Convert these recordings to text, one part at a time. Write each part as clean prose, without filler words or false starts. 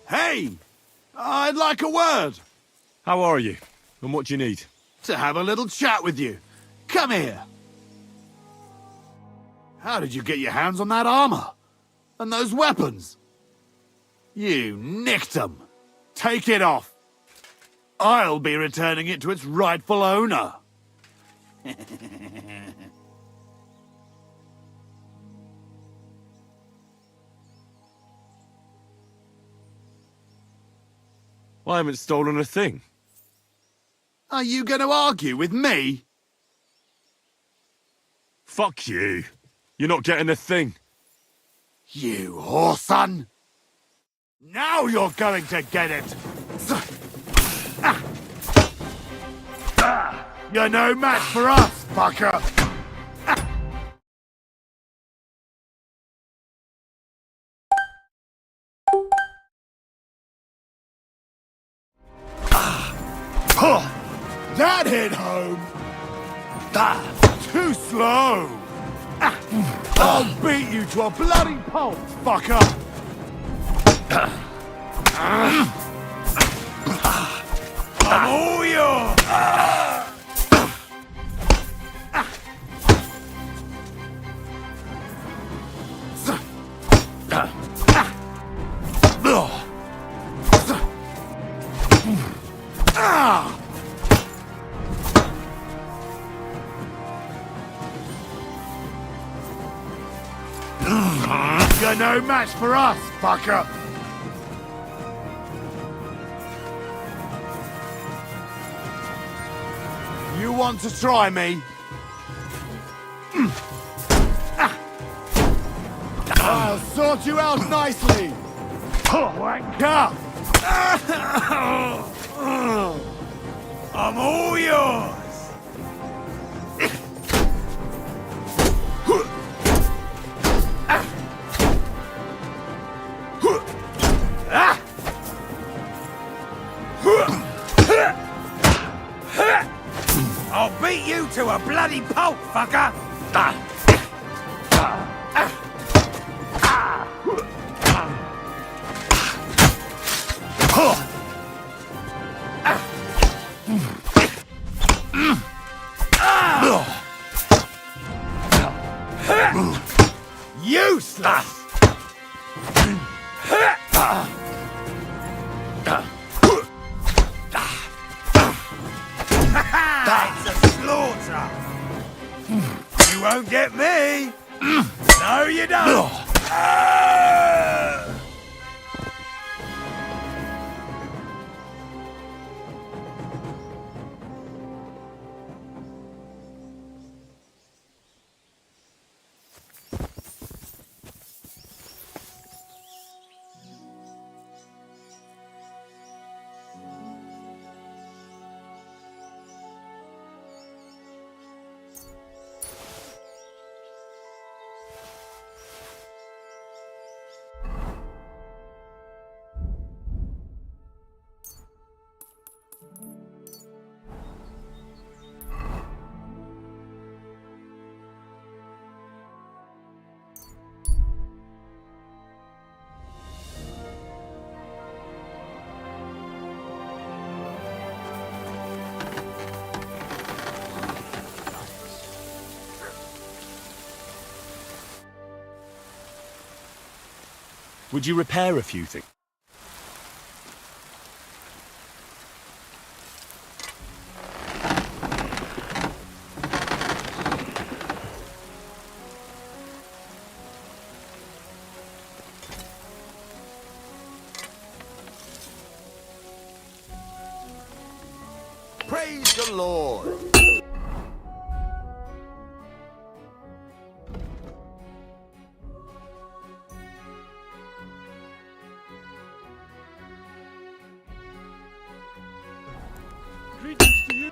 Hey! I'd like a word. How are you? And what do you need? To have a little chat with you. Come here. How did you get your hands on that armor? And those weapons? You nicked them. Take it off. I'll be returning it to its rightful owner. I haven't stolen a thing. Are you going to argue with me? Fuck you. You're not getting a thing. You whoreson! Now you're going to get it! You're no match for us, fucker! That hit home! Too slow! I'll beat you to a bloody pulp, fucker! I'm all yours! You're no match for us, fucker! You want to try me? I'll sort you out nicely! Wanker! I'm all yours! I'll beat you to a bloody pulp, fucker! Useless! It's a slaughter! You won't get me! No, you don't! Would you repair a few things? Praise the Lord! Greetings to you.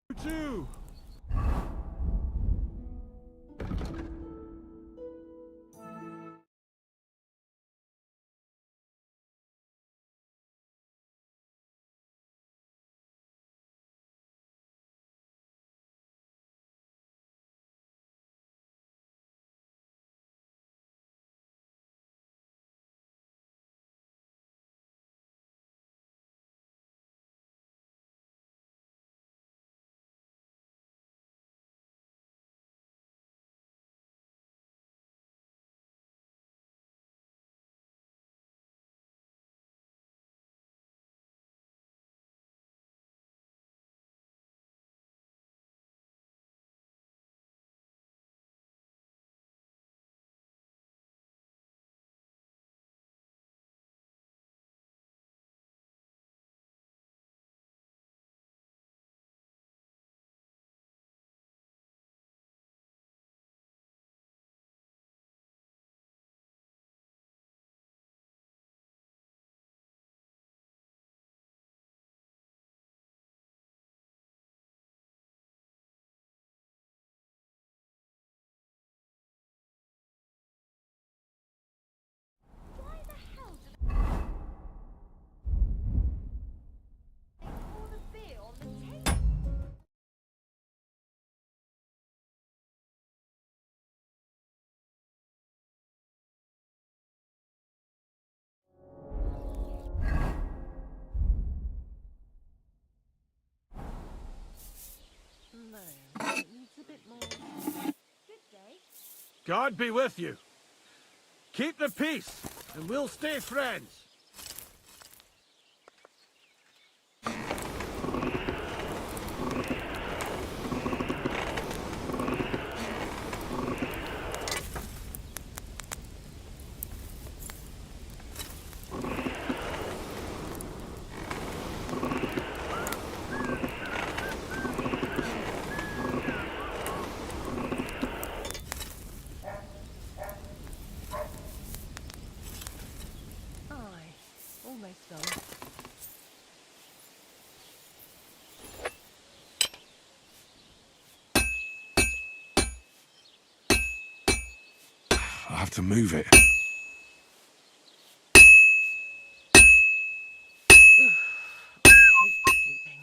You too. God be with you. Keep the peace, and we'll stay friends. Aye, almost done. I have to move it. I hate sleeping.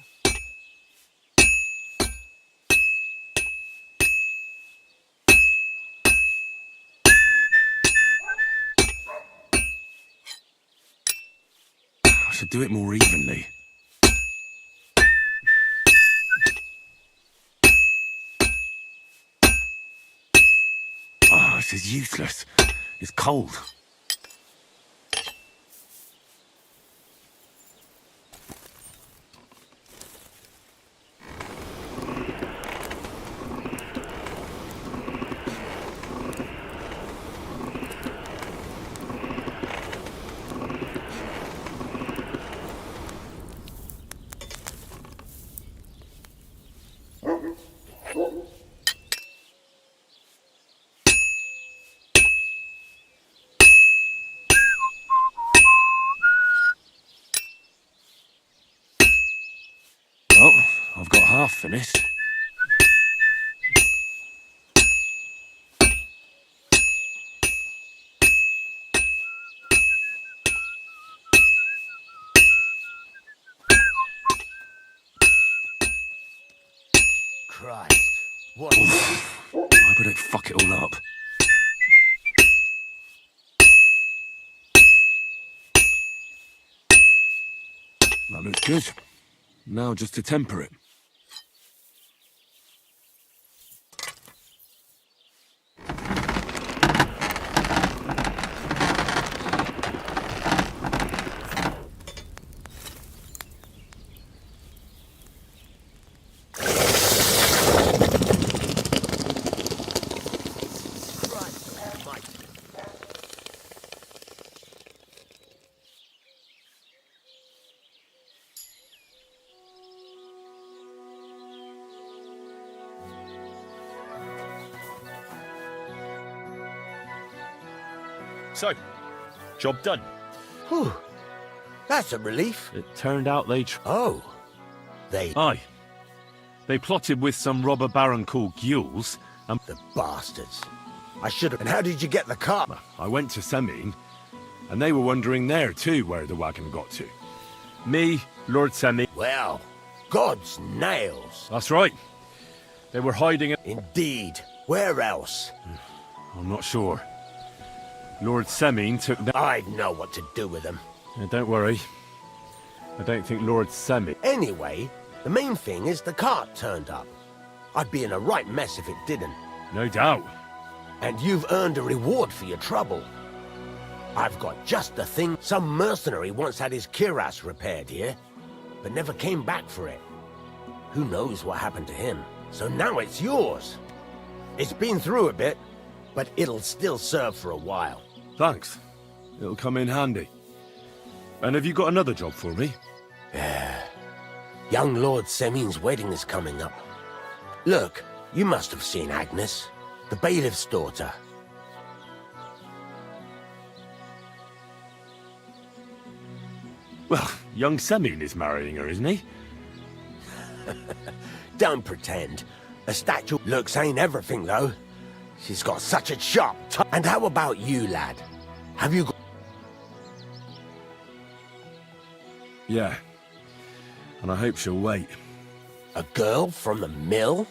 I should do it more evenly. Oh, this is useless. It's cold. Well, I've got half finished. Christ. What? I hope I don't fuck it all up. That looks good. Now just to temper it. Christ almighty. So, job done. Whew. That's a relief. It turned out they... Oh. They... Aye. They plotted with some robber baron called Gules, and The bastards. I should have... And how did you get the car? I went to Semine, and they were wondering there too where the wagon got to. Me, Lord Semine... Well, God's nails. That's right. They were hiding it. Indeed. Where else? I'm not sure. Lord Semine took them... I'd know what to do with them. Don't worry. I don't think Lord Semine... Anyway, the main thing is the cart turned up. I'd be in a right mess if it didn't. No doubt. And you've earned a reward for your trouble. I've got just the thing. Some mercenary once had his cuirass repaired here, but never came back for it. Who knows what happened to him? So now it's yours. It's been through a bit, but it'll still serve for a while. Thanks. It'll come in handy. And have you got another job for me? Young Lord Semine's wedding is coming up. Look, you must have seen Agnes, the bailiff's daughter. Well, young Semine is marrying her, isn't he? Don't pretend. A statue looks ain't everything, though. She's got such a sharp tongue. And how about you, lad? Have you got... Yeah. And I hope she'll wait. a girl from the mill?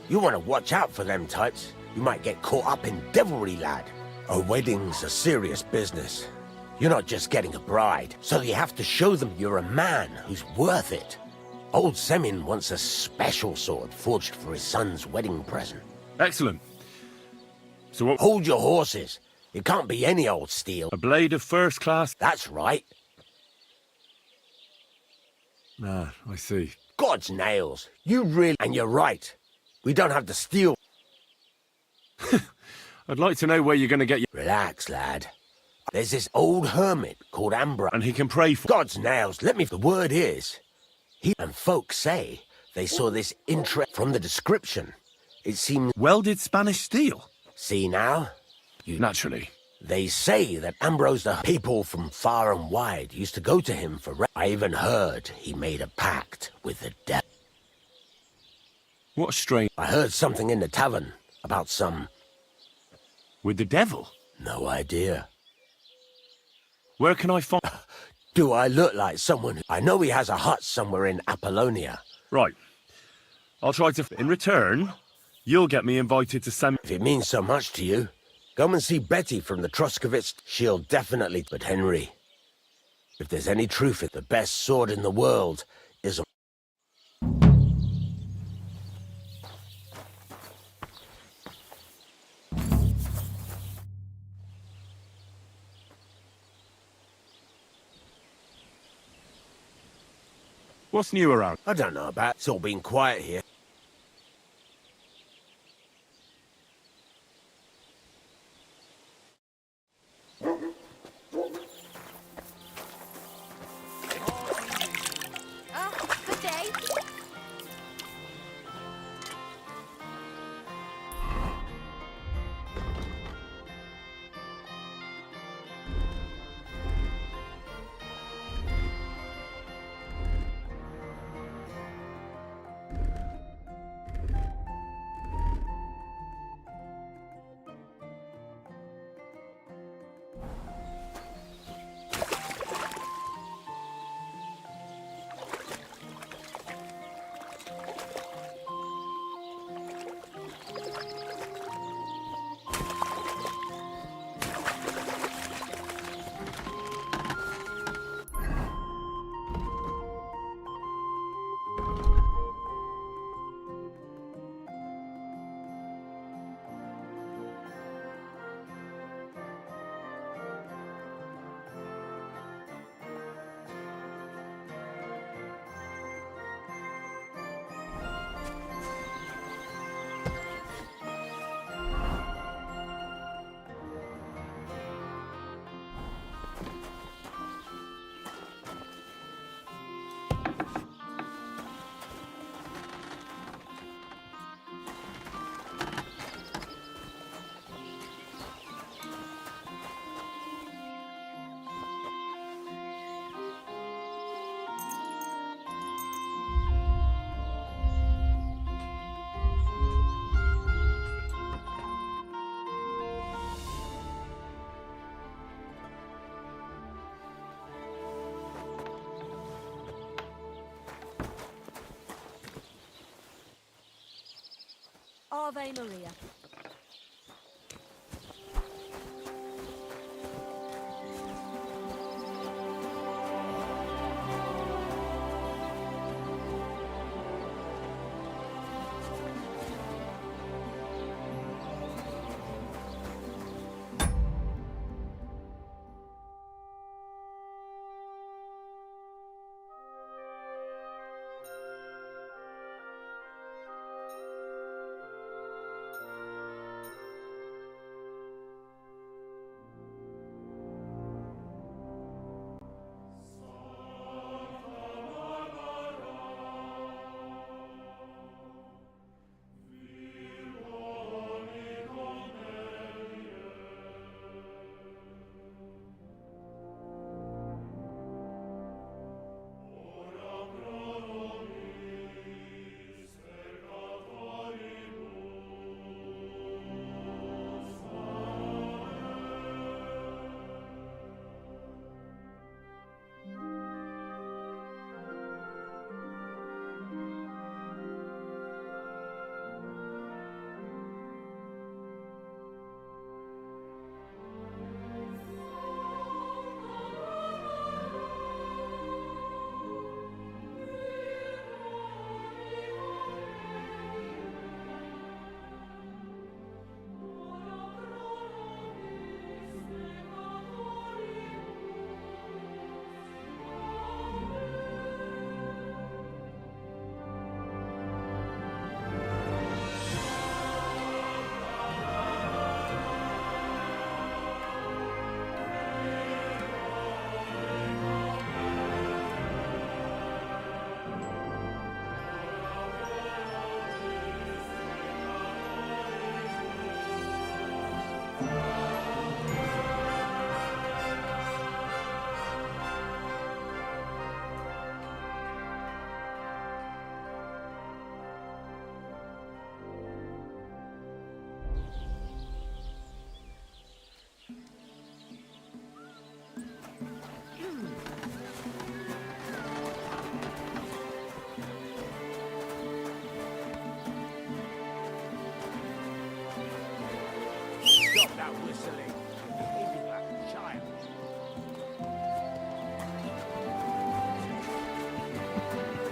You want to watch out for them types. You might get caught up in devilry, lad. A wedding's a serious business. You're not just getting a bride, so you have to show them you're a man who's worth it. Old Semin wants a special sword forged for his son's wedding present. Excellent. So what? Hold your horses. It can't be any old steel. A blade of first class? That's right. Ah, I see. God's nails. You really... And you're right. We don't have the steel. I'd like to know where you're going to get your... Relax, lad. There's this old hermit called Ambrose. And he can pray for... God's nails. Let me... The word is... He and folks say they saw this interest from the description. It seems... Welded Spanish steel? See now? Naturally. They say that Ambrose, the people from far and wide, used to go to him for... I even heard he made a pact with the devil. What strange... I heard something in the tavern about some... With the devil? No idea. Where can I find... Do I look like someone who... I know he has a hut somewhere in Apollonia. Right. I'll try to... In return, you'll get me invited to send... If it means so much to you, come and see Betty from the Troskovitz. She'll definitely... But Henry, if there's any truth in the best sword in the world is a... What's new around? I don't know about... It's all been quiet here. Good day. Ave Maria.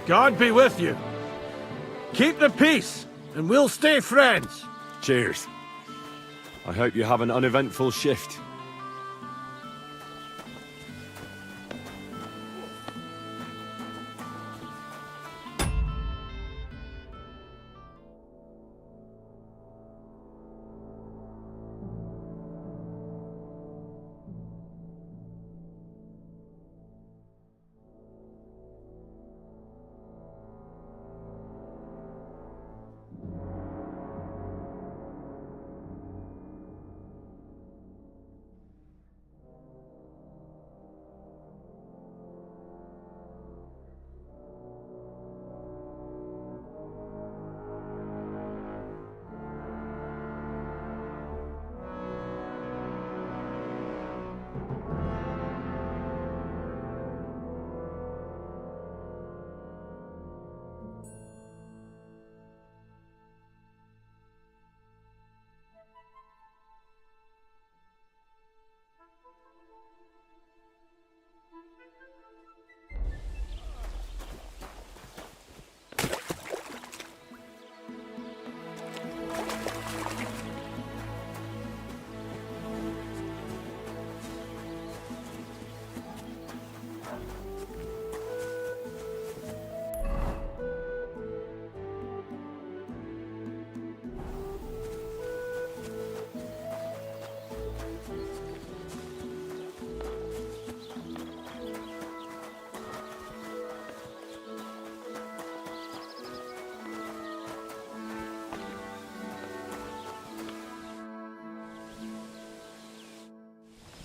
God be with you. Keep the peace, and we'll stay friends. Cheers. I hope you have an uneventful shift.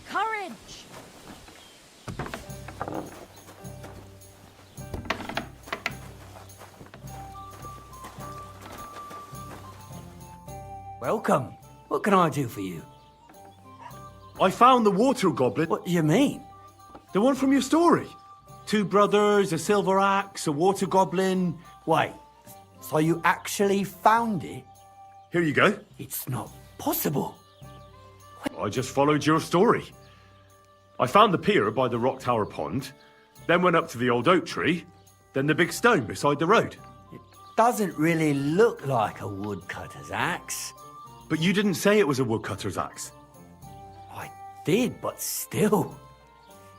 Courage! Welcome. What can I do for you? I found the water goblet. What do you mean? The one from your story. Two brothers, a silver axe, a water goblin. Wait, so you actually found it? Here you go. It's not possible. I just followed your story. I found the pier by the rock tower pond, then went up to the old oak tree, then the big stone beside the road. Doesn't really look like a woodcutter's axe. But you didn't say it was a woodcutter's axe. I did, but still.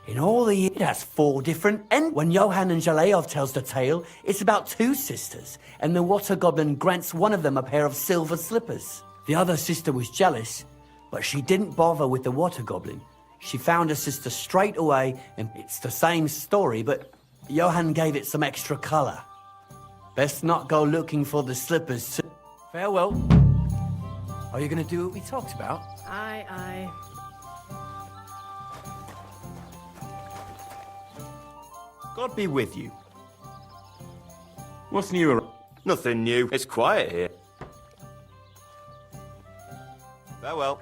In all the years, it has 4 different ends. When Johann and Jaleov tells the tale, it's about 2 sisters, and the water goblin grants one of them a pair of silver slippers. The other sister was jealous, but she didn't bother with the water goblin. She found her sister straight away, and it's the same story, but Johann gave it some extra colour. Best not go looking for the slippers. Farewell. Are you going to do what we talked about? Aye. God be with you. What's new? Nothing new. It's quiet here. Farewell.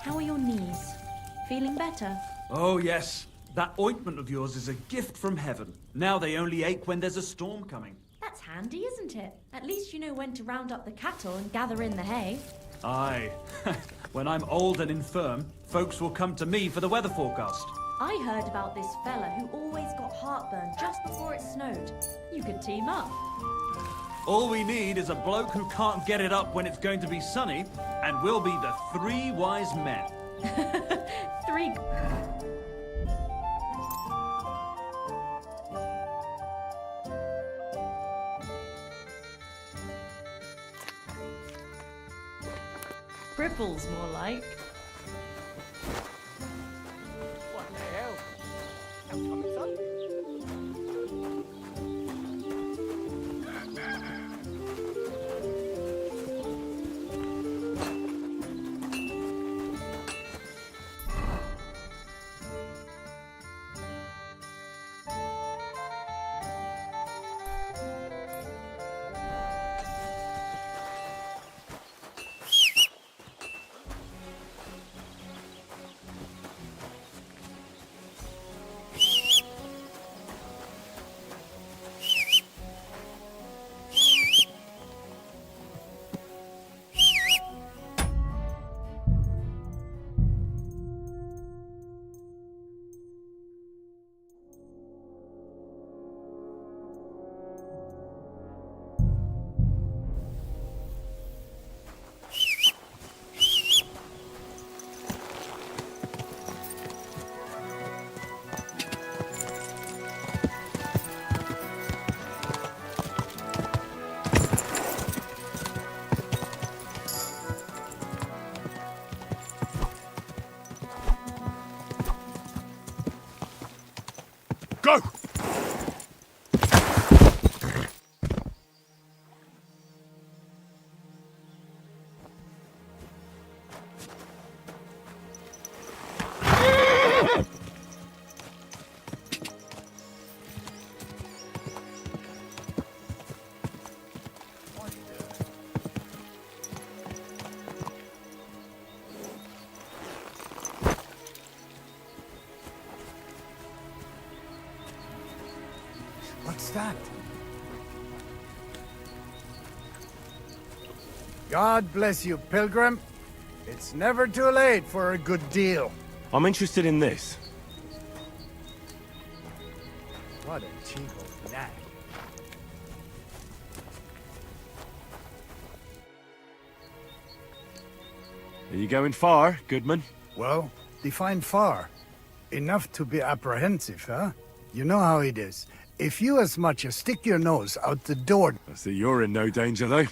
How are your knees? Feeling better? Oh, yes. That ointment of yours is a gift from heaven. Now they only ache when there's a storm coming. That's handy, isn't it? At least you know when to round up the cattle and gather in the hay. Aye. When I'm old and infirm, folks will come to me for the weather forecast. I heard about this fella who always got heartburn just before it snowed. You could team up. All we need is a bloke who can't get it up when it's going to be sunny, and we'll be the 3 wise men. 3... Cripples, more like. What the hell? I'm coming, son. Go! What's that? God bless you, pilgrim. It's never too late for a good deal. I'm interested in this. What a cheap old nag. Are you going far, Goodman? Well, define far. Enough to be apprehensive, huh? You know how it is. If you as much as stick your nose out the door... I see you're in no danger, though.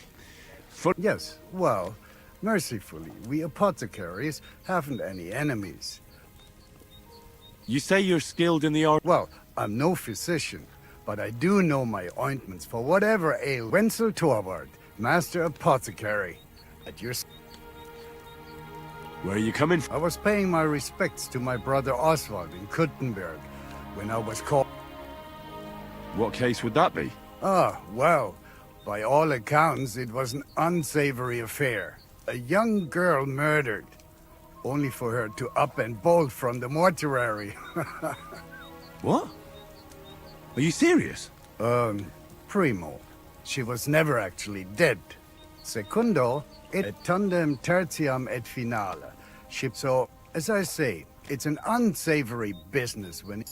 Yes, well, mercifully, we apothecaries haven't any enemies. You say you're skilled in the art... Well, I'm no physician, but I do know my ointments for whatever ail. Wenzel Torvald, Master Apothecary, at your... Where are you coming from? I was paying my respects to my brother Oswald in Kuttenberg when I was called... What case would that be? Ah, well, by all accounts, it was an unsavory affair. A young girl murdered, only for her to up and bolt from the mortuary. What? Are you serious? Primo, she was never actually dead. Secundo, et tandem tertiam et finale. So, as I say, it's an unsavory business when...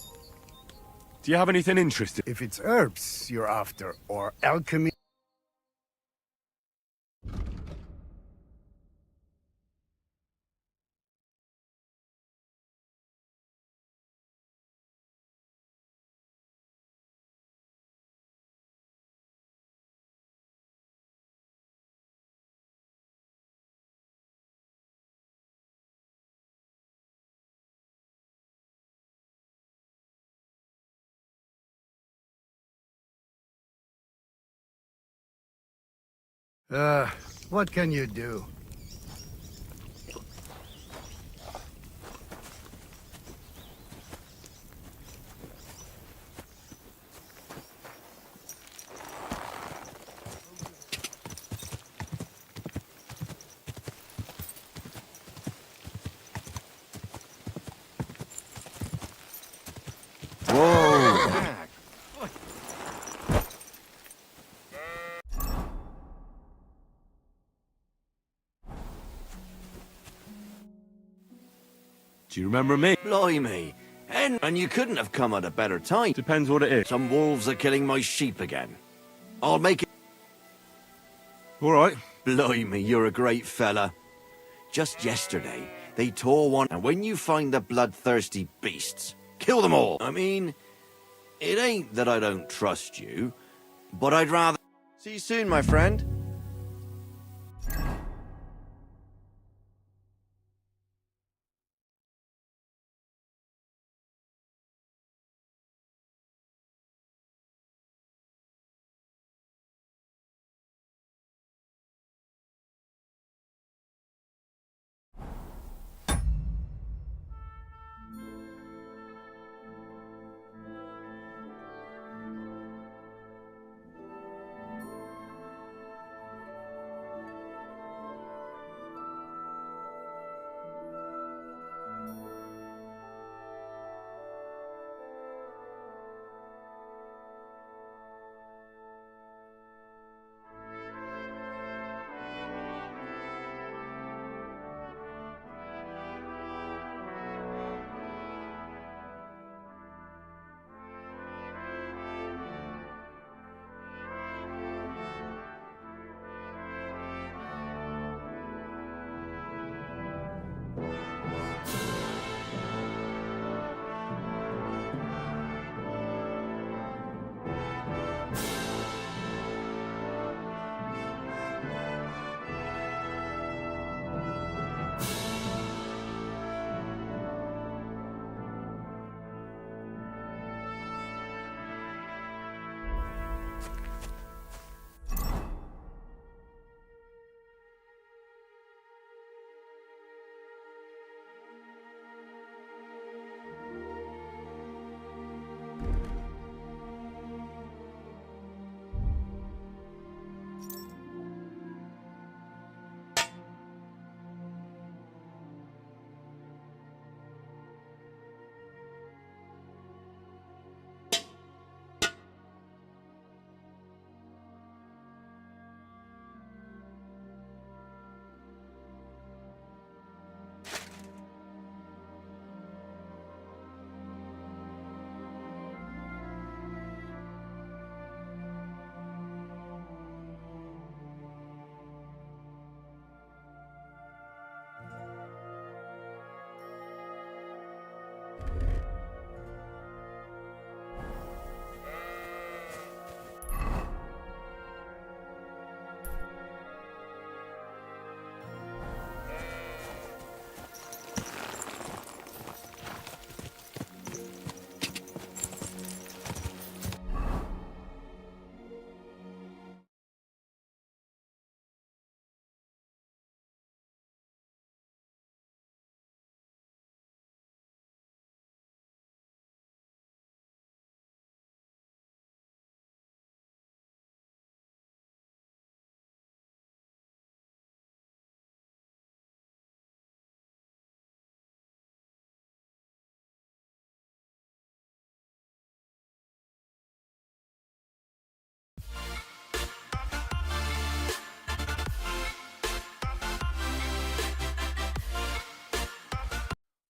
Do you have anything interesting? If it's herbs you're after, or alchemy... what can you do? Do you remember me? Blimey. And you couldn't have come at a better time. Depends what it is. Some wolves are killing my sheep again. I'll make it... All right. Blimey, you're a great fella. Just yesterday, they tore one, and when you find the bloodthirsty beasts, kill them all. I mean, it ain't that I don't trust you, but I'd rather... See you soon, my friend.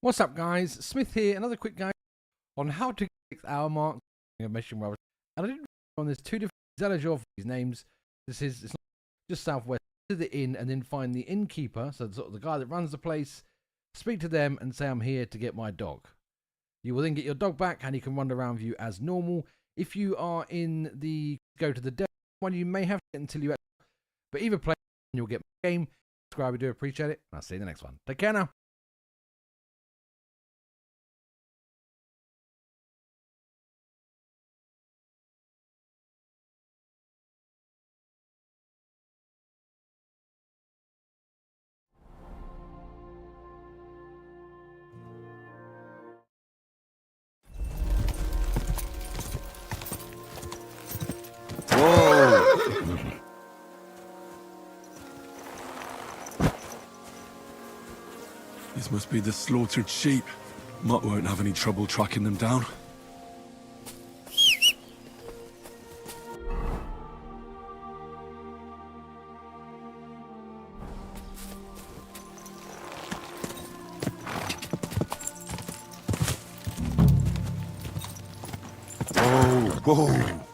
What's up, guys? Smith here. Another quick guide on how to get our mark mission. And I didn't on there's two different Zalajor for these names. It's not just southwest to the inn, and then find the innkeeper, so sort of the guy that runs the place. Speak to them and say I'm here to get my dog. You will then get your dog back, and he can run around with you as normal. If you are in the go to the devil one, you may have to until you. But either play, you'll get my game. Subscribe, we do appreciate it. And I'll see you in the next one. Take care now. These must be the slaughtered sheep. Mutt won't have any trouble tracking them down. Whoa!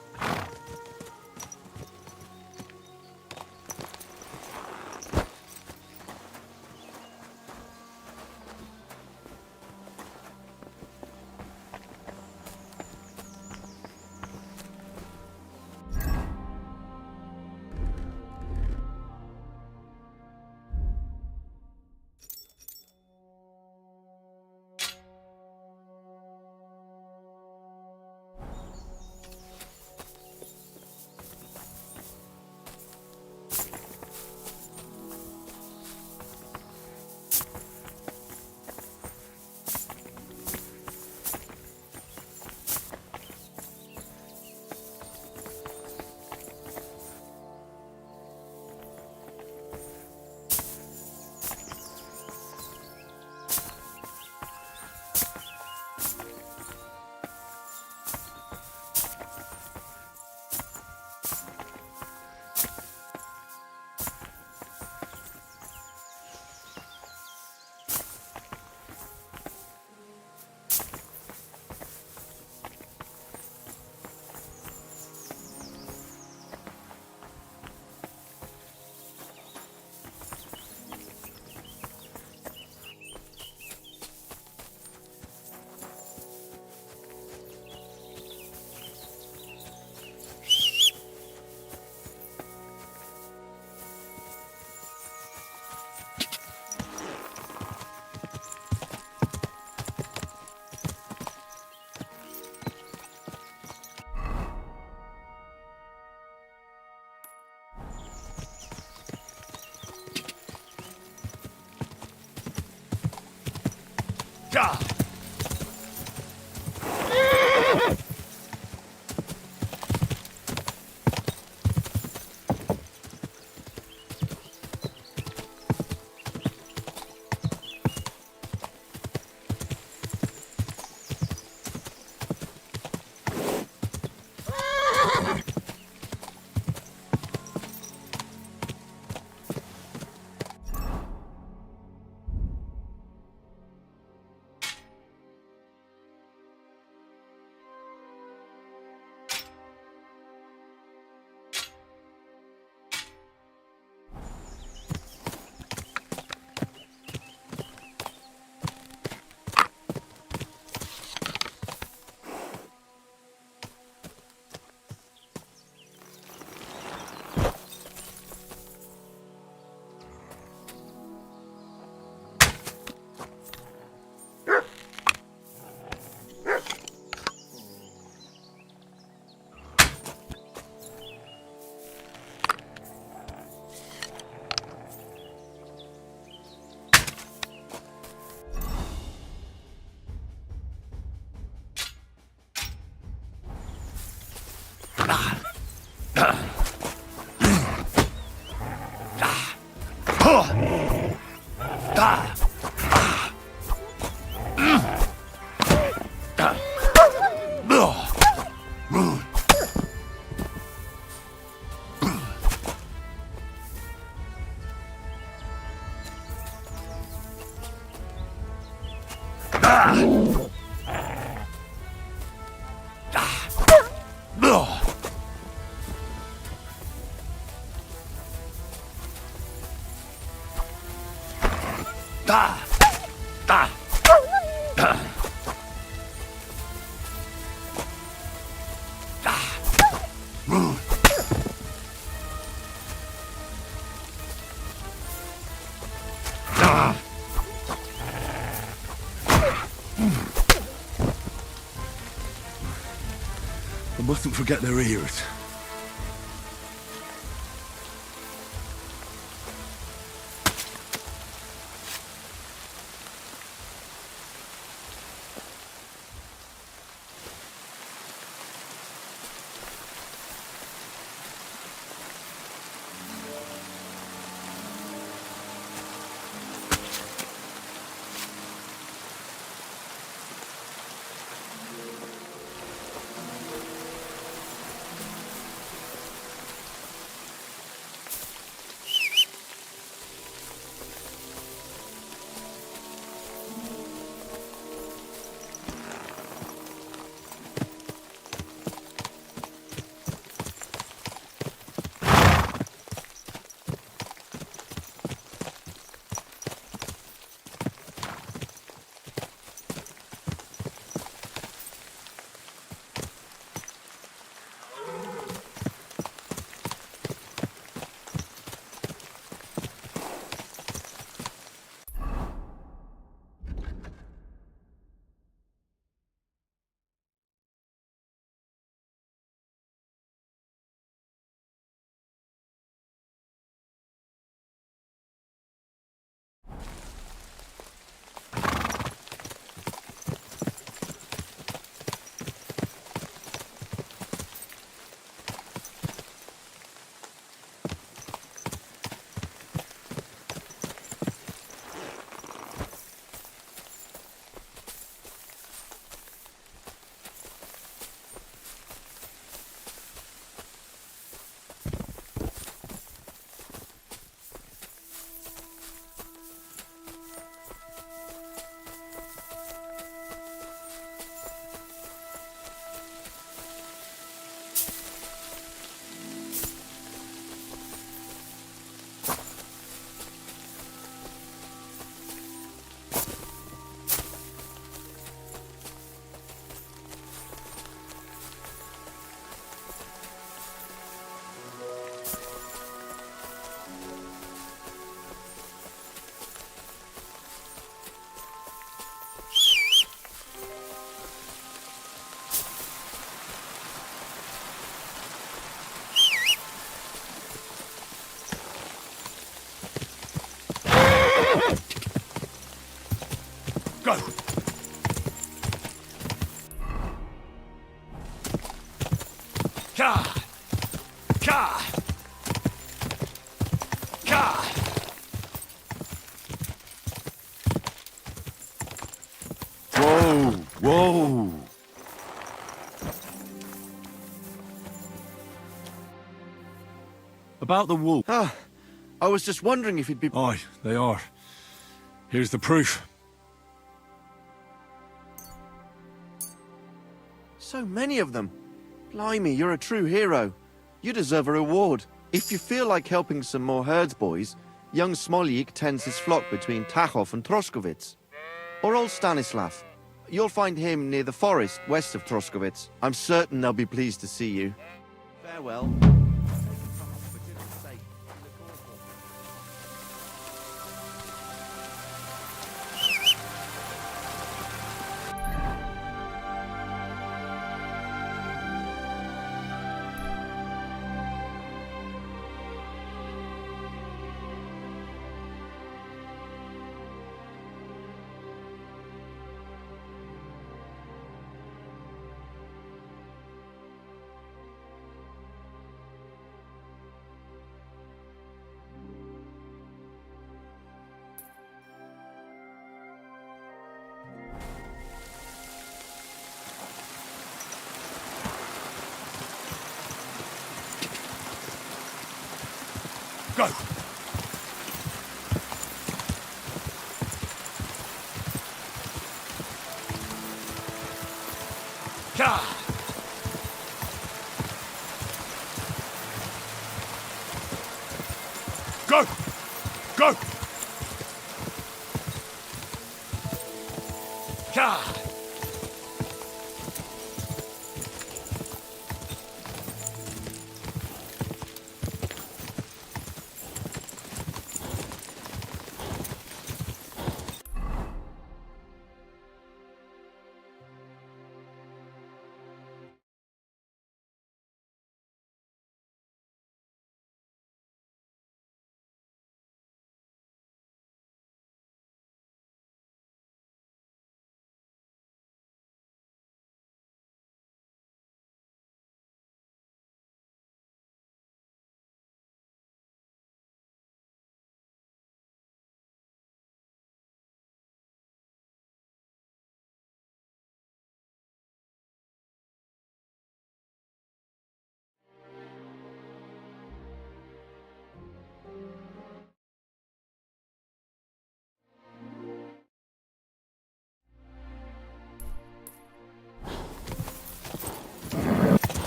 God! Ugh. Ah! Ah! Ah! I mustn't forget their ears. Go! Ka! Ka! Ka! Whoa! Whoa! About the wolf. Ah, I was just wondering if he'd be... Aye, they are. Here's the proof. So many of them. Blimey, you're a true hero. You deserve a reward. If you feel like helping some more herds boys, young Smoljik tends his flock between Tachov and Troskowitz. Or old Stanislav. You'll find him near the forest west of Troskowitz. I'm certain they'll be pleased to see you. Farewell. Go! Ka! Go! Go! God!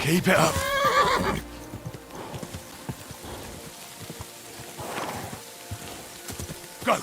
Keep it up. Go!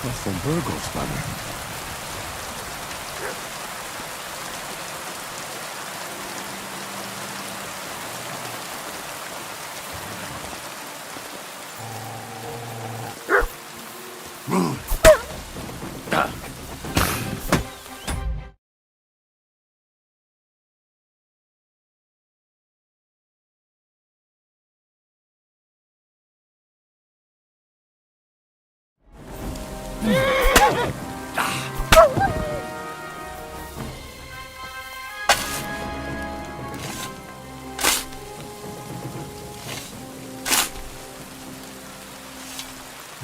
That's von Burgov's banner.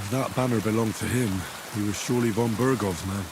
If that banner belonged to him, he was surely von Burgov's man.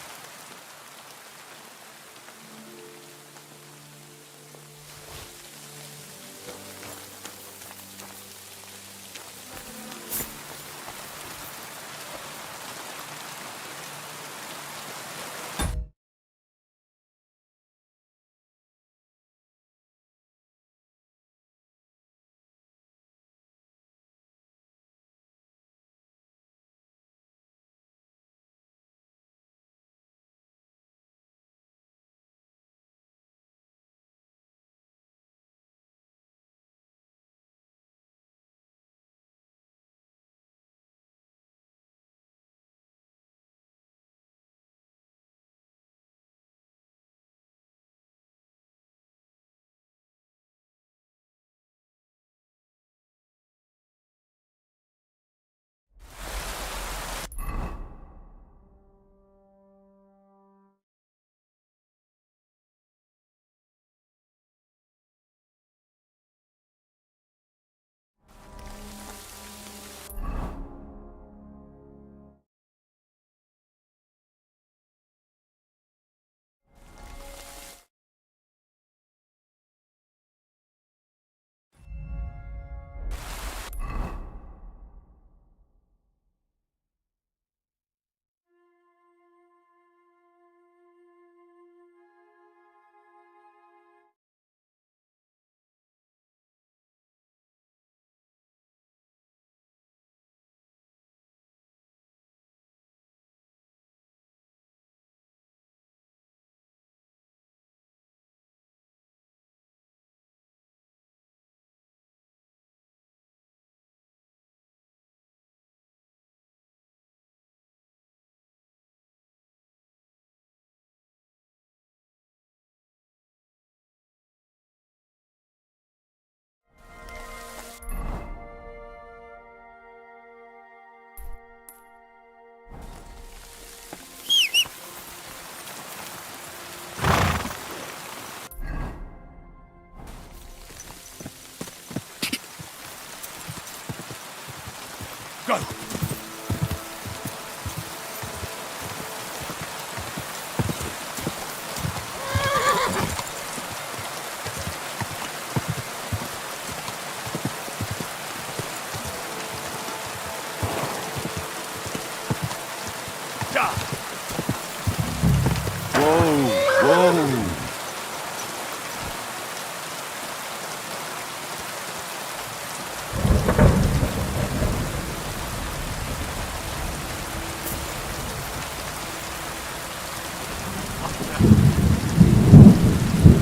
Whoa, whoa.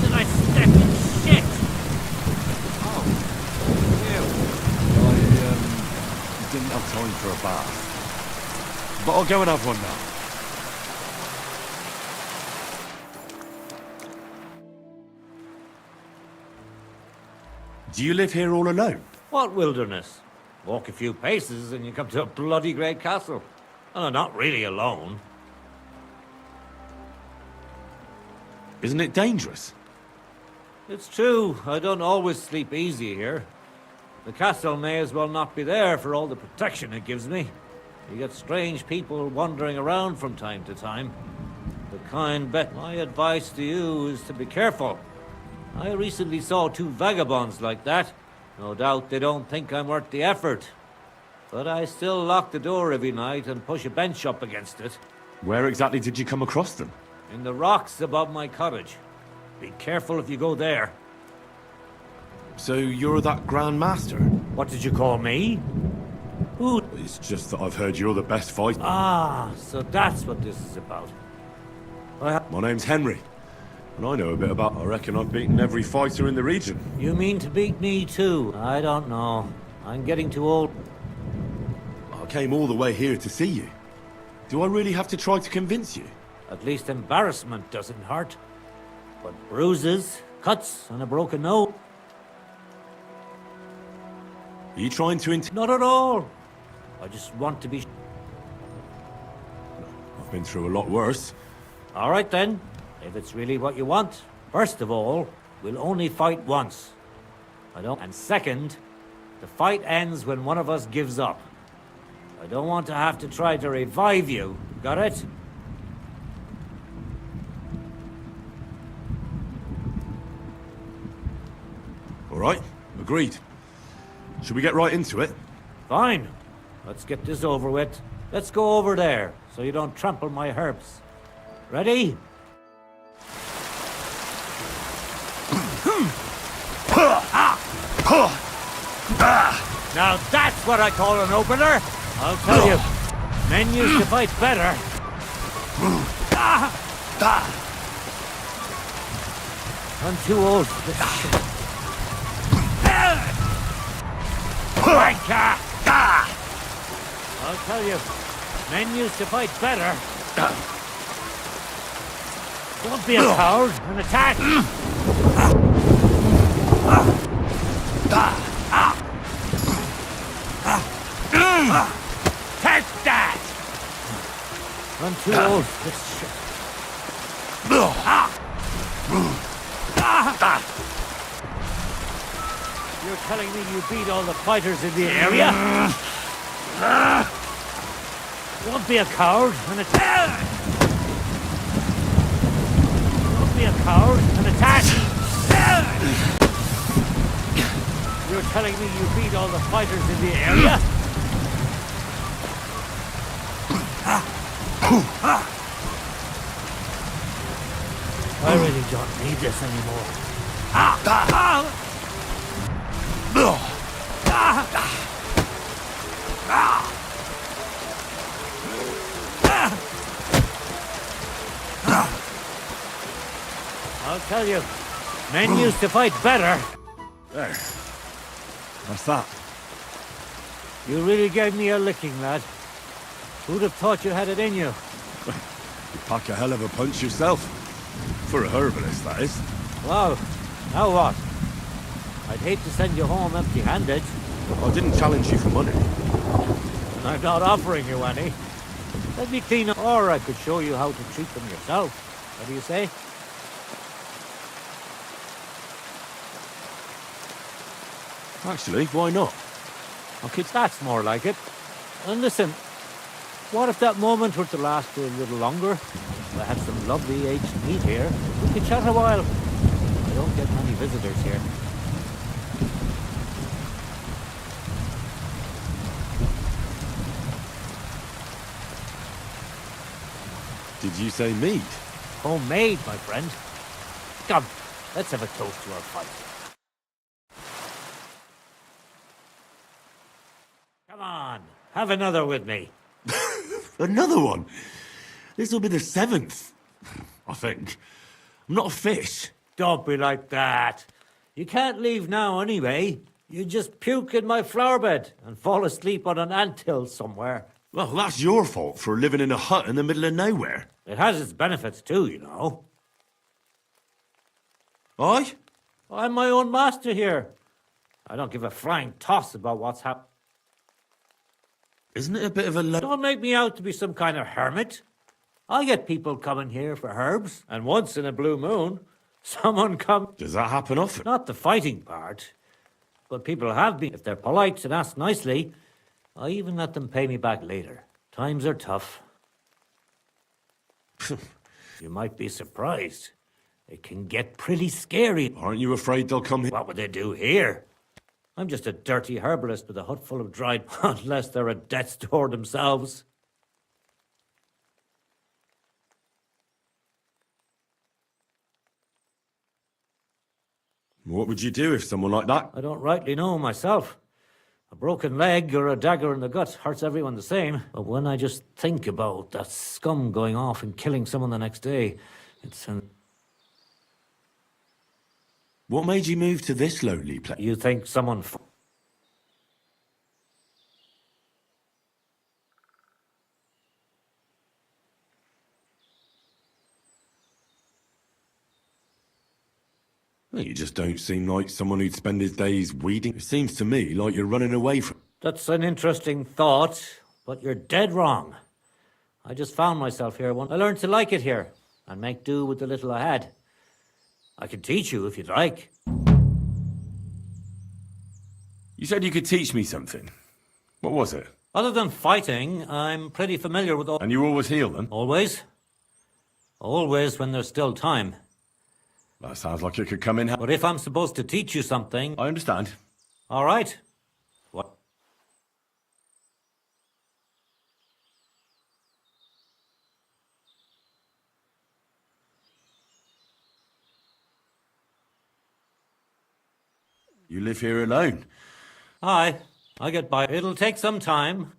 Did I step in shit? I didn't have time for a bath. But I'll go and have one now. Do you live here all alone? What wilderness? Walk a few paces and you come to a bloody great castle. And I'm not really alone. Isn't it dangerous? It's true, I don't always sleep easy here. The castle may as well not be there for all the protection it gives me. You get strange people wandering around from time to time. The kind bet. My advice to you is to be careful. I recently saw 2 vagabonds like that. No doubt they don't think I'm worth the effort. But I still lock the door every night and push a bench up against it. Where exactly did you come across them? In the rocks above my cottage. Be careful if you go there. So you're that Grand Master? What did you call me? Who? It's just that I've heard you're the best fighter. Ah, so that's what this is about. My name's Henry. And I know a bit about... I reckon I've beaten every fighter in the region. You mean to beat me too? I don't know. I'm getting too old. I came all the way here to see you. Do I really have to try to convince you? At least embarrassment doesn't hurt. But bruises, cuts, and a broken nose. Are you trying to Not at all. I just want to be... I've been through a lot worse. All right then. If it's really what you want, first of all, we'll only fight once. And second, the fight ends when one of us gives up. I don't want to have to try to revive you. Got it? All right, agreed. Should we get right into it? Fine. Let's get this over with. Let's go over there, so you don't trample my herbs. Ready? Now that's what I call an opener. I'll tell you, men used to fight better. I'm too old for this shit. I'll tell you, men used to fight better. Don't be a coward and attack. Take that! I'm too old for this shit. You're telling me you beat all the fighters in the area? Don't be a coward and attack! Don't be a coward and attack! You're telling me you beat all the fighters in the area? I really don't need this anymore. I'll tell you, men used to fight better. There. What's that? You really gave me a licking, lad. Who'd have thought you had it in you? You pack a hell of a punch yourself. For a herbalist, that is. Wow. Now what? I'd hate to send you home empty-handed. I didn't challenge you for money. And I'm not offering you any. Let me clean up, or I could show you how to treat them yourself. What do you say? Actually, why not? That's more like it. And listen, what if that moment were to last for a little longer? I had some lovely aged meat here. We could chat a while. I don't get many visitors here. Did you say mead? Homemade, my friend. Come, let's have a toast to our fight. Come on, have another with me. Another one? This'll be the 7th, I think. I'm not a fish. Don't be like that. You can't leave now anyway. You just puke in my flower bed and fall asleep on an anthill somewhere. Well, that's your fault for living in a hut in the middle of nowhere. It has its benefits too, you know. Aye? I'm my own master here. I don't give a flying toss about what's happening. Isn't it a bit of a... Don't make me out to be some kind of hermit. I get people coming here for herbs, and once in a blue moon, someone comes... Does that happen often? Not the fighting part, but people have been. If they're polite and ask nicely, I even let them pay me back later. Times are tough. You might be surprised. It can get pretty scary. Aren't you afraid they'll come here? What would they do here? I'm just a dirty herbalist with a hut full of dried... unless they're at death's door themselves. What would you do if someone like that... I don't rightly know myself. A broken leg or a dagger in the gut hurts everyone the same. But when I just think about that scum going off and killing someone the next day, it's an... What made you move to this lonely place? You think someone... Well, you just don't seem like someone who'd spend his days weeding. It seems to me like you're running away from... That's an interesting thought, but you're dead wrong. I just found myself here once. I learned to like it here, and make do with the little I had. I can teach you if you'd like. You said you could teach me something. What was it? Other than fighting, I'm pretty familiar with all... And you always heal them? Always. Always when there's still time. That sounds like it could come in... But if I'm supposed to teach you something... I understand. All right. What? You live here alone? Aye, I get by. It'll take some time.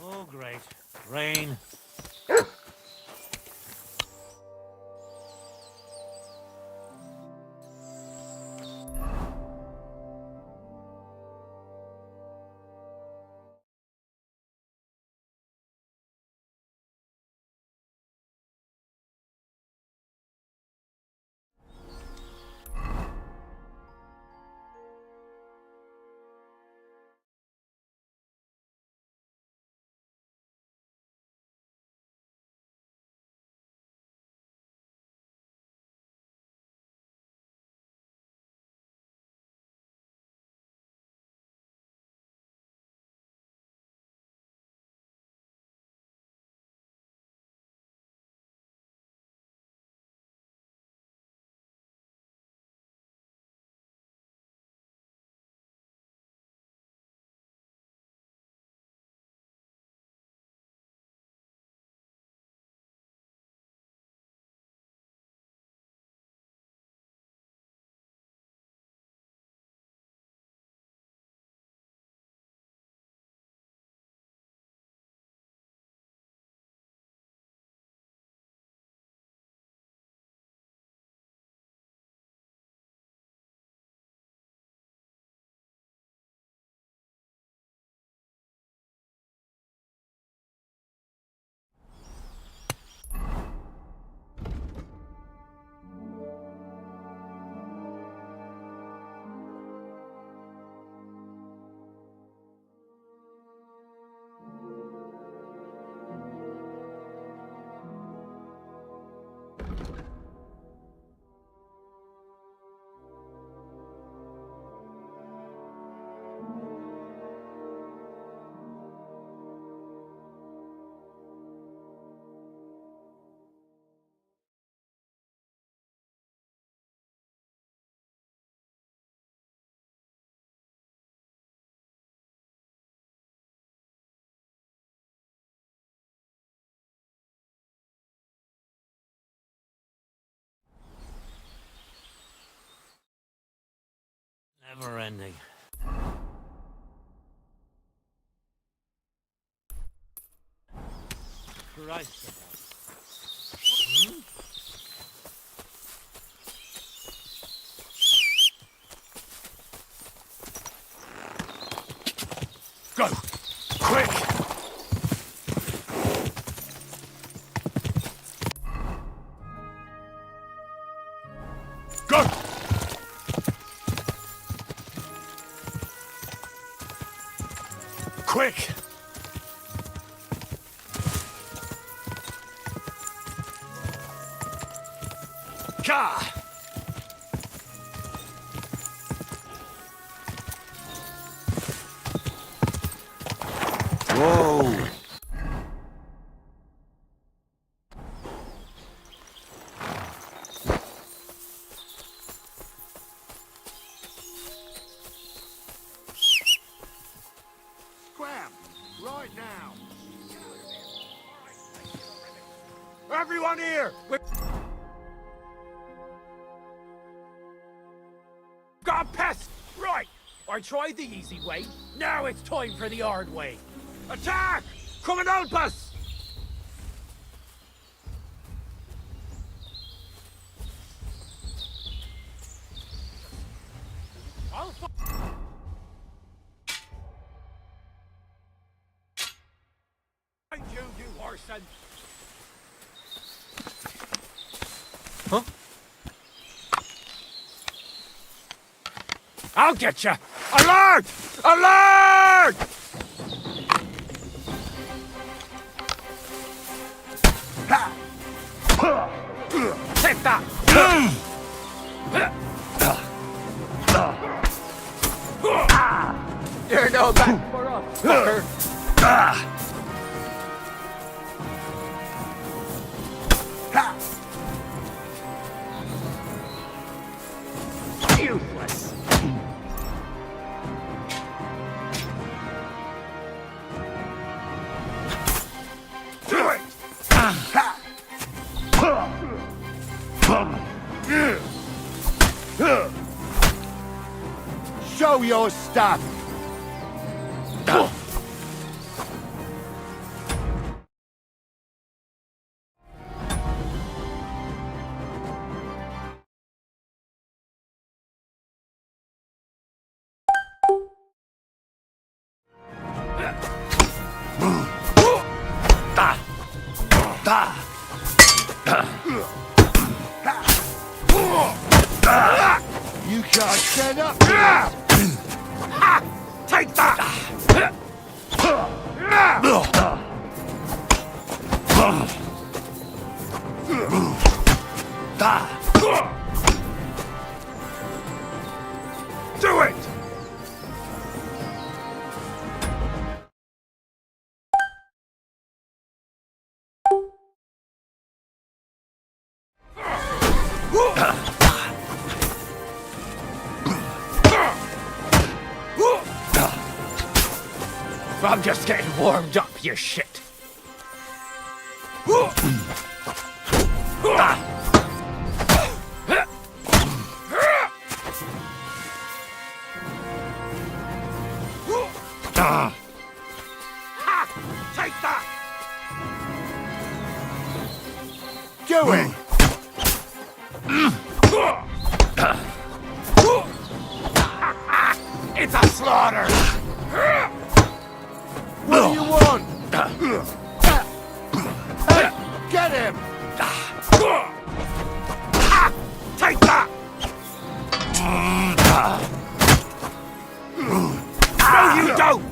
Oh, great. Rain. never ending. Christ above. Go! Quick! Go! Quick! Ka! Whoa! Scram! Right now! Everyone here! We've got a pest! Right! I tried the easy way. Now it's time for the hard way. Attack! Come and help us! I'll find you, you arson! Huh? I'll get you! Alert! Alert! Take that! You're no back for us, fucker! Useless! Do it! Show your stuff! You can't stand up! Take that! Do it! I'm just getting warmed up, you shit. Take that! Do it! It's a slaughter! What do you want? Hey, get him! Take that! No, you don't!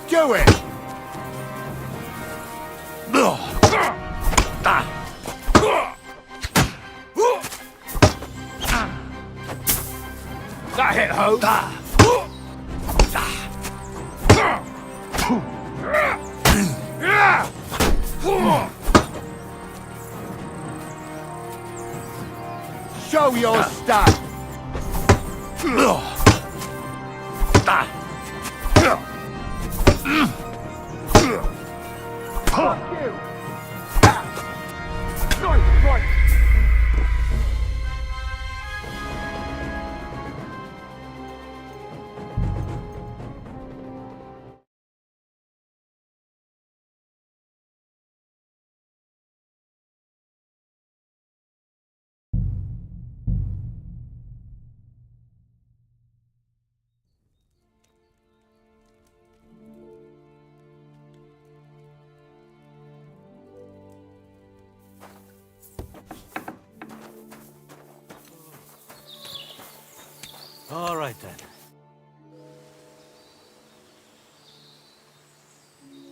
Do it! That hit home! Show your stuff! Fuck you! Nice strike! All right then.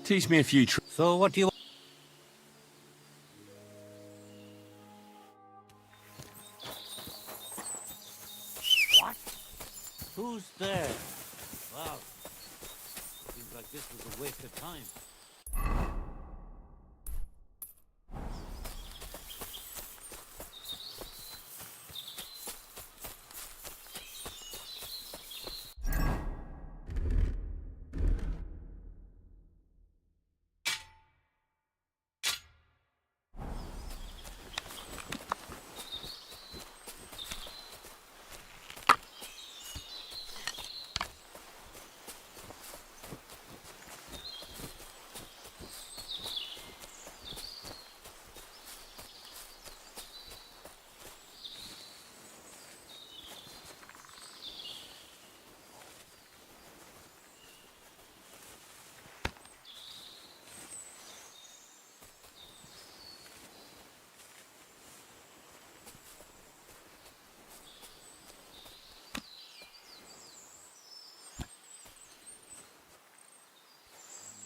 Teach me a few tricks. So what do you... What? Who's there? Wow. Seems like this was a waste of time.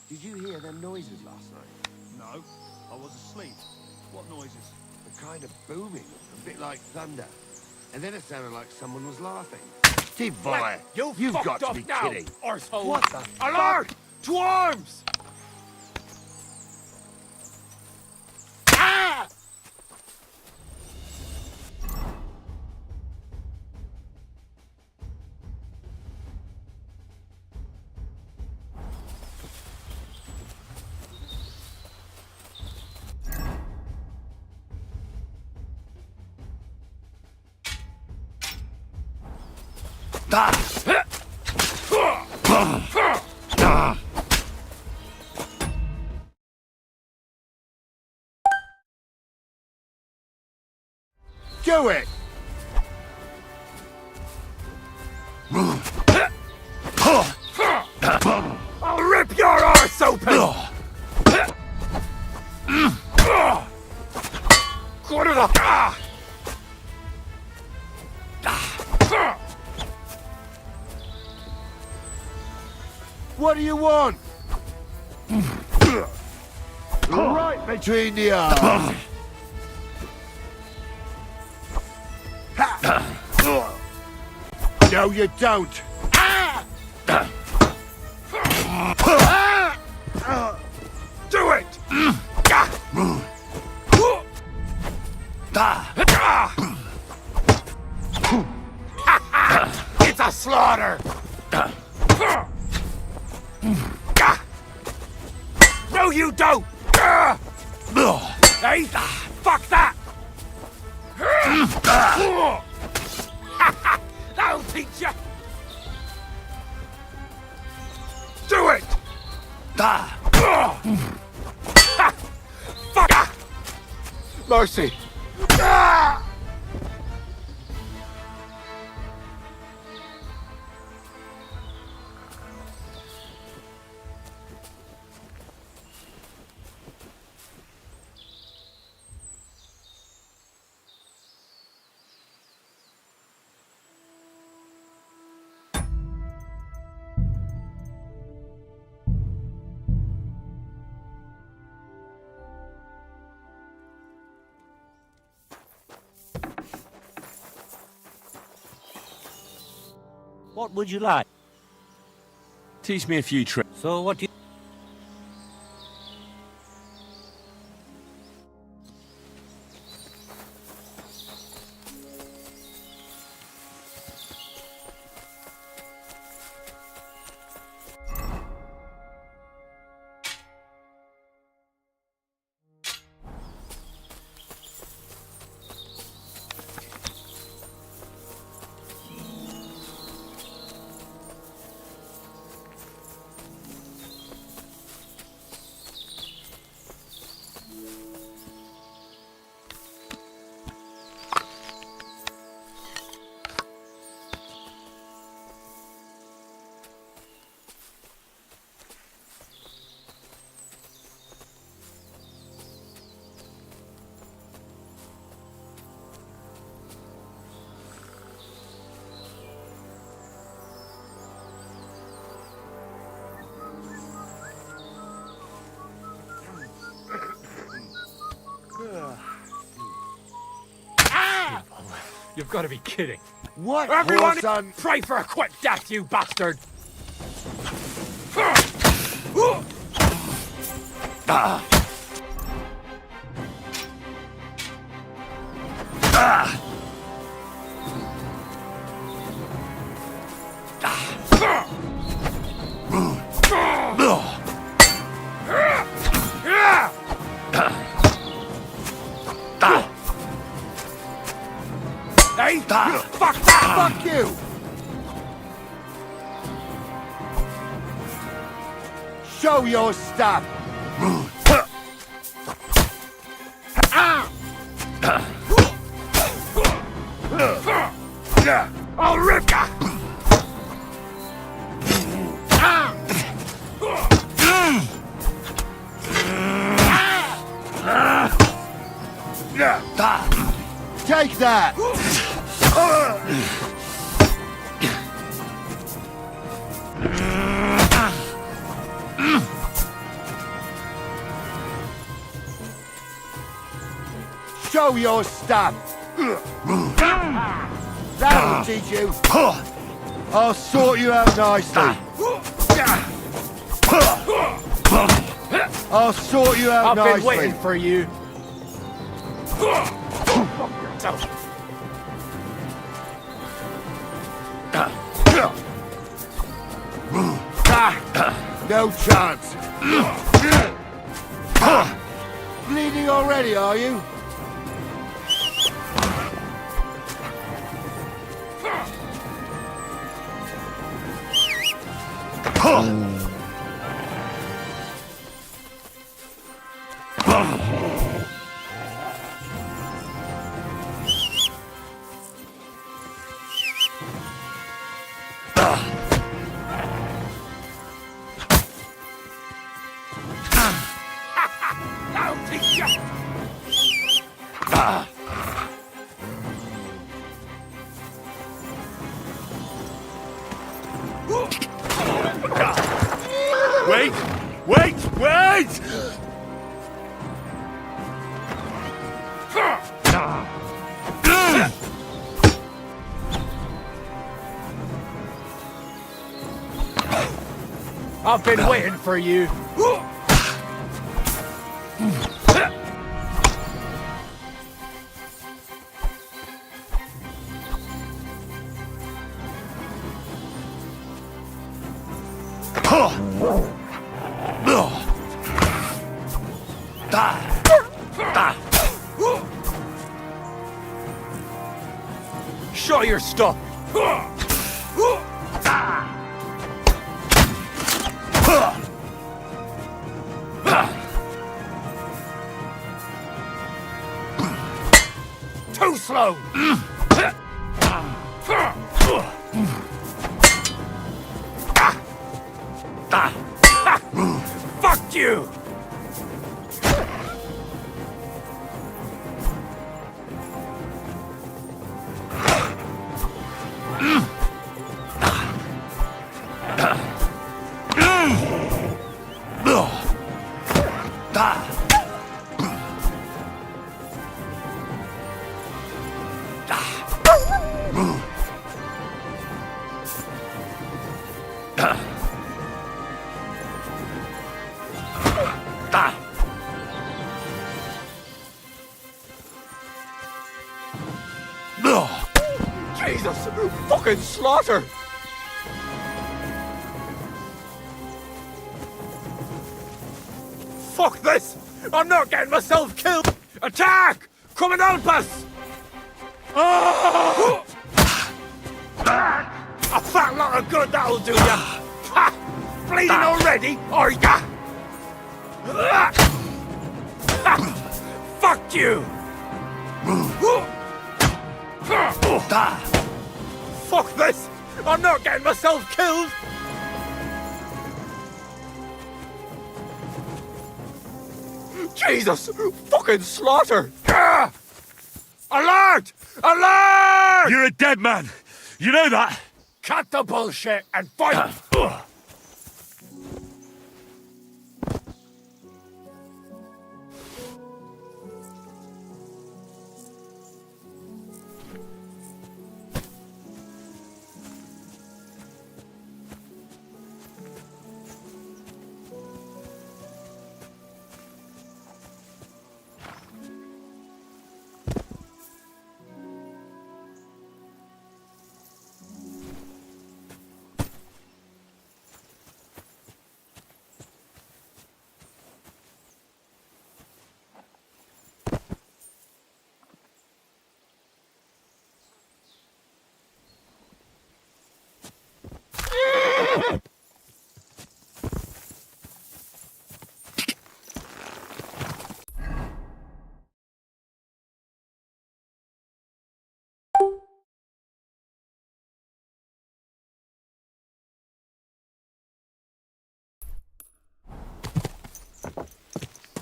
Did you hear them noises last night? No, I was asleep. What noises? A kind of booming, a bit like thunder. And then it sounded like someone was laughing. Steve boy, you've got to be kidding. Arsehole. What the Alert! To arms! Ah! Do it! I'll rip your arse open! Quarter the... What do you want? Right between the eyes. No, you don't. Do it! It's a slaughter! No, you don't! Hey, fuck that! That'll teach you! Do it! Fuck! Mercy! What would you like? Teach me a few tricks. So what do you... You've got to be kidding. What, Everyone, son? pray for a quick death, you bastard! Hey, fuck you! Show your stuff! I'll rip ya! Take that! Show your stuff! That'll teach you! I'll sort you out nicely! I'll sort you out nicely! I've been waiting for you! No chance! Bleeding already, are you? Wait! Wait! Wait! I've been waiting for you! Show your stuff! Too slow! Fuck you! Jesus! Fucking slaughter! Fuck this! I'm not getting myself killed! Attack! Come and help us! Oh! A fat lot of good that'll do ya! Ha! Bleeding already, are ya? Fuck you! Fuck this! I'm not getting myself killed! Jesus! Fucking slaughter! Alert! Alert! You're a dead man! You know that? Cut the bullshit and fight!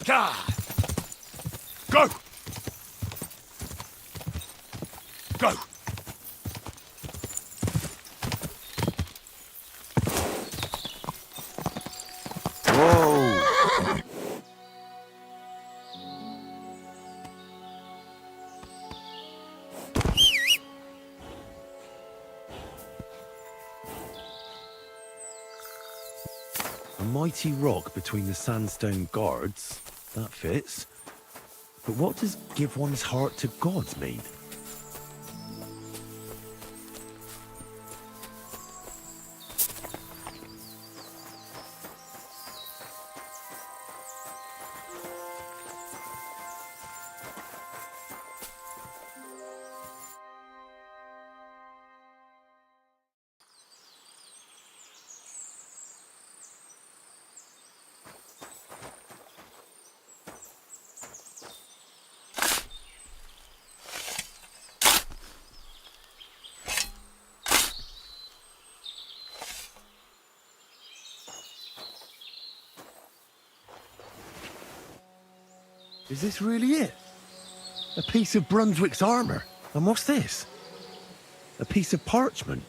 Go! Go! Whoa! A mighty rock between the sandstone guards. That fits. But what does give one's heart to God mean? Is this really it? A piece of Brunswick's armour? And what's this? A piece of parchment?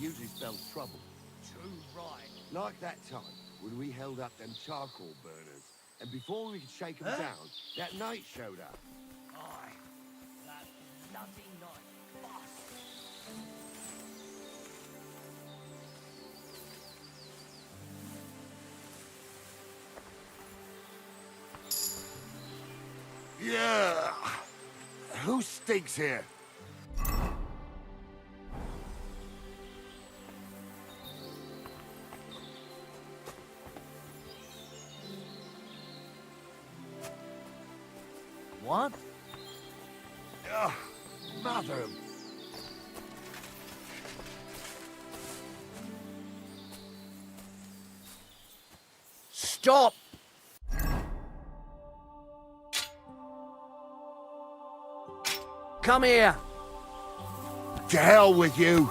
Usually spells trouble. Too right. Like that time when we held up them charcoal burners, and before we could shake them down, that knight showed up. Aye, that bloody night. Boss. Yeah. Who stinks here? What? Mother. Stop! Come here. To hell with you.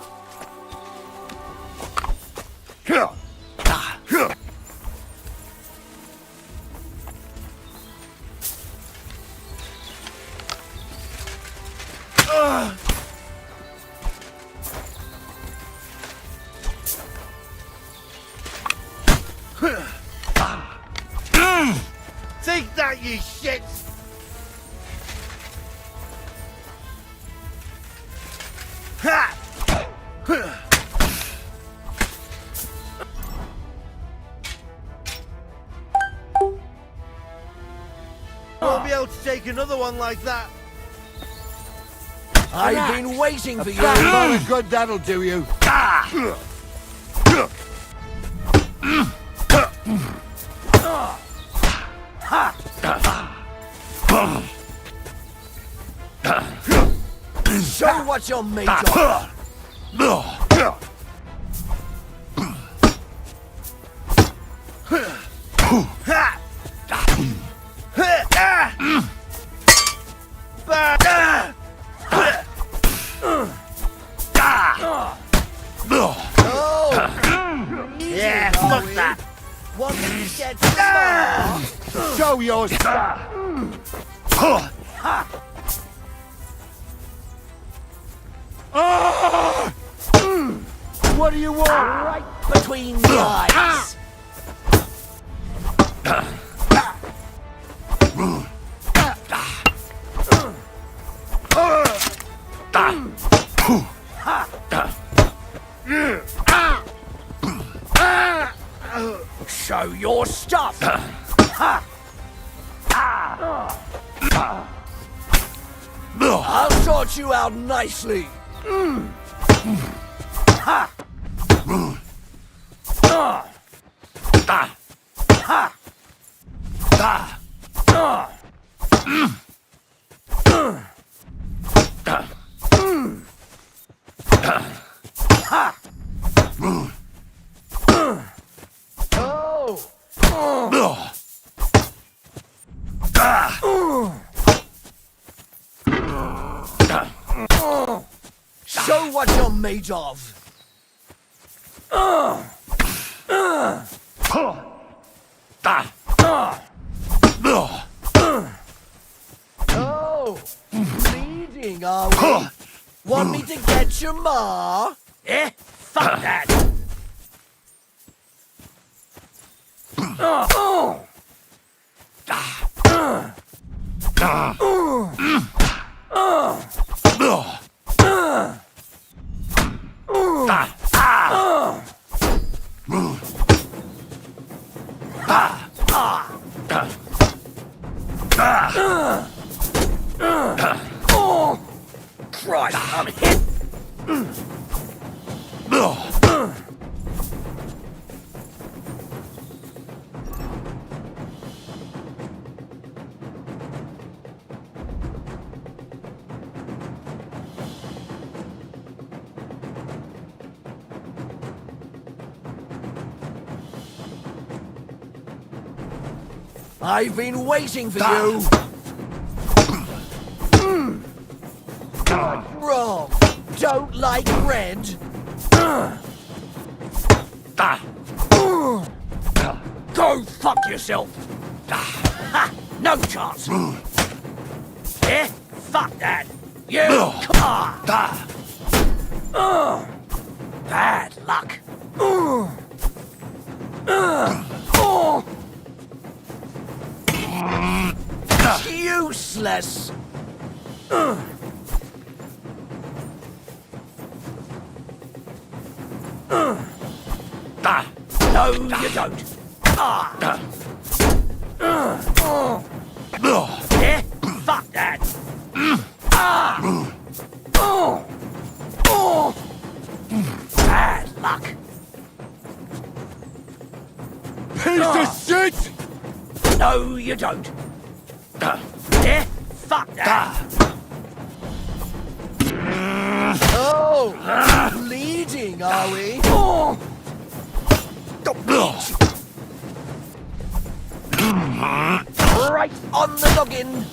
Take that, you shits! Won't be able to take another one like that. I've been waiting for you. Good, that'll do you. Show what you're made of. Yeah, fuck that. Want me to get some Show yours. What do you want? right between the eyes. Show your stuff. I'll sort you out nicely. Show what you're made of. Oh, bleeding, are we? Want me to get your ma? Eh? Fuck that. Christ, I'm hit. I've been waiting for you. Wrong. Don't like red. Go fuck yourself. Ha! No chance. Eh? Fuck that. You. Bad luck. Useless. No, you don't. Yeah? Fuck that. Bad luck. Piece of shit! No, you don't. Yeah? Fuck that. Oh, bleeding, are we? Right on the noggin.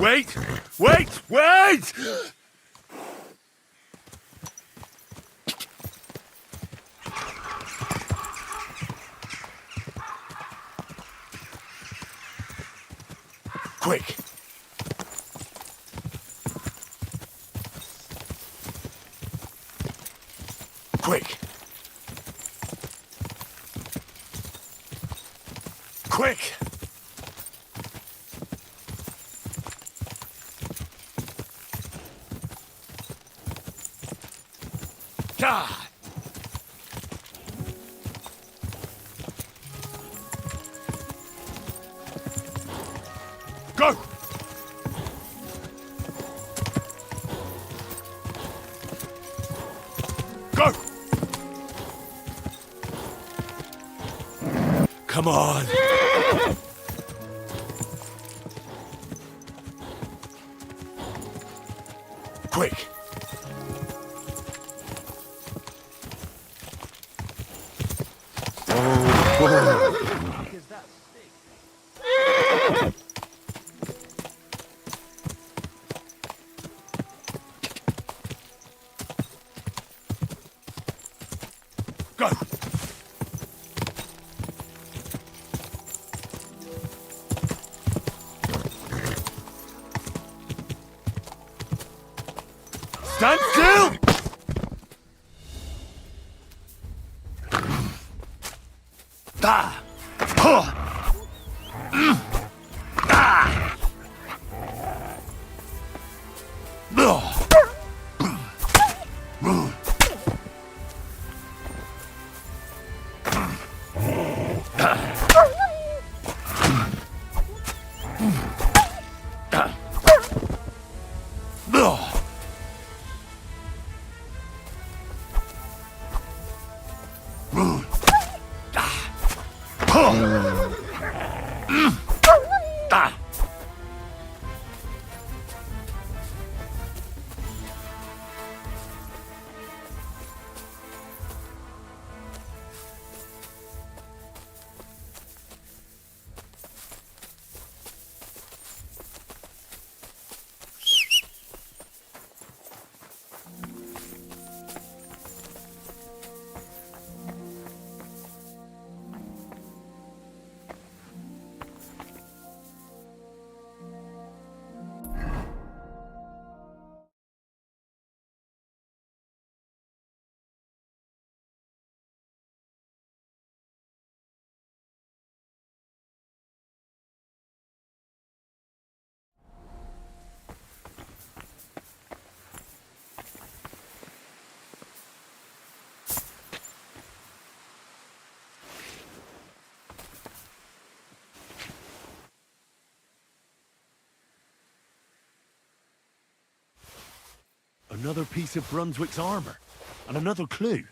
Wait! Wait! Wait! Quick! Quick! Quick! God! Go! Go! Come on! Quick! Go! Stand still! Ah! Huh! Ah! Another piece of Brunswick's armor. And another clue.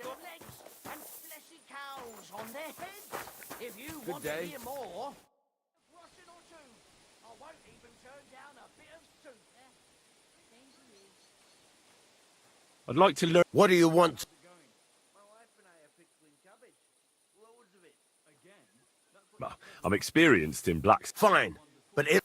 legs and fleshy cows on their heads. If you Good want day. to hear more, a groschen or two. I won't even turn down a bit of soup. I'd like to learn. What do you want? Well, I'm experienced in blacks. Fine, but if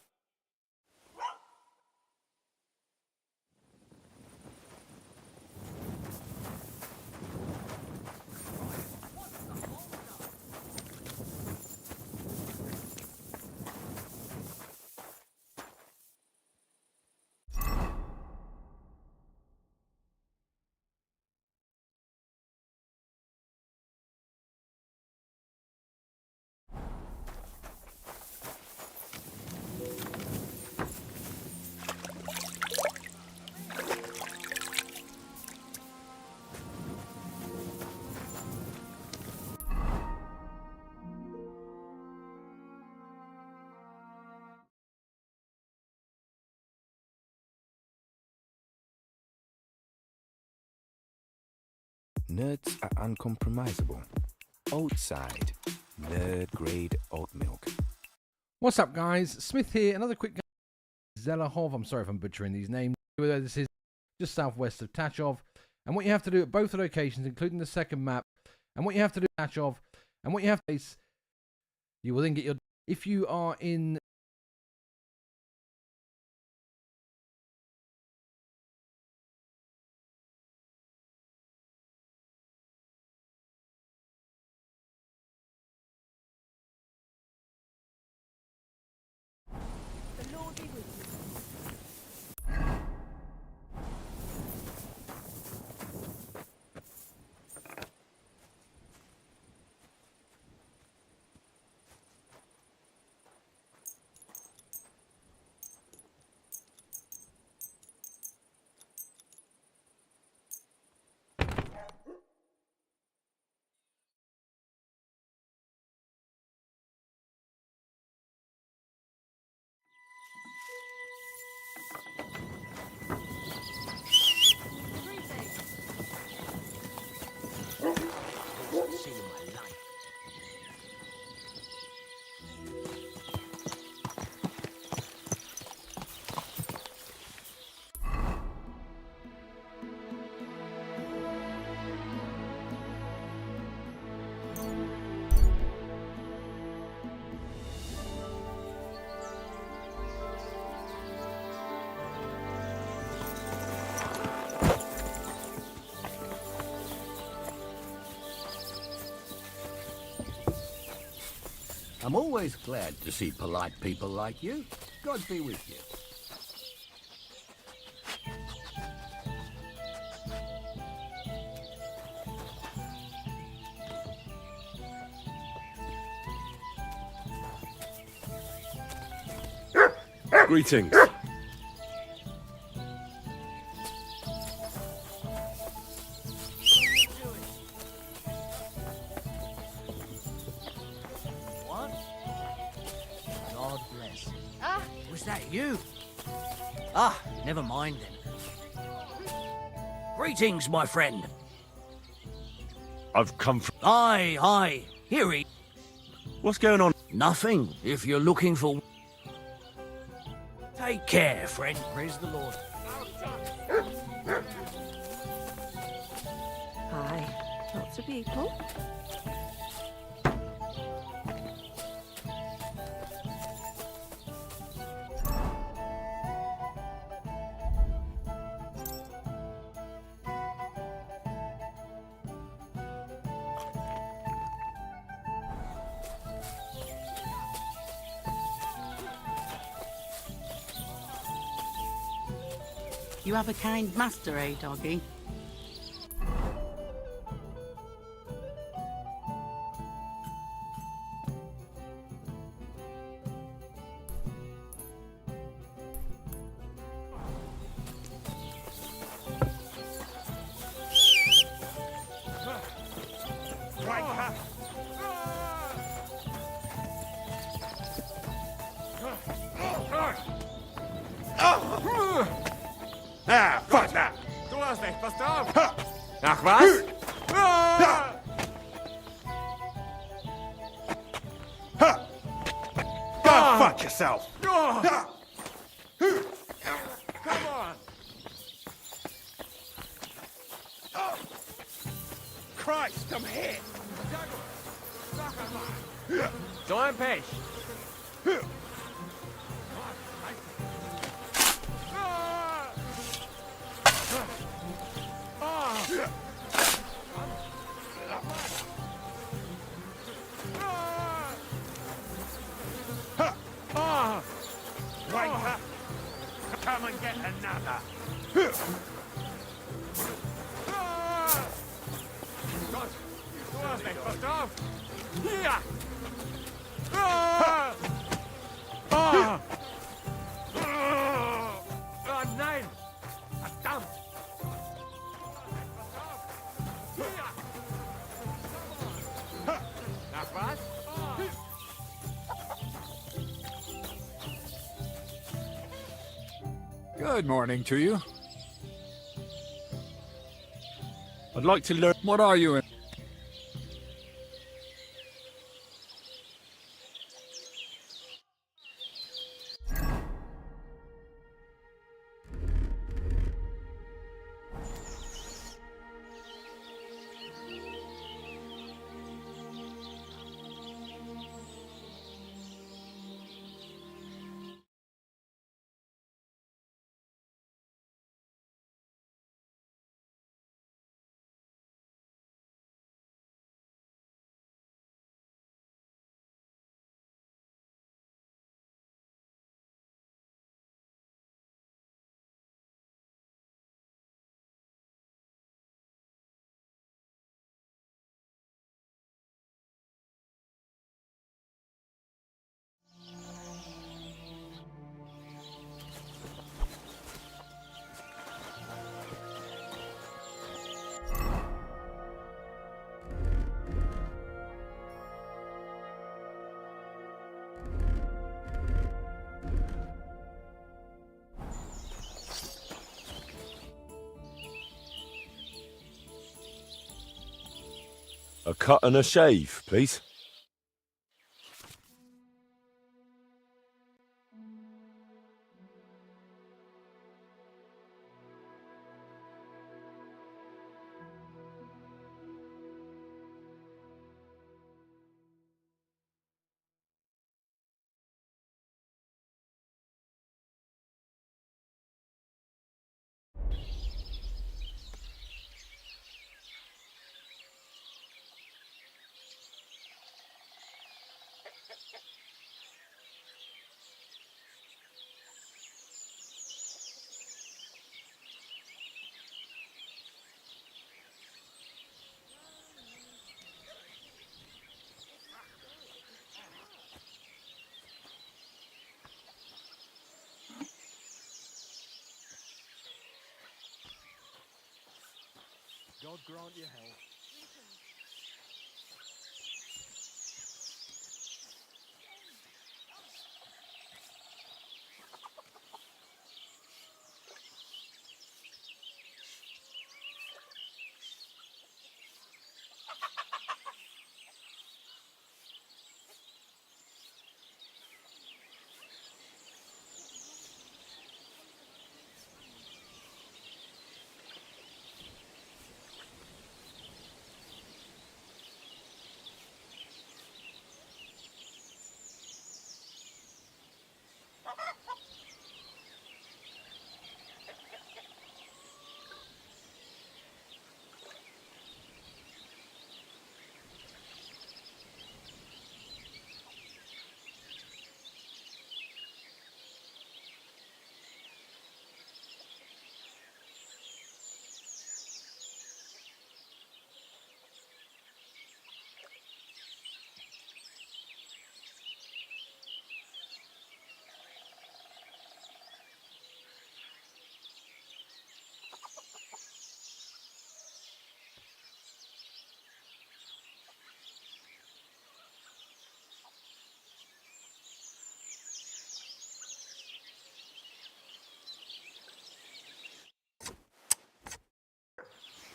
Nerds are uncompromisable. Outside, nerd-grade oat milk. What's up, guys? Smith here. Another quick Zelahov. I'm sorry if I'm butchering these names. This is just southwest of Tachov. And what you have to do at both the locations, including the second map, and what you have to do at Tachov, and what you have to do is you will then get your... If you are in... The Lord be with you. seen in my life. I'm always glad to see polite people like you. God be with you. Greetings. What? God bless. Ah, was that you? Ah, never mind then. Greetings, my friend. I've come from... Aye, aye. Here he... What's going on? Nothing, if you're looking for... Take care, friend. Praise the Lord. Hi. Lots of people. You have a kind master, eh, doggy? Ah, fuck that! Du hast echt was drauf! Ach was? Watch yourself. Come on! Christ, I'm hit! Giant Pesh. Wanker! Come and get another! God, who else they fucked off? Here! Oh, nein! Verdammt! Nach was? Good morning to you. I'd like to learn. What are you in? A cut and a shave, please. God grant you health.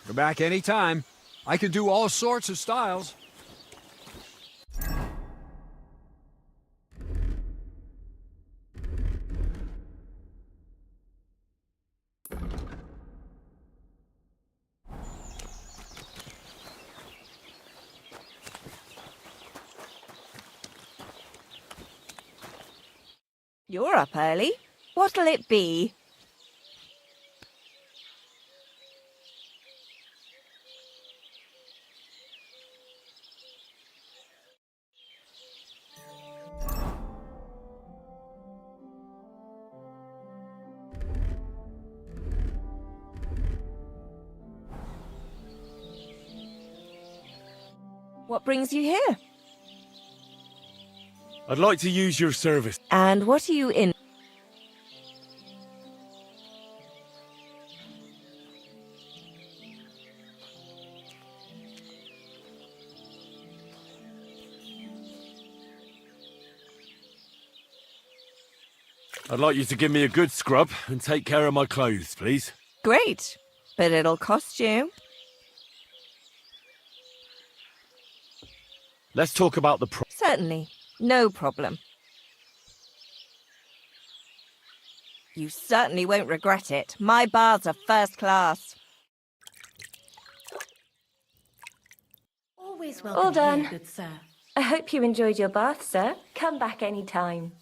Go back any time. I can do all sorts of styles. You're up early. What'll it be? What brings you here? I'd like to use your service. And what are you in? I'd like you to give me a good scrub and take care of my clothes, please. Great, but it'll cost you. Let's talk about the Certainly, no problem. You certainly won't regret it. My bars are first class. Always All welcome done. here, good sir. I hope you enjoyed your bath, sir. Come back any time.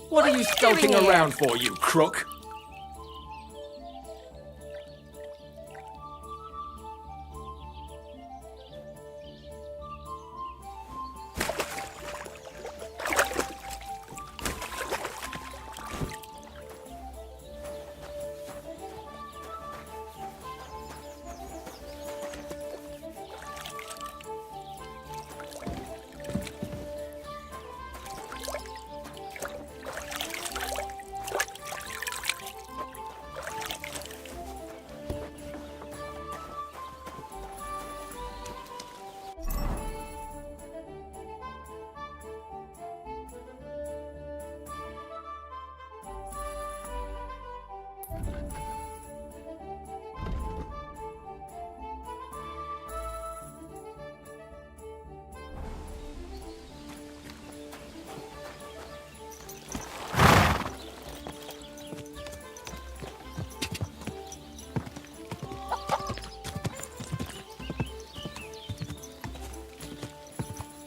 What are you skulking around for, you crook?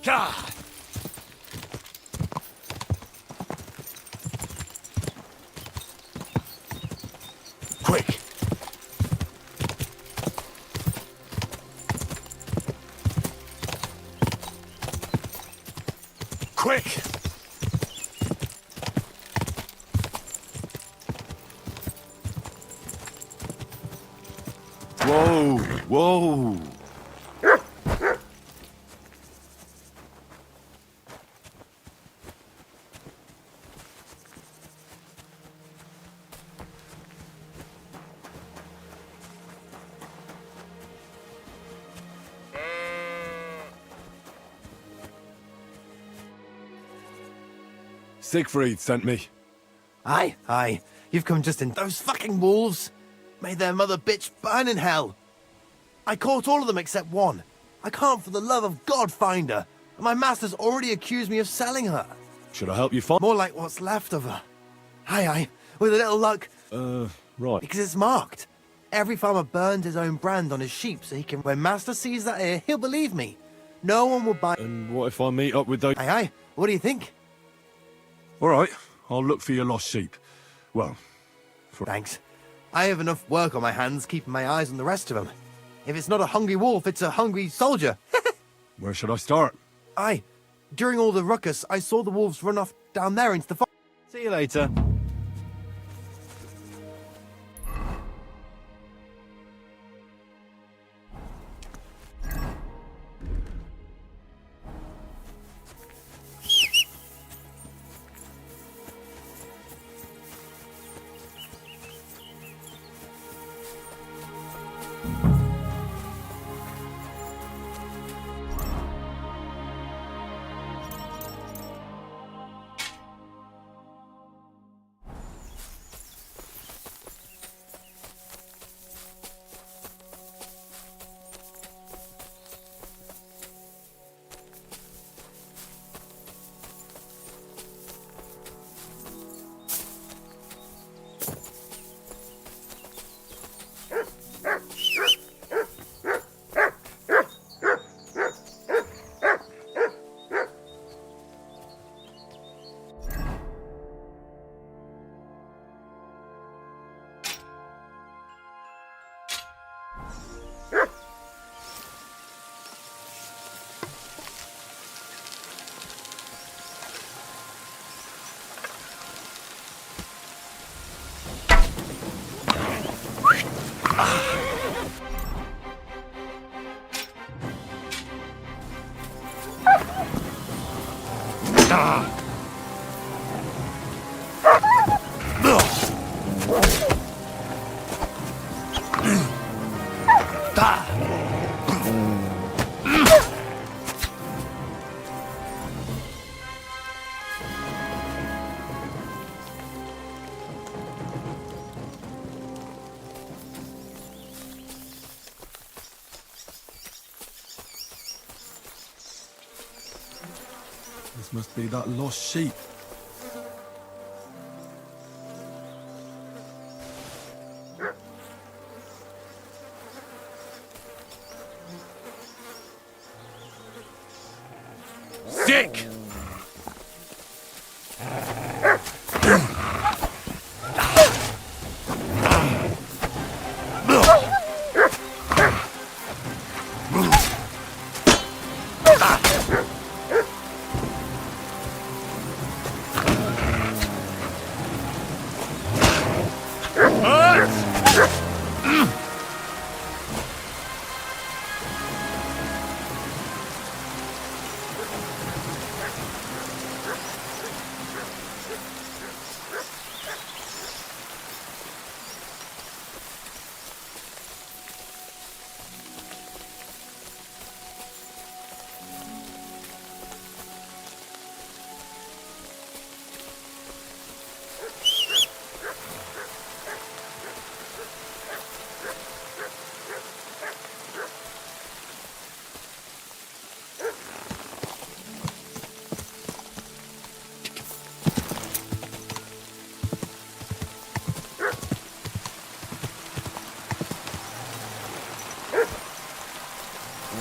God! Quick! Quick! Whoa! Whoa! Siegfried sent me. Aye, aye. You've come just in. Those fucking wolves! May their mother bitch burn in hell! I caught all of them except one. I can't for the love of God find her. And my master's already accused me of selling her. Should I help you find? More like what's left of her. Aye, aye. With a little luck. Right. Because it's marked. Every farmer burns his own brand on his sheep so he can... When master sees that here, he'll believe me. No one will buy... And what if I meet up with those... Aye, aye. What do you think? All right, I'll look for your lost sheep. Well, Thanks. I have enough work on my hands keeping my eyes on the rest of them. If it's not a hungry wolf, it's a hungry soldier. Where should I start? Aye. During all the ruckus, I saw the wolves run off down there into the forest. See you later. This must be that lost sheep. Sick!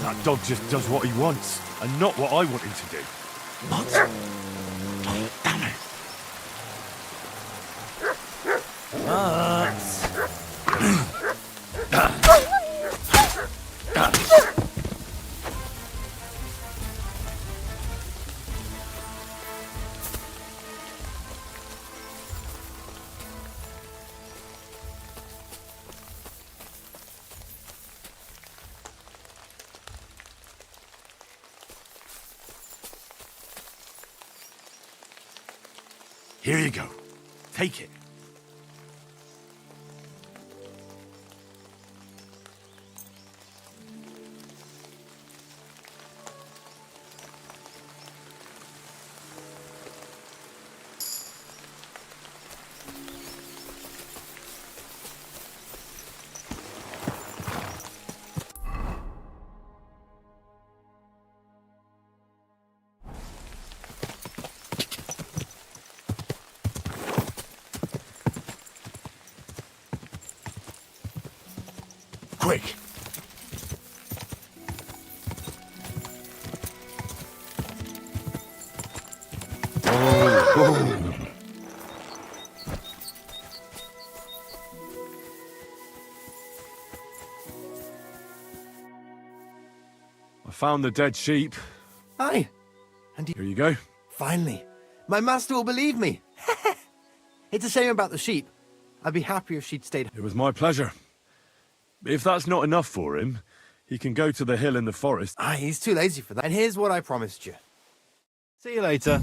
That dog just does what he wants, and not what I want him to do. What? Here you go. Take it. Quick! I found the dead sheep. Aye. And Here you go. finally, my master will believe me. It's a shame about the sheep. I'd be happier if she'd stayed. It was my pleasure. If that's not enough for him, he can go to the hill in the forest. Aye, he's too lazy for that. And here's what I promised you. See you later.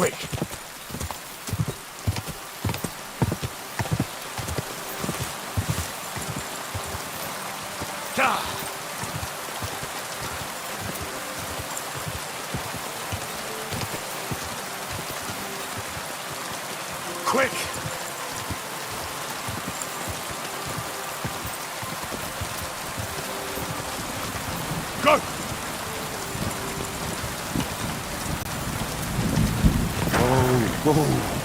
quick. Quick! Go! Whoa.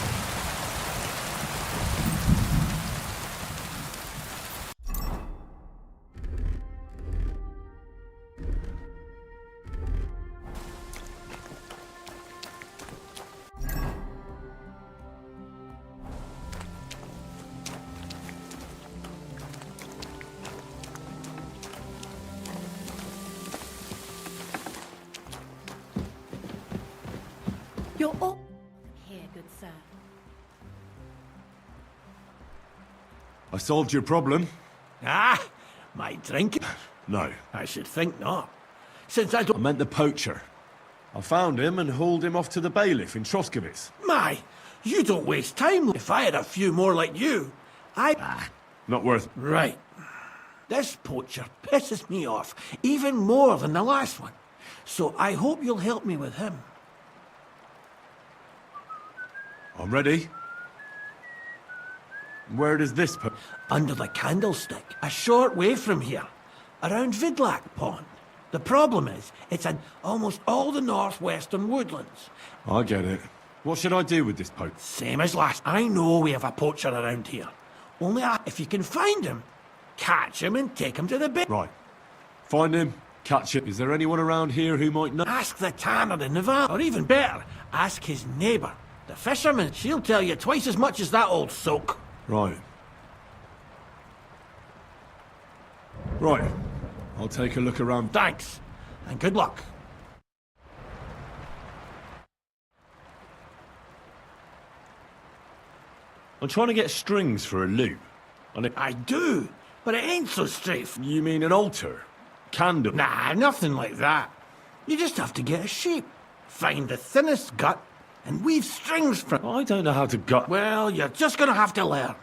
You're all here, good sir. I solved your problem. Ah, my drink? No. I should think not. Since I don't... I meant the poacher. I found him and hauled him off to the bailiff in Troskowitz. My, you don't waste time. If I had a few more like you, Not worth... Right. This poacher pisses me off even more than the last one. So I hope you'll help me with him. I'm ready. Where does this put? Under the candlestick, a short way from here, around Vidlak Pond. The problem is, it's in almost all the northwestern woodlands. I get it. What should I do with this poacher? Same as last. I know we have a poacher around here. Only if you can find him, catch him and take him to the bit. Right. Find him, catch him. Is there anyone around here who might know? Ask the tanner in the van, or even better, ask his neighbour, the fisherman. She'll tell you twice as much as that old soak. Right. Right. I'll take a look around. Thanks, and good luck. I'm trying to get strings for a loop. I do, but it ain't so straight. You mean an altar? Candle? Nah, nothing like that. You just have to get a shape, find the thinnest gut, and weave strings from... I don't know how to gut... Well, you're just gonna have to learn.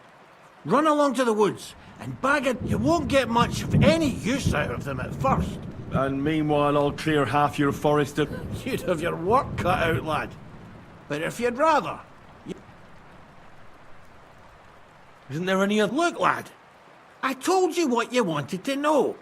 Run along to the woods and bag it. You won't get much of any use out of them at first. And meanwhile, I'll clear half your forest of... You'd have your work cut out, lad. But if you'd rather... Isn't there any other... Look, lad. I told you what you wanted to know.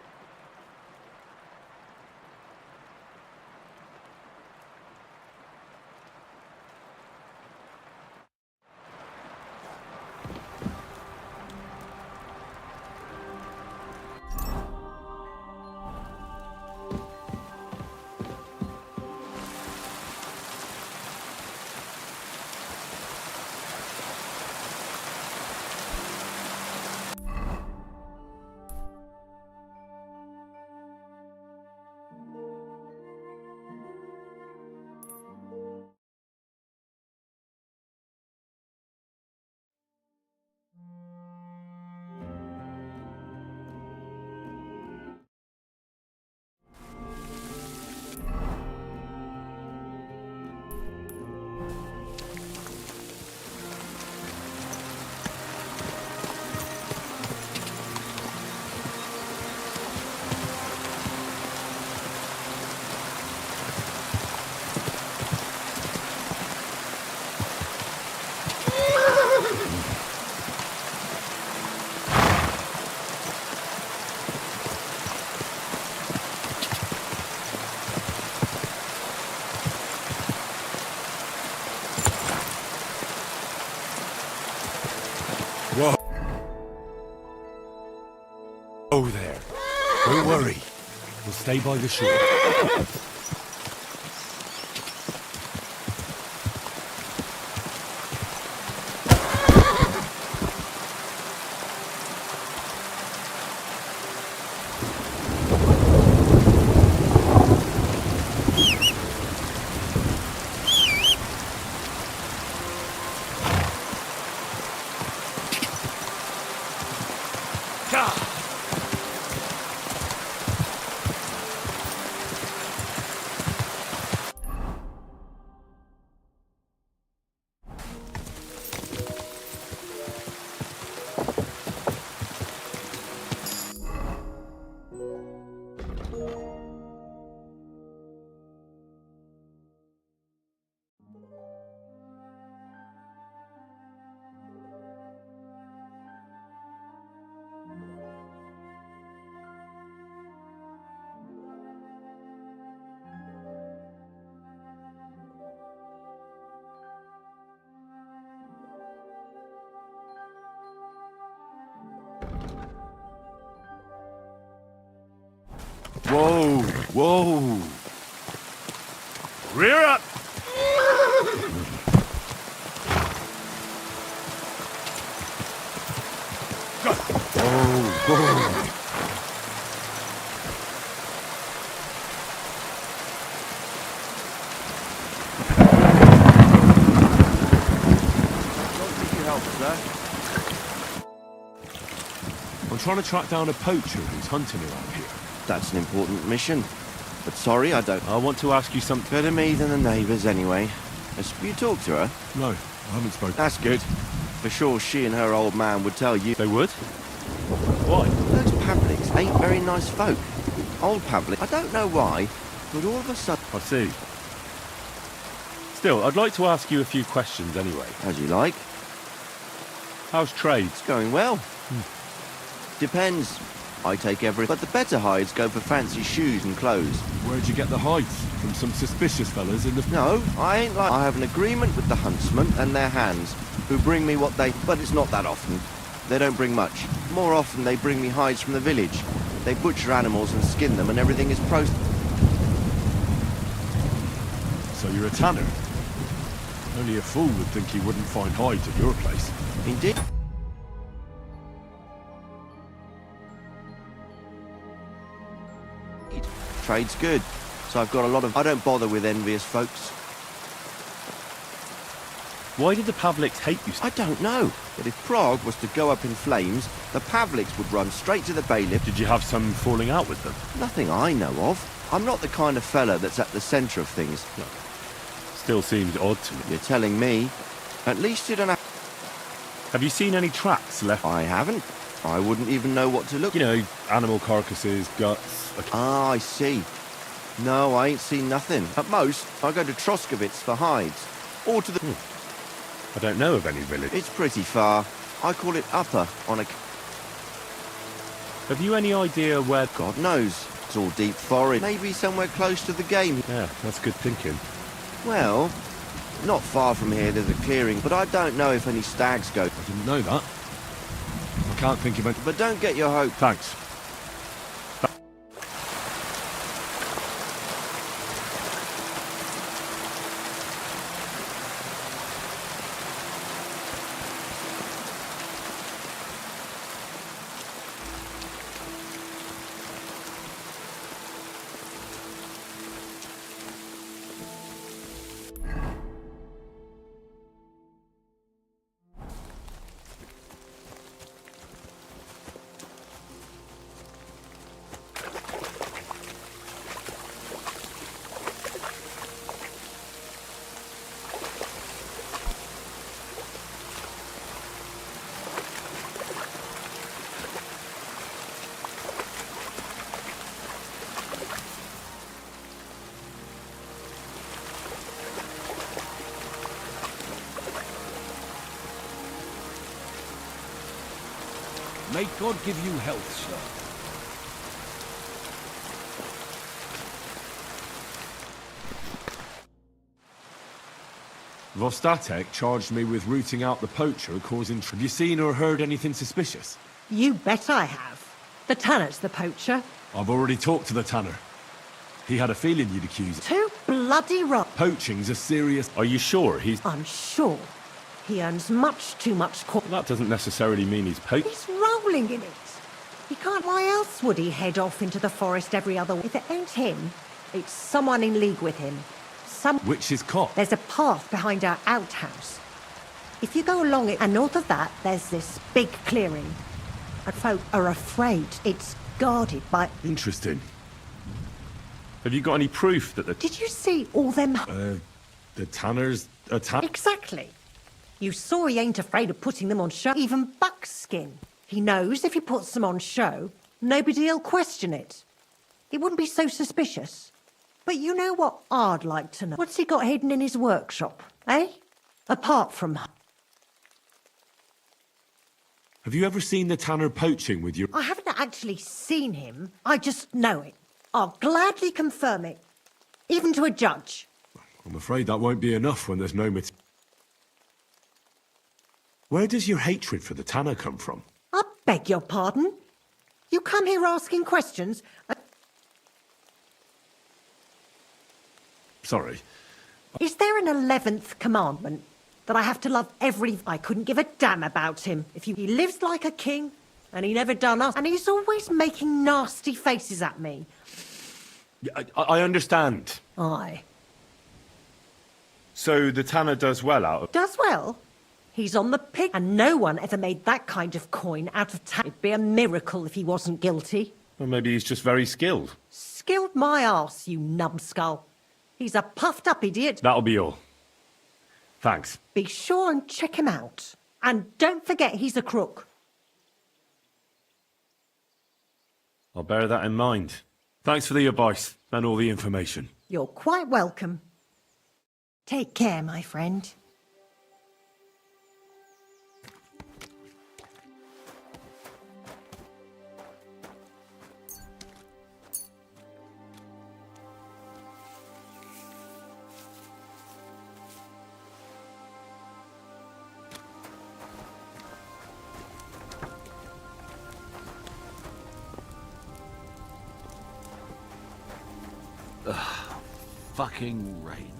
Whoa. Oh, there. Don't worry. We'll stay by the shore. Whoa, whoa. Rear up! Whoa, whoa. I'm trying to track down a poacher who's hunting around here. That's an important mission. But sorry, I don't. I want to ask you something. Better me than the neighbours, anyway. You talked to her? No, I haven't spoken. That's good. For sure, she and her old man would tell you. They would? Why? Those Pavliks ain't very nice folk. Old Pavlik. I don't know why, but all of a sudden. I see. Still, I'd like to ask you a few questions anyway. As you like. How's trade? It's going well. Depends. I take every. But the better hides go for fancy shoes and clothes. Where'd you get the hides? From some suspicious fellas in the... No, I ain't like... I have an agreement with the huntsmen and their hands, who bring me what they... But it's not that often. They don't bring much. More often they bring me hides from the village. They butcher animals and skin them and everything is processed. So you're a tanner? Only a fool would think he wouldn't find hides at your place. Indeed. Trade's good, so I've got a lot of... I don't bother with envious folks. Why did the Pavliks hate you? I don't know, but if Prague was to go up in flames, the Pavliks would run straight to the bailiff. Did you have some falling out with them? Nothing I know of. I'm not the kind of fella that's at the centre of things. No. Still seems odd to me. You're telling me. At least you don't have... Have you seen any tracks left? I haven't. I wouldn't even know what to look... You know, animal carcasses, guts... Ah, I see. No, I ain't seen nothing. At most, I go to Troskowitz for hides. Or to the... I don't know of any village. It's pretty far. I call it Upper on a... Have you any idea where... God knows. It's all deep forest. Maybe somewhere close to the game. Yeah, that's good thinking. Well, not far from here there's a clearing, but I don't know if any stags go. I didn't know that. I can't think of it. But don't get your hope. Thanks. May God give you health, sir. Vostatek charged me with rooting out the poacher causing... Have you seen or heard anything suspicious? You bet I have. The tanner's the poacher. I've already talked to the tanner. He had a feeling you'd accuse him. Too bloody right. Poaching's a serious... Are you sure he's... I'm sure. He earns much too much That doesn't necessarily mean he's poached. He's rolling in it. He can't... Why else would he head off into the forest every other week? If it ain't him, it's someone in league with him. Which is cop? There's a path behind our outhouse. If you go along it, and north of that, there's this big clearing. And folk are afraid it's guarded by... Interesting. Have you got any proof that the... Did you see all them... the tanner's a tanner? Exactly. You saw he ain't afraid of putting them on show. Even buckskin. He knows if he puts them on show, nobody'll question it. He wouldn't be so suspicious. But you know what I'd like to know? What's he got hidden in his workshop, eh? Apart from... Have you ever seen the tanner poaching with your... I haven't actually seen him. I just know it. I'll gladly confirm it. Even to a judge. I'm afraid that won't be enough when there's no... Where does your hatred for the tanner come from? I beg your pardon? You come here asking questions... Sorry. Is there an 11th commandment? That I have to love every... I couldn't give a damn about him. He lives like a king, and he never done us, and he's always making nasty faces at me. I understand. Aye. So the tanner does well out of... Does well? He's on the pig, and no one ever made that kind of coin out of It'd be a miracle if he wasn't guilty. Well, maybe he's just very skilled. Skilled my arse, you numbskull. He's a puffed-up idiot. That'll be all. Thanks. Be sure and check him out. And don't forget he's a crook. I'll bear that in mind. Thanks for the advice and all the information. You're quite welcome. Take care, my friend. Fucking rain.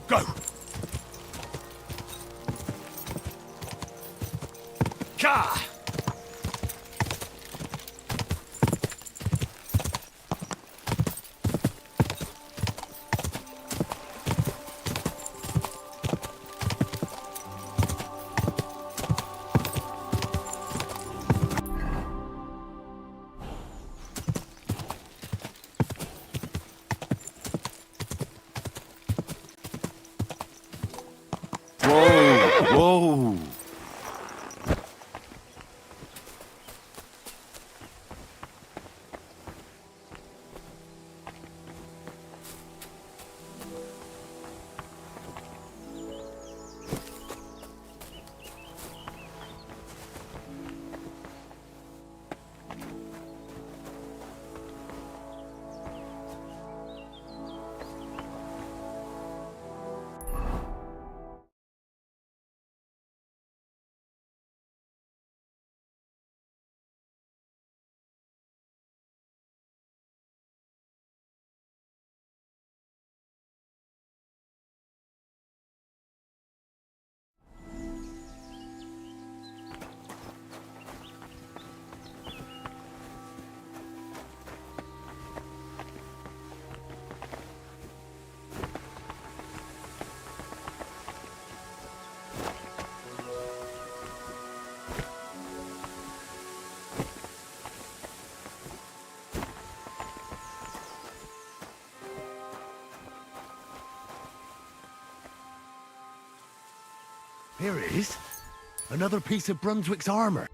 Go! Ka! Whoa! Here it is. Another piece of Brunswick's armor.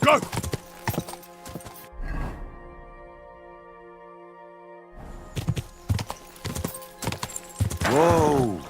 Go! Whoa!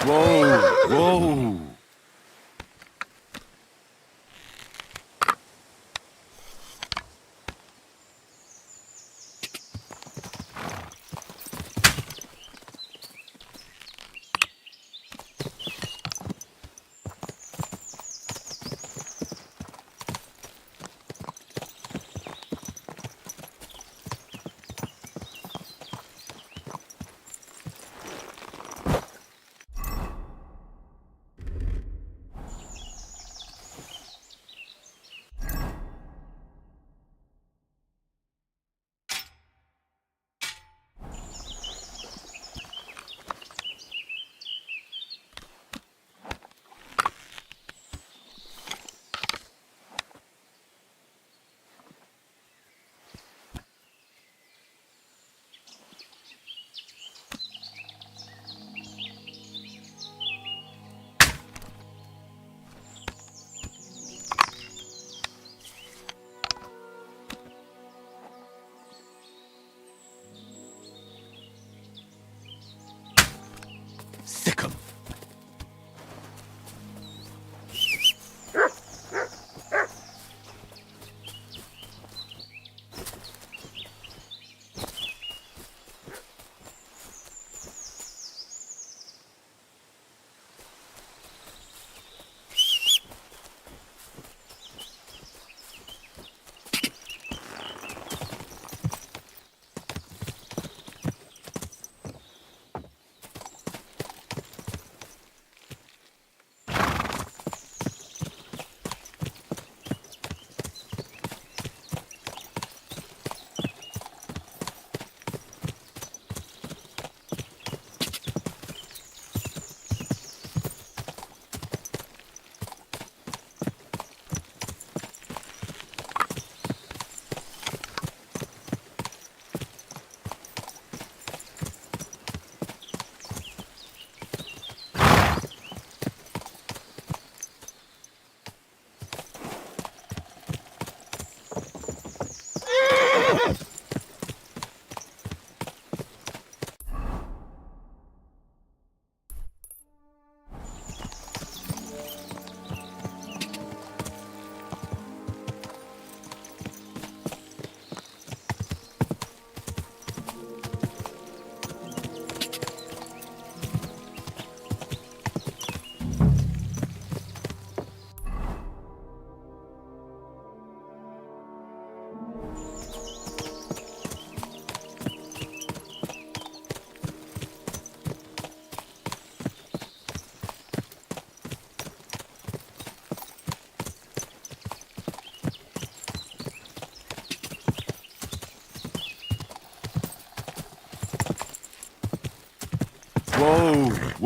Whoa! Whoa!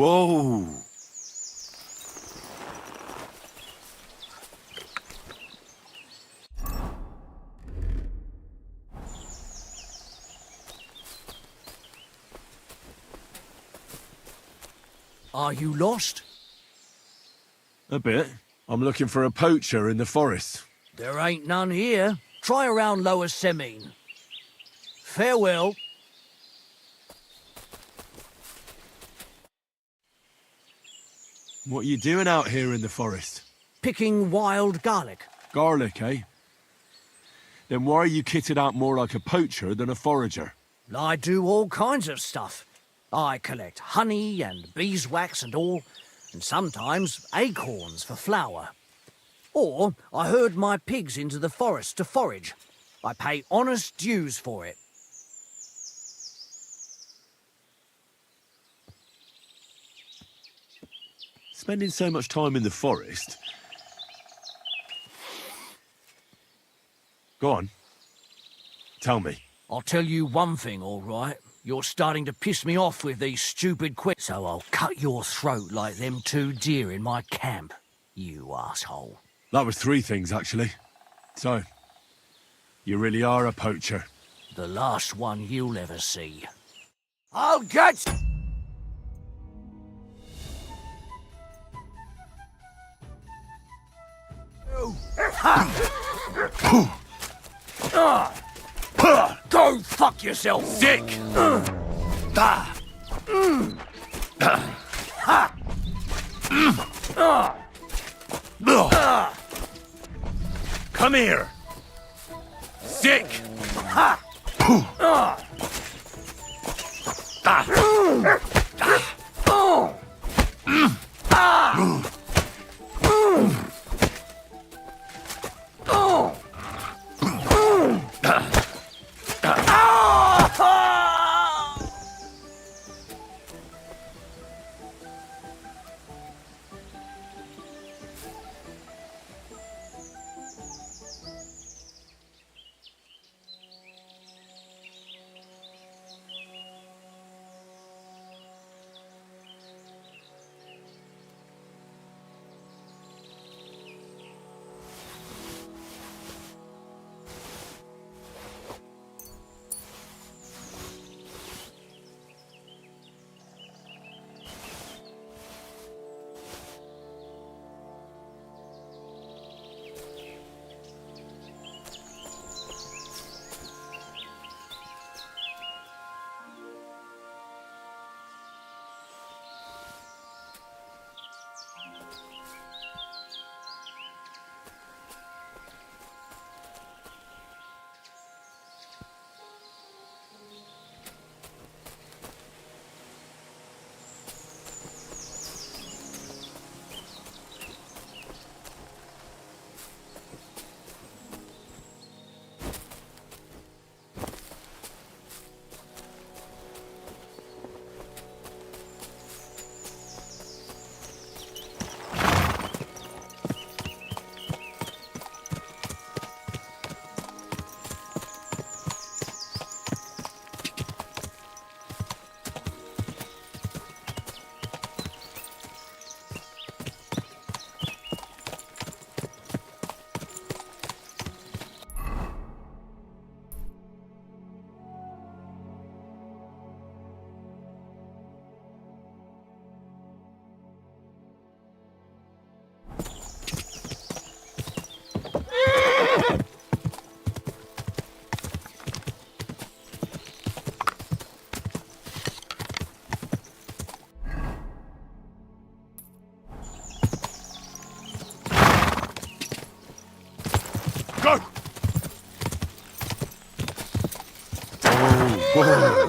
Whoa! Are you lost? A bit. I'm looking for a poacher in the forest. There ain't none here. Try around Lower Semine. Farewell. What are you doing out here in the forest? Picking wild garlic. Garlic, eh? Then why are you kitted out more like a poacher than a forager? I do all kinds of stuff. I collect honey and beeswax and all, and sometimes acorns for flour. Or I herd my pigs into the forest to forage. I pay honest dues for it. Spending so much time in the forest... Go on. Tell me. I'll tell you one thing, all right? You're starting to piss me off with these stupid quits, so I'll cut your throat like them 2 deer in my camp, you asshole. That was 3 things, actually. So, you really are a poacher. The last one you'll ever see. I'll get... Go fuck yourself, dick! Come here! Sick! Go! Whoa.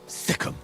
Sick 'em.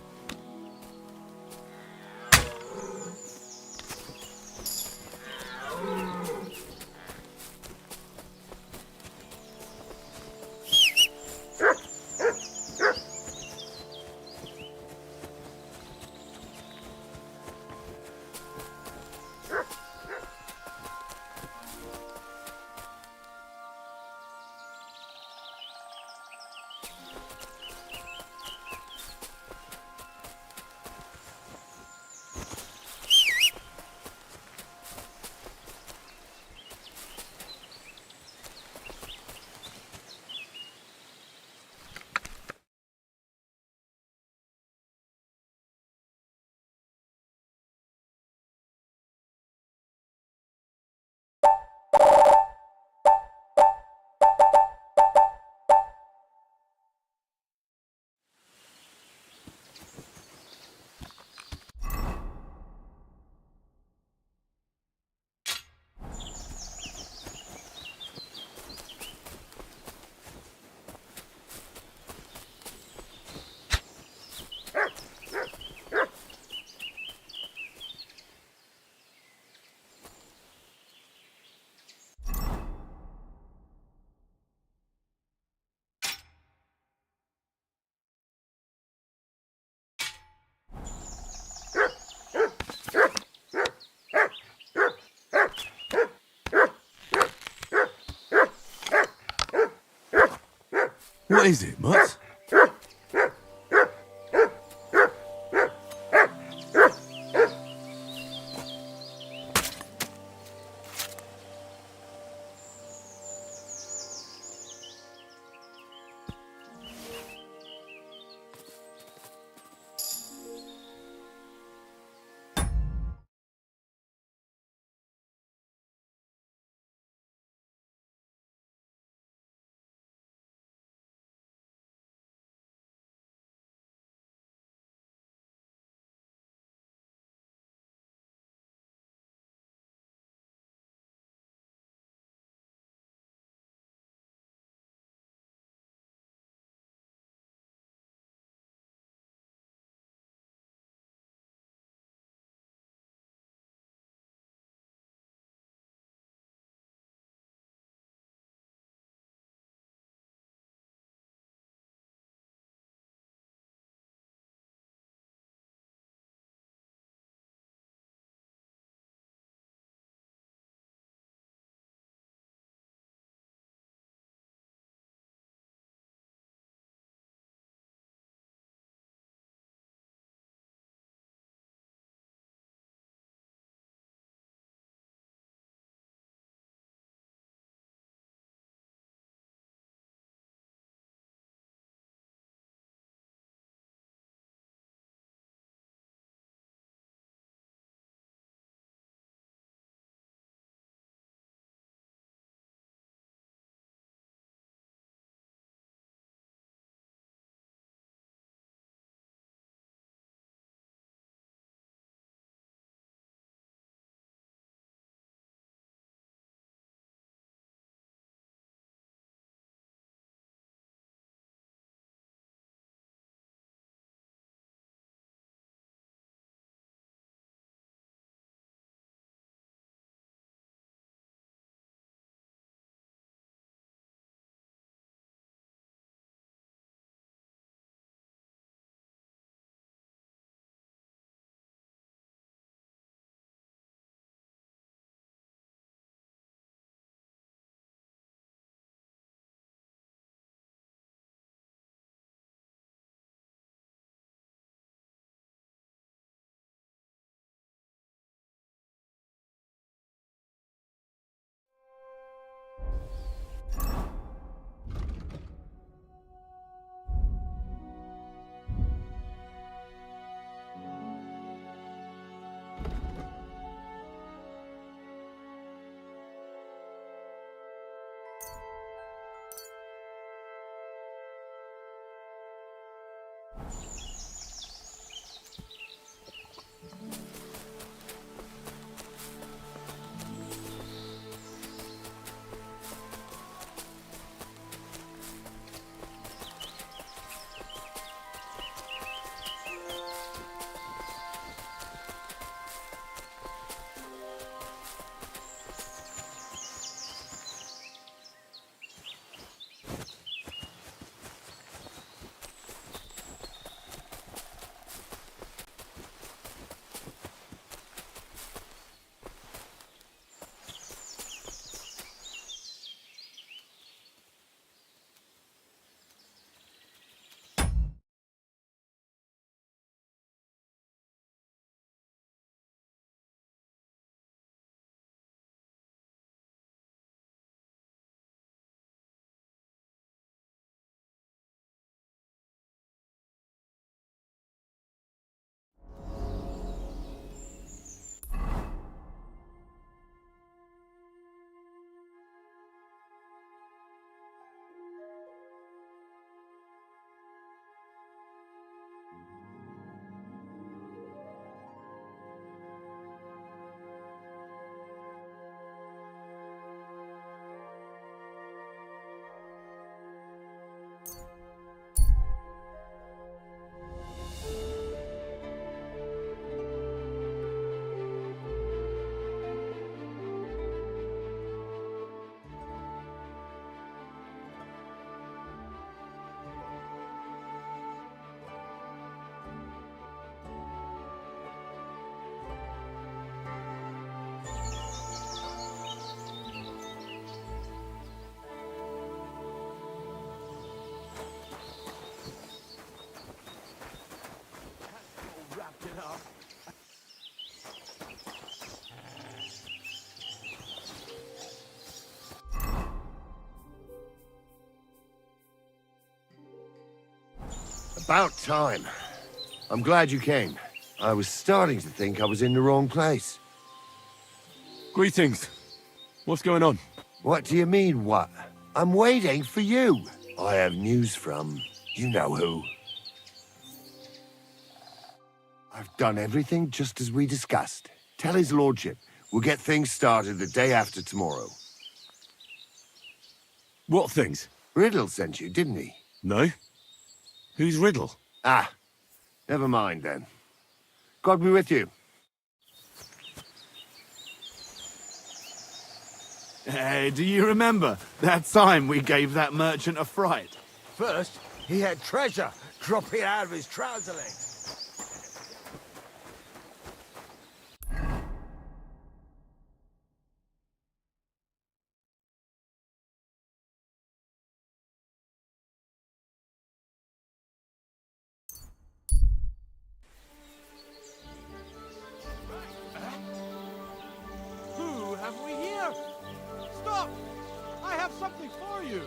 What is it, Mutt? About time. I'm glad you came. I was starting to think I was in the wrong place. Greetings. What's going on? What do you mean, what? I'm waiting for you. I have news from you know who. I've done everything just as we discussed. Tell his lordship we'll get things started the day after tomorrow. What things? Riddle sent you, didn't he? No. Who's Riddle? Ah, never mind then. God be with you. Hey, do you remember that time we gave that merchant a fright? First, he had treasure dropping out of his trouser legs. Who have we here? Stop! I have something for you.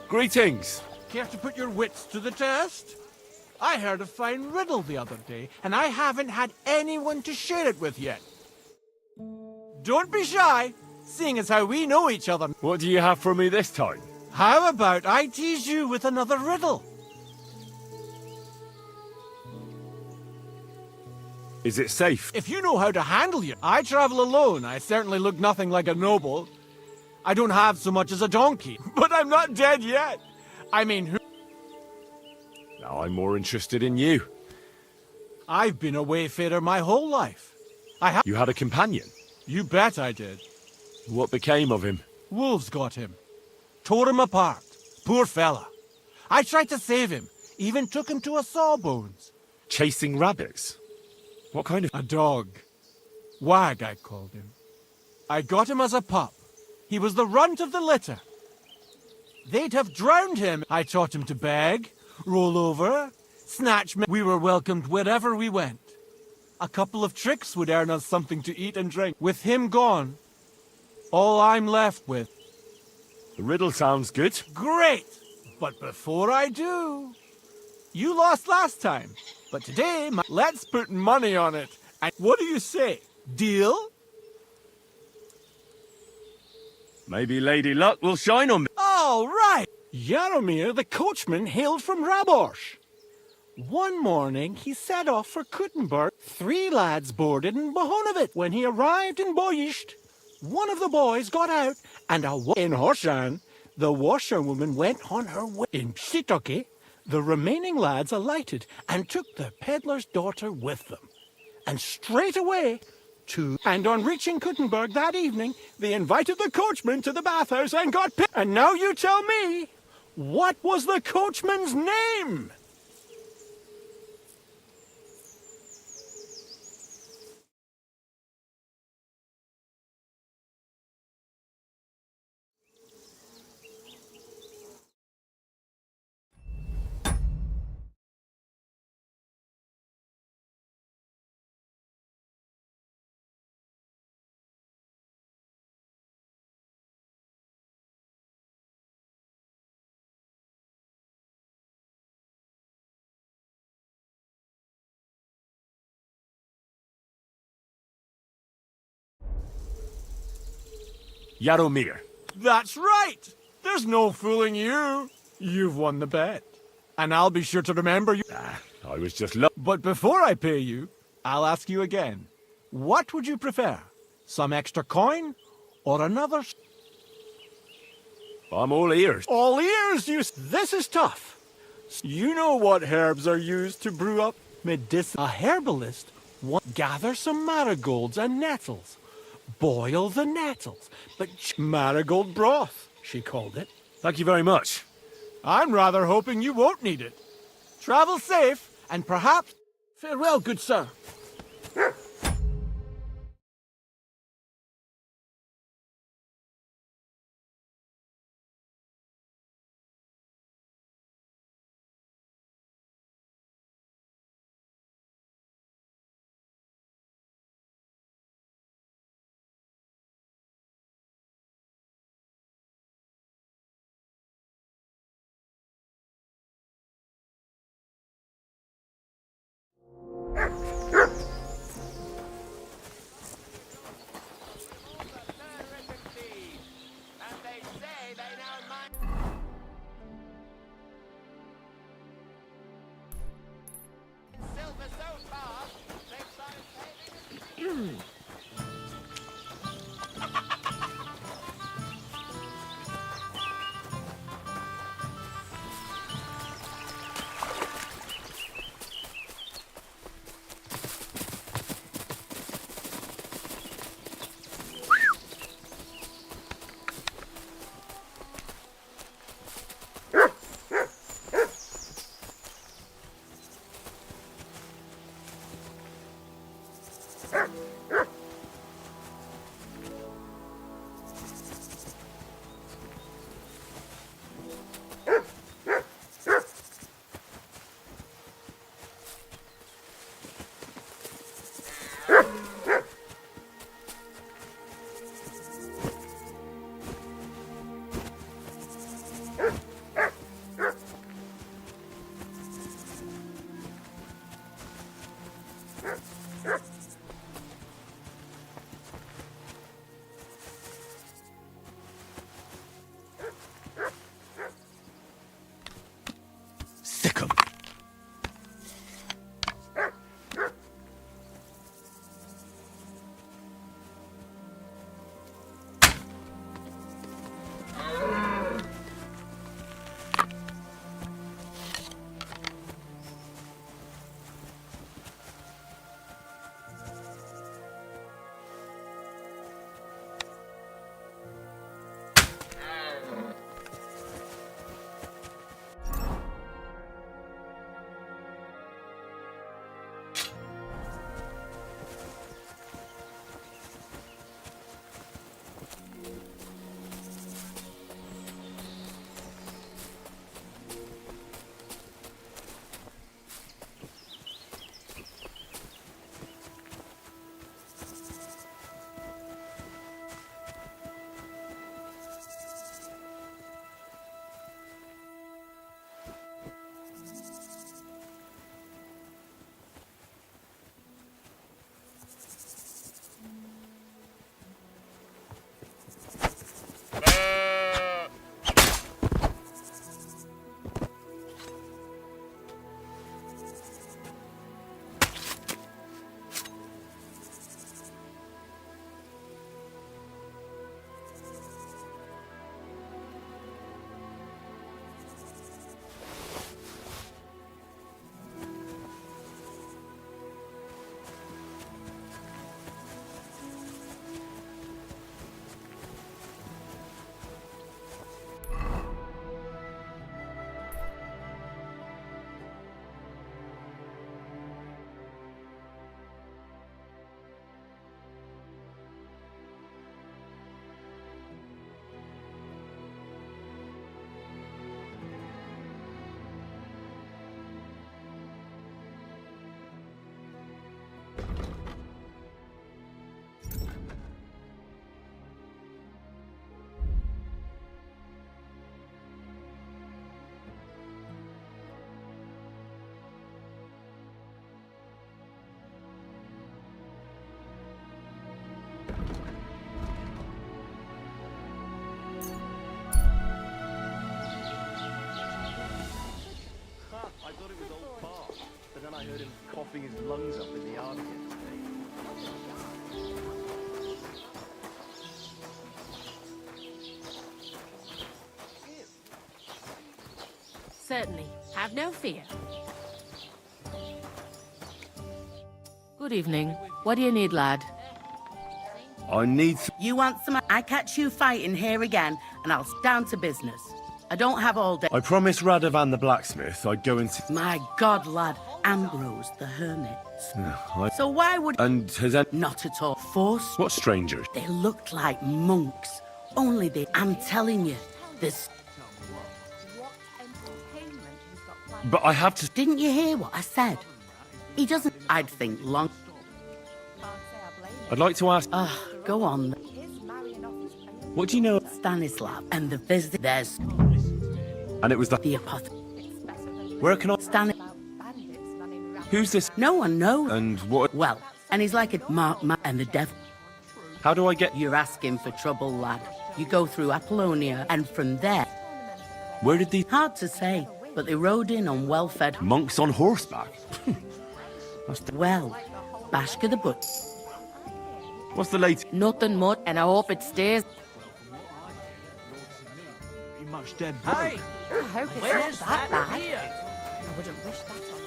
Greetings. Care to put your wits to the test? I heard a fine riddle the other day, and I haven't had anyone to share it with yet. Don't be shy, seeing as how we know each other. What do you have for me this time? How about I tease you with another riddle? Is it safe? If you know how to handle it. I travel alone. I certainly look nothing like a noble. I don't have so much as a donkey, but I'm not dead yet. I mean, who... Now I'm more interested in you. I've been a wayfarer my whole life. You had a companion? You bet I did. What became of him? Wolves got him. Tore him apart. Poor fella. I tried to save him. Even took him to a sawbones. Chasing rabbits? What kind of... A dog. Wag, I called him. I got him as a pup. He was the runt of the litter. They'd have drowned him. I taught him to beg, roll over, snatch me. We were welcomed wherever we went. A couple of tricks would earn us something to eat and drink. With him gone, all I'm left with. The riddle sounds good. Great! But before I do, you lost last time. But today, let's put money on it. And what do you say? Deal? Maybe Lady Luck will shine on me. All right! Jaromir the coachman hailed from Rabosh. One morning, he set off for Kuttenberg. 3 lads boarded in Bohonovit. When he arrived in Boyisht, one of the boys got out, and in Horshan, the washerwoman went on her way. In Psitoke, the remaining lads alighted and took the peddler's daughter with them. And straight away, and on reaching Kuttenberg that evening, they invited the coachman to the bathhouse and got And now you tell me, what was the coachman's name? Jaromir. That's right! There's no fooling you. You've won the bet. And I'll be sure to remember you. I was just But before I pay you, I'll ask you again. What would you prefer? Some extra coin or another? I'm all ears. All ears, This is tough. You know what herbs are used to brew up medicine. A herbalist gather some marigolds and nettles. Boil the nettles. But marigold broth, she called it. Thank you very much. I'm rather hoping you won't need it. Travel safe, and perhaps... Farewell, good sir. Sick 'em. I heard him coughing his lungs up in the yard yesterday. Certainly. Have no fear. Good evening. What do you need, lad? I need... You want some... I catch you fighting here again, and I'll down to business. I don't have all day. I promised Radovan the blacksmith I'd go and see... My God, lad. Ambrose the hermit. So why would... And has any... Not at all. Force? What strangers? They looked like monks. Only they... I'm telling you, this... But I have to... Didn't you hear what I said? He doesn't... I'd think long... I'd like to ask... Go on. What do you know... Stanislav and the visit... There's... And it was the... The apothecary. Where can I... Who's this? No one knows. And what... Well, and he's like a mark and the devil. How do I get... You're asking for trouble, lad. You go through Apollonia, and from there... Where did these... Hard to say, but they rode in on well-fed... Monks on horseback? Well, Bashka the Butcher. What's the latest? Nothing much, and I hope it stays. You must dead Hey! I hope it's Where's not that that bad. here? I wouldn't wish that on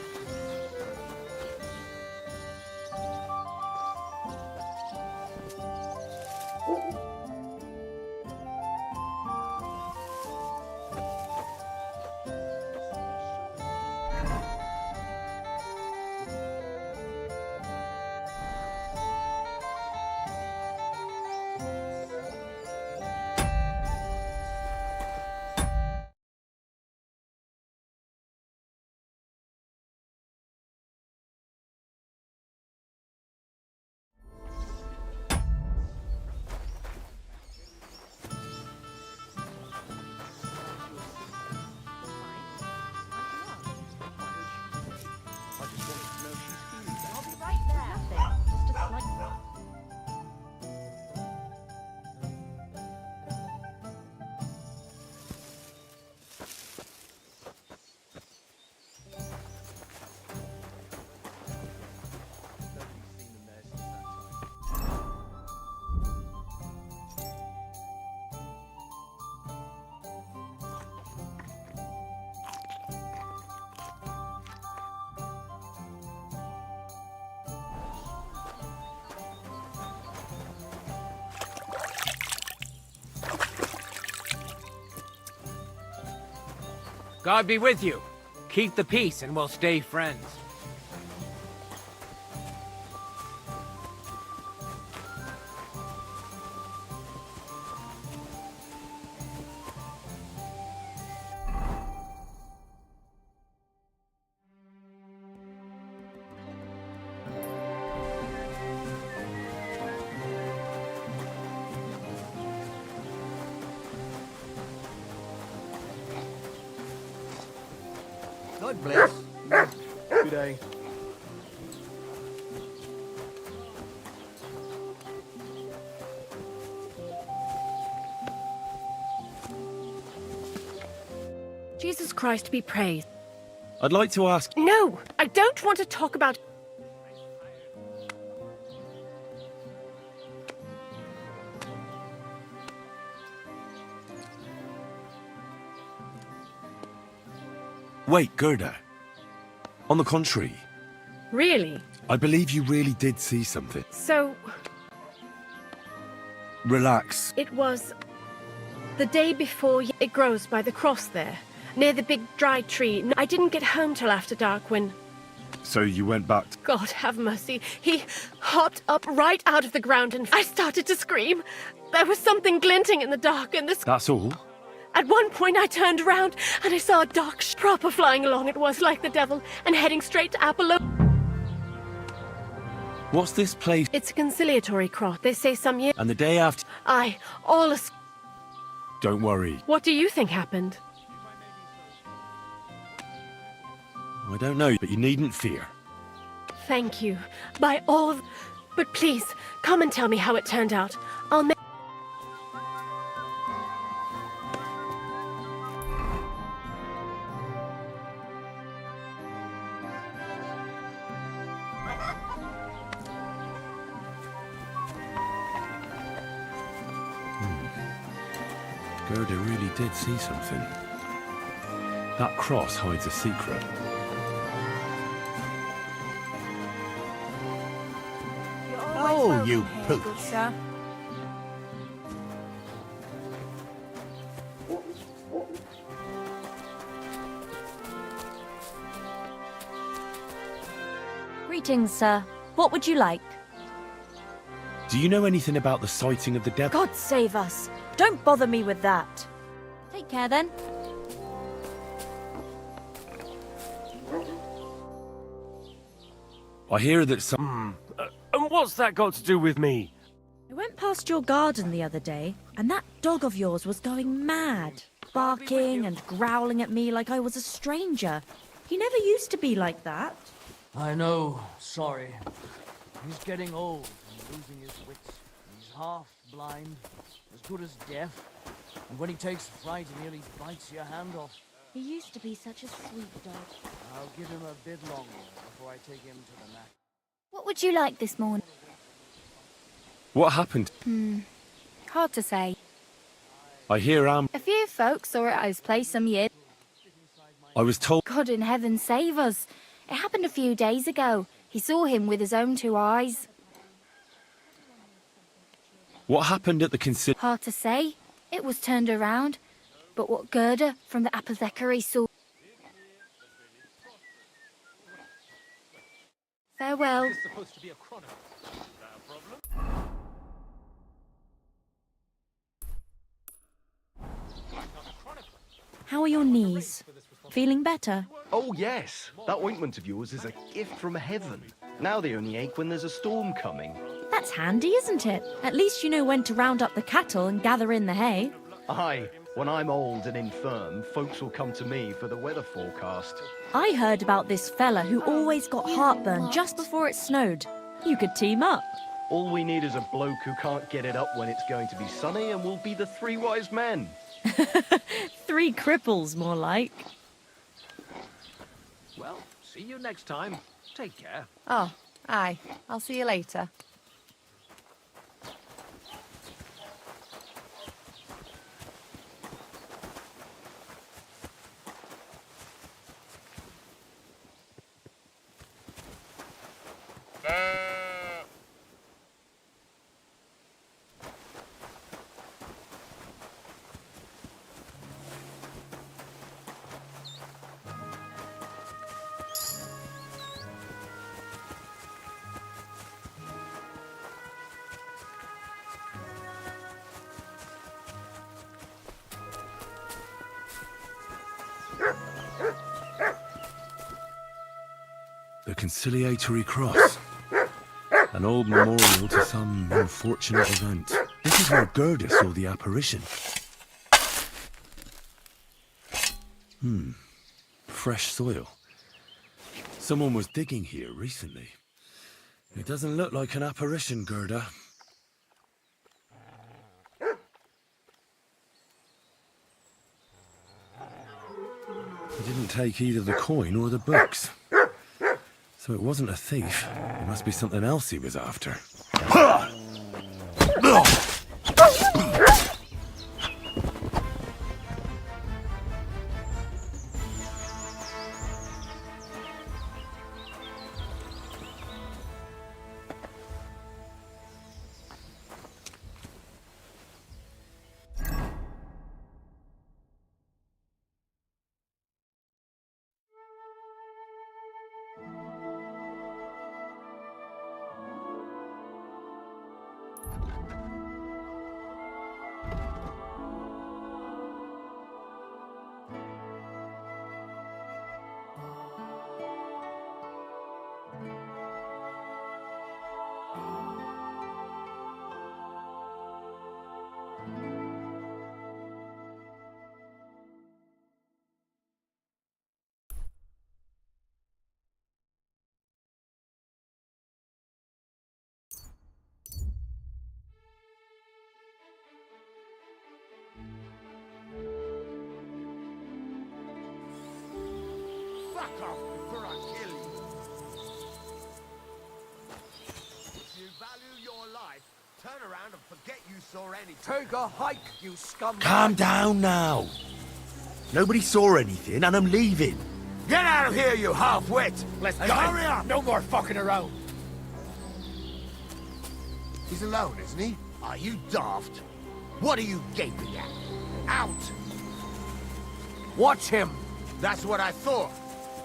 I'll be right there. Nothing. Just a slight... God be with you. Keep the peace and we'll stay friends. God bless. Good day. Jesus Christ be praised. I'd like to ask... No, I don't want to talk about... Wait, Gerda. On the contrary, Really? I believe you really did see something. So, Relax. it was... the day before it grows by the cross there, near the big dry tree. I didn't get home till after dark when... So you went back to... God have mercy. He hopped up right out of the ground and I started to scream. There was something glinting in the dark and this... That's all? At one point I turned around and I saw a dark proper flying along. It was like the devil and heading straight to Apollo. What's this place? It's a conciliatory cross. They say some year... And the day after... Aye, all is... Don't worry. What do you think happened? I don't know, but you needn't fear. Thank you. By all of... But please, come and tell me how it turned out. I'll make... Gerda really did see something. That cross hides a secret. Oh, you pooch. Sir. Greetings, sir. What would you like? Do you know anything about the sighting of the devil? God save us. Don't bother me with that. Take care, then. I hear that some... And what's that got to do with me? I went past your garden the other day, and that dog of yours was going mad, barking and growling at me like I was a stranger. He never used to be like that. I know, sorry. He's getting old and losing his wits. He's half blind, as good as deaf. And when he takes fright, he nearly bites your hand off. He used to be such a sweet dog. I'll give him a bit longer before I take him to the mat. What would you like this morning? What happened? Hard to say. I hear A few folks saw it at his place some years. I was told... God in heaven save us. It happened a few days ago. He saw him with his own 2 eyes. What happened at the Hard to say. It was turned around. But what Gerda from the apothecary saw... Farewell. How are your knees? Feeling better? Oh, yes. That ointment of yours is a gift from heaven. Now they only ache when there's a storm coming. That's handy, isn't it? At least you know when to round up the cattle and gather in the hay. Aye, when I'm old and infirm, folks will come to me for the weather forecast. I heard about this fella who always got heartburn just before it snowed. You could team up. All we need is a bloke who can't get it up when it's going to be sunny, and we'll be the 3 wise men. 3 cripples, more like. Well, see you next time. Take care. Oh, aye. I'll see you later. The conciliatory cross. An old memorial to some unfortunate event. This is where Gerda saw the apparition. Fresh soil. Someone was digging here recently. It doesn't look like an apparition, Gerda. He didn't take either the coin or the books. So it wasn't a thief. It must be something else he was after. Fuck off before I kill you. If you value your life, turn around and forget you saw anything. Take a hike, you scum. Calm down now. Nobody saw anything and I'm leaving. Get out of here, you half-wit! Let's go. Hurry up! No more fucking around. He's alone, isn't he? Are you daft? What are you gaping at? Out! Watch him. That's what I thought.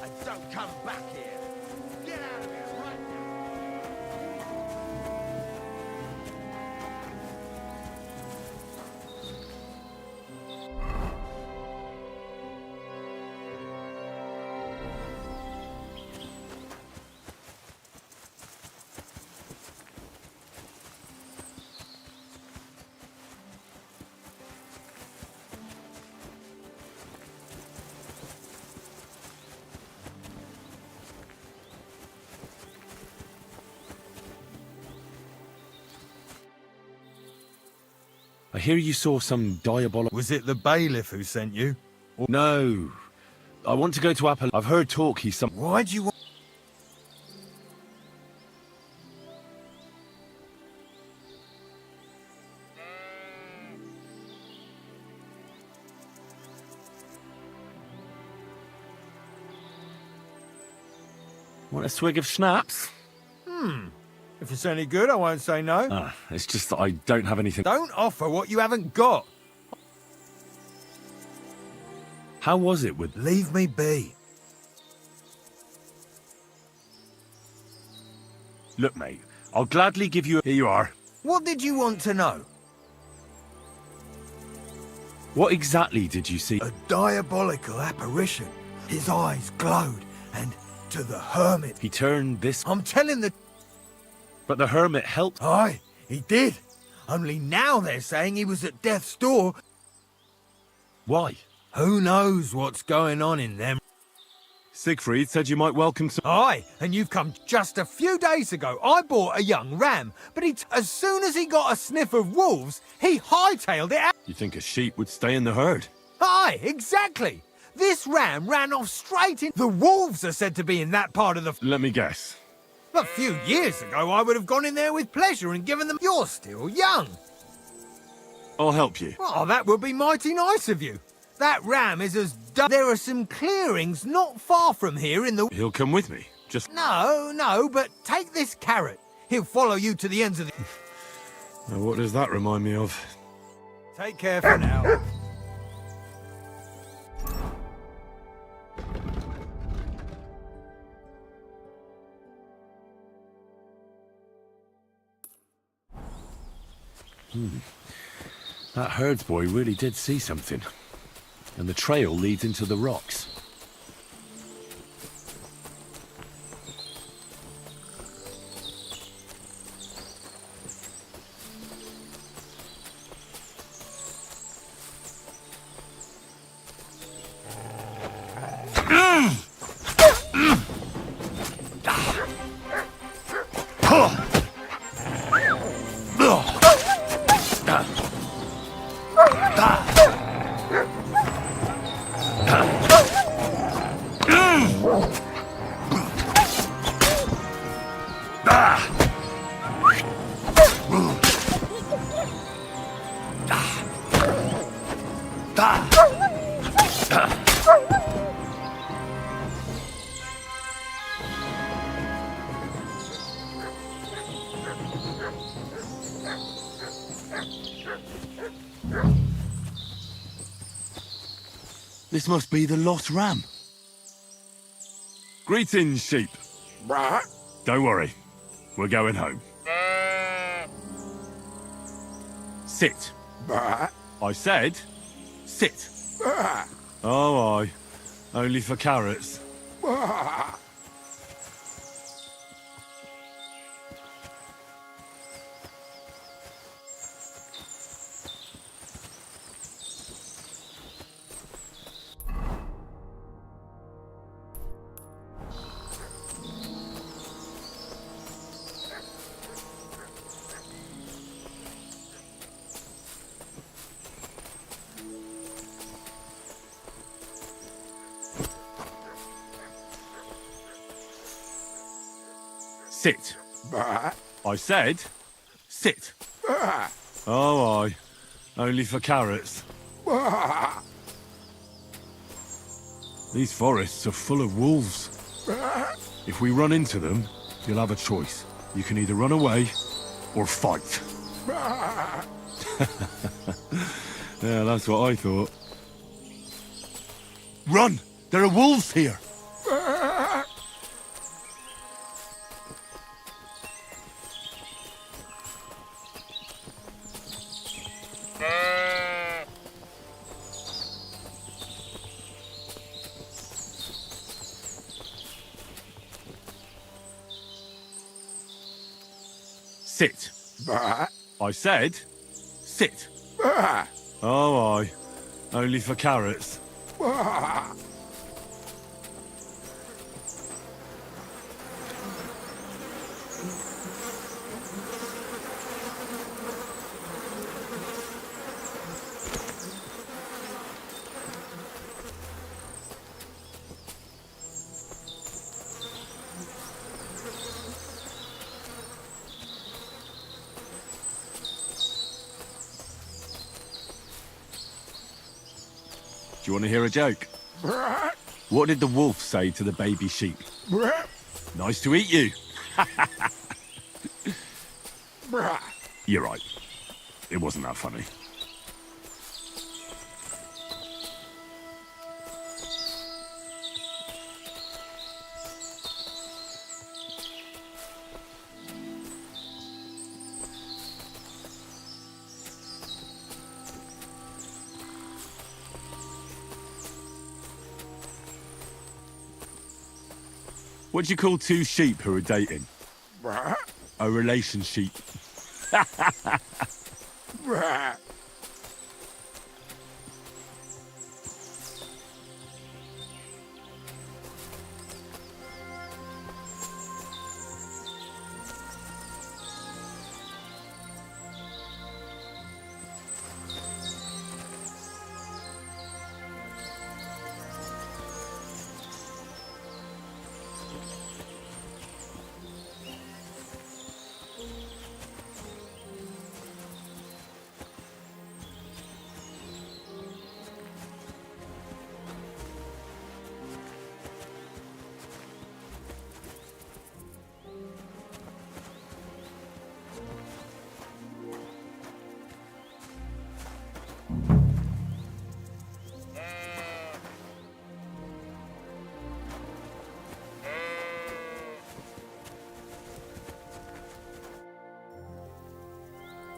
And don't come back here. Get out of here right now. I hear you saw some diabolical... Was it the bailiff who sent you? No. I want to go to Apple. I've heard talk he's some... Why do you want... Want a swig of schnapps? If it's any good, I won't say no. It's just that I don't have anything. Don't offer what you haven't got. How was it with... Leave me be. Look, mate, I'll gladly give you... Here you are. What did you want to know? What exactly did you see? A diabolical apparition. His eyes glowed, and to the hermit... He turned this... I'm telling the... But the hermit helped... Aye, he did. Only now they're saying he was at death's door. Why? Who knows what's going on in them? Siegfried said you might welcome some... Aye, and you've come just a few days ago. I bought a young ram, but as soon as he got a sniff of wolves, he hightailed it out. You think a sheep would stay in the herd? Aye, exactly. This ram ran off straight in... The wolves are said to be in that part of the... Let me guess. A few years ago, I would have gone in there with pleasure and given them... You're still young. I'll help you. Oh, that would be mighty nice of you. That ram is as dumb. There are some clearings not far from here in the... He'll come with me. Just... No, but take this carrot. He'll follow you to the ends of the... Now, what does that remind me of? Take care for now. That herdsboy really did see something. And the trail leads into the rocks. This must be the lost ram. Greetings, sheep. Don't worry. We're going home. Sit. I said, sit. Oh, aye. Only for carrots. Sit. I said, sit. Oh, aye. Only for carrots. These forests are full of wolves. If we run into them, you'll have a choice. You can either run away or fight. Yeah, that's what I thought. Run! There are wolves here! Sit. I said, sit. Oh, aye. Only for carrots. Do you want to hear a joke? What did the wolf say to the baby sheep? Nice to eat you. You're right. It wasn't that funny. What do you call two sheep who are dating? A relationship.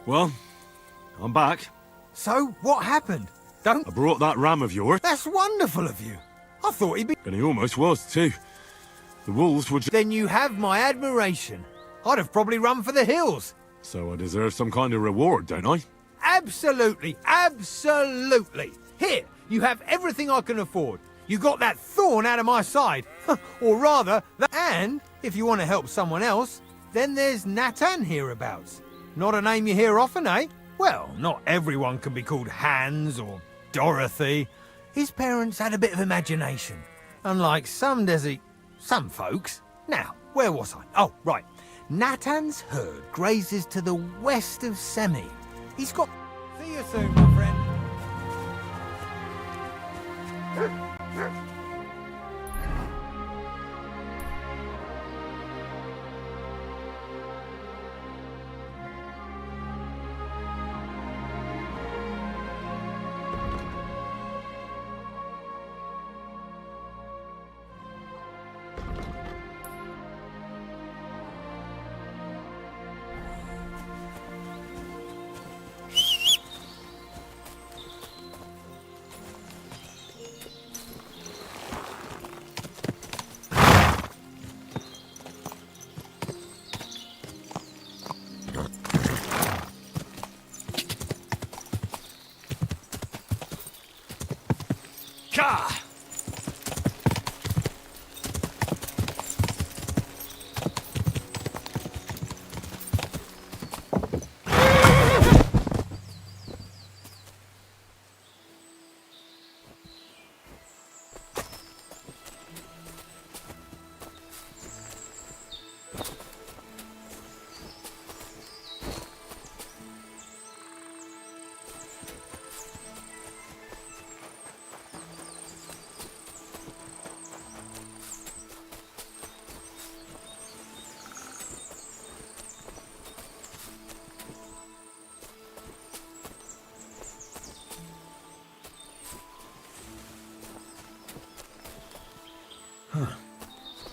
Well, I'm back. So, what happened? I brought that ram of yours. That's wonderful of you. I thought he'd be... And he almost was, too. The wolves were Then you have my admiration. I'd have probably run for the hills. So I deserve some kind of reward, don't I? Absolutely, absolutely. Here, you have everything I can afford. You got that thorn out of my side. Or rather, and if you want to help someone else, then there's Natan hereabouts. Not a name you hear often, eh? Well, not everyone can be called Hans or Dorothy. His parents had a bit of imagination. Unlike some folks. Now, where was I? Oh, right. Natan's herd grazes to the west of Semi. He's got... See you soon, my friend.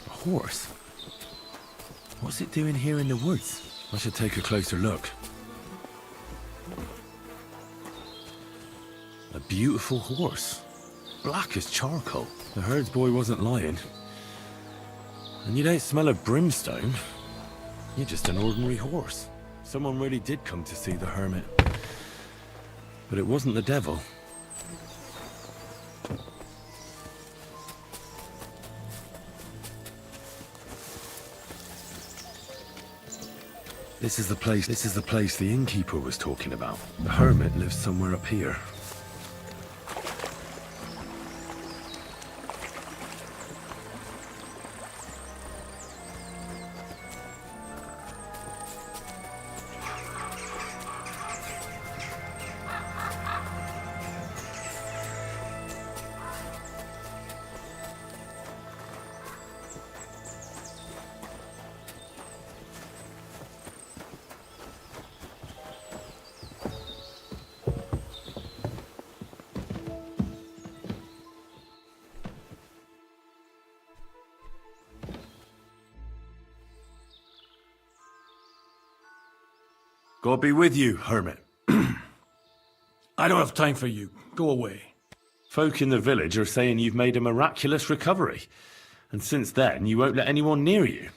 A horse? What's it doing here in the woods? I should take a closer look. A beautiful horse. Black as charcoal. The herdsboy wasn't lying. And you don't smell of brimstone. You're just an ordinary horse. Someone really did come to see the hermit. But it wasn't the devil. This is the place the innkeeper was talking about. The hermit lives somewhere up here. God be with you, hermit. I don't have time for you. Go away. Folk in the village are saying you've made a miraculous recovery. And since then, you won't let anyone near you.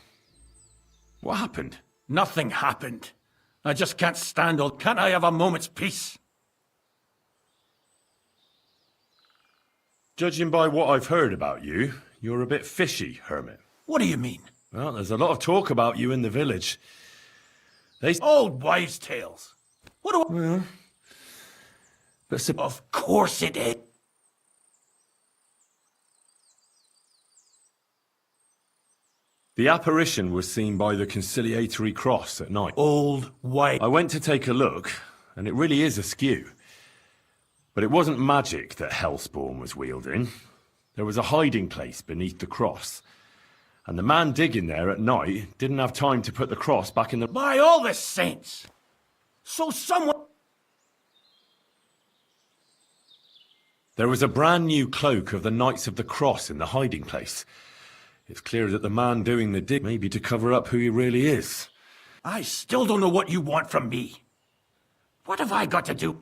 What happened? Nothing happened. I just can't stand all. Can't I have a moment's peace? Judging by what I've heard about you, you're a bit fishy, hermit. What do you mean? Well, there's a lot of talk about you in the village. Old wives' tales. What do I... Well... But of course it is. The apparition was seen by the conciliatory cross at night. Old white. I went to take a look, and it really is askew. But it wasn't magic that Hellspawn was wielding. There was a hiding place beneath the cross. And the man digging there at night didn't have time to put the cross back in the... By all the saints! So someone... There was a brand new cloak of the Knights of the Cross in the hiding place. It's clear that the man doing the dig may be to cover up who he really is. I still don't know what you want from me. What have I got to do?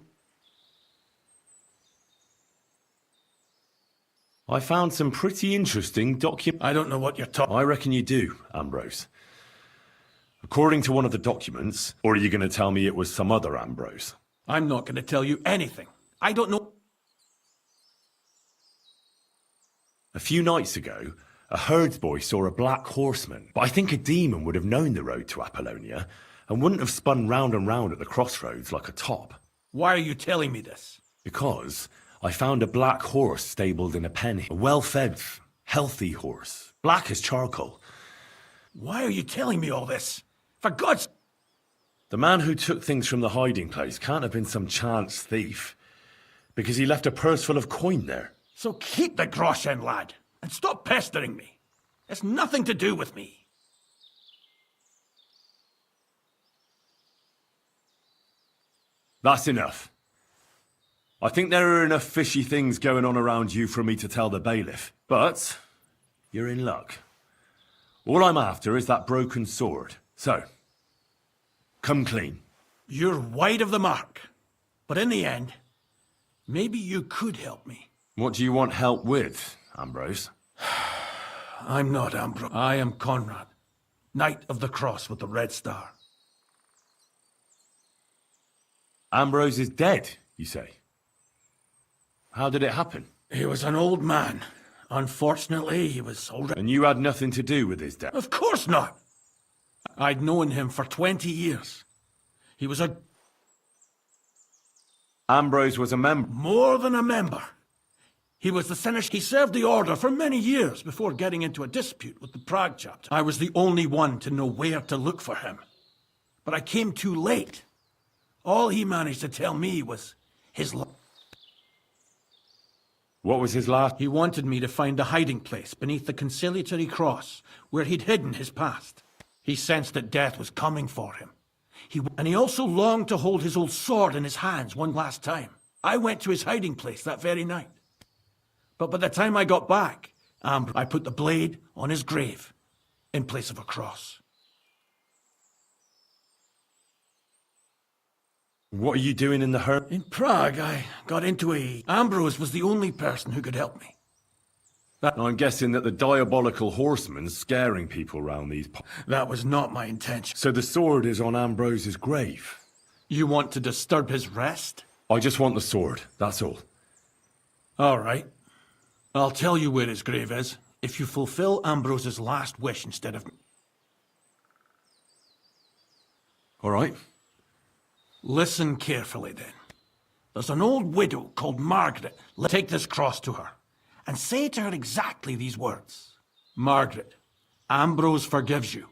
I found some pretty interesting I don't know what you're talking... I reckon you do, Ambrose. According to one of the documents, or are you going to tell me it was some other Ambrose? I'm not going to tell you anything. I don't know... A few nights ago, a herdsboy saw a black horseman, but I think a demon would have known the road to Apollonia and wouldn't have spun round and round at the crossroads like a top. Why are you telling me this? Because I found a black horse stabled in a pen. A well-fed, healthy horse, black as charcoal. Why are you telling me all this? For God's... The man who took things from the hiding place can't have been some chance thief, because he left a purse full of coin there. So keep the groschen, lad, and stop pestering me. It's nothing to do with me. That's enough. I think there are enough fishy things going on around you for me to tell the bailiff, but you're in luck. All I'm after is that broken sword. So, come clean. You're wide of the mark. But in the end, maybe you could help me. What do you want help with, Ambrose? I'm not Ambrose. I am Conrad, Knight of the Cross with the Red Star. Ambrose is dead, you say? How did it happen? He was an old man. Unfortunately, he was already... And you had nothing to do with his death? Of course not! I'd known him for 20 years. He was a... Ambrose was a member? More than a member. He was the seneschal. He served the order for many years before getting into a dispute with the Prague chapter. I was the only one to know where to look for him. But I came too late. All he managed to tell me was his... What was his last... He wanted me to find a hiding place beneath the conciliatory cross where he'd hidden his past. He sensed that death was coming for him. And he also longed to hold his old sword in his hands one last time. I went to his hiding place that very night. But by the time I got back, I put the blade on his grave in place of a cross. What are you doing in the herb? In Prague, I got into a... Ambrose was the only person who could help me. I'm guessing that the diabolical horseman's scaring people round these... That was not my intention. So the sword is on Ambrose's grave? You want to disturb his rest? I just want the sword, that's all. All right. I'll tell you where his grave is, if you fulfill Ambrose's last wish instead of... All right. Listen carefully, then. There's an old widow called Margaret. Take this cross to her, and say to her exactly these words. Margaret, Ambrose forgives you,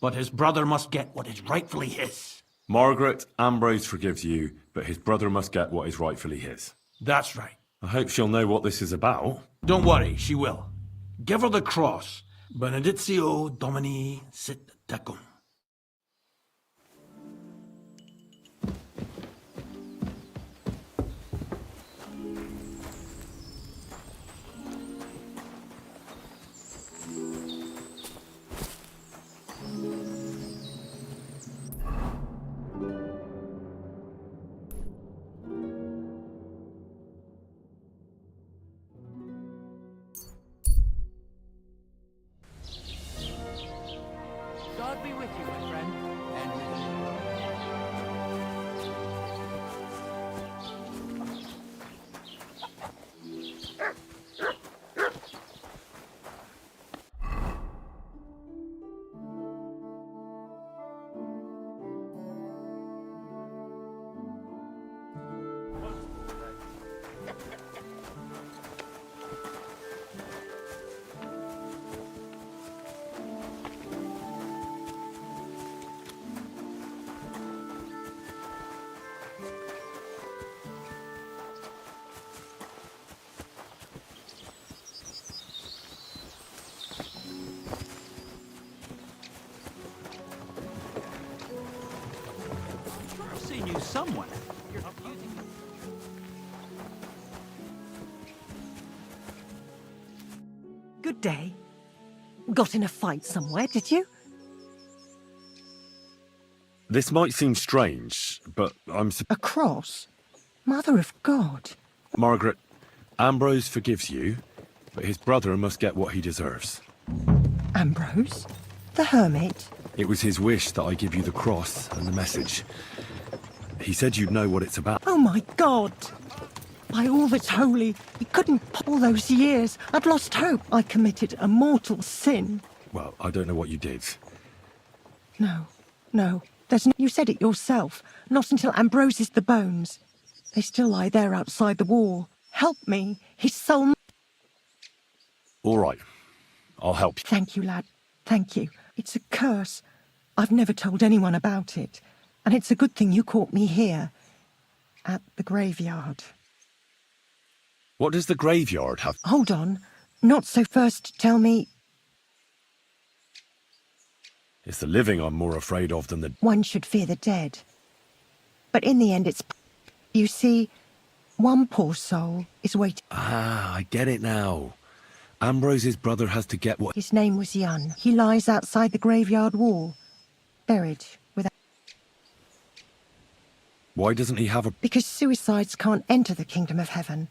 but his brother must get what is rightfully his. Margaret, Ambrose forgives you, but his brother must get what is rightfully his. That's right. I hope she'll know what this is about. Don't worry, she will. Give her the cross. Benedictio Domini sit tecum. friend. And with you. I've seen you somewhere. Good day. Got in a fight somewhere, did you? This might seem strange, but A cross? Mother of God. Margaret, Ambrose forgives you, but his brother must get what he deserves. Ambrose? The hermit? It was his wish that I give you the cross and the message. He said you'd know what it's about. Oh my God! By all that's holy, he couldn't all those years. I'd lost hope. I committed a mortal sin. Well, I don't know what you did. No. You said it yourself. Not until Ambrose's the bones. They still lie there outside the wall. Help me. His soul... All right. I'll help you. Thank you, lad. Thank you. It's a curse. I've never told anyone about it. And it's a good thing you caught me here. At the graveyard. What does the graveyard have? Hold on. Not so first tell me... It's the living I'm more afraid of than the... One should fear the dead. But in the end it's... You see, one poor soul is waiting... Ah, I get it now. Ambrose's brother has to get what... His name was Jan. He lies outside the graveyard wall. Buried without... Why doesn't he have a... Because suicides can't enter the kingdom of heaven.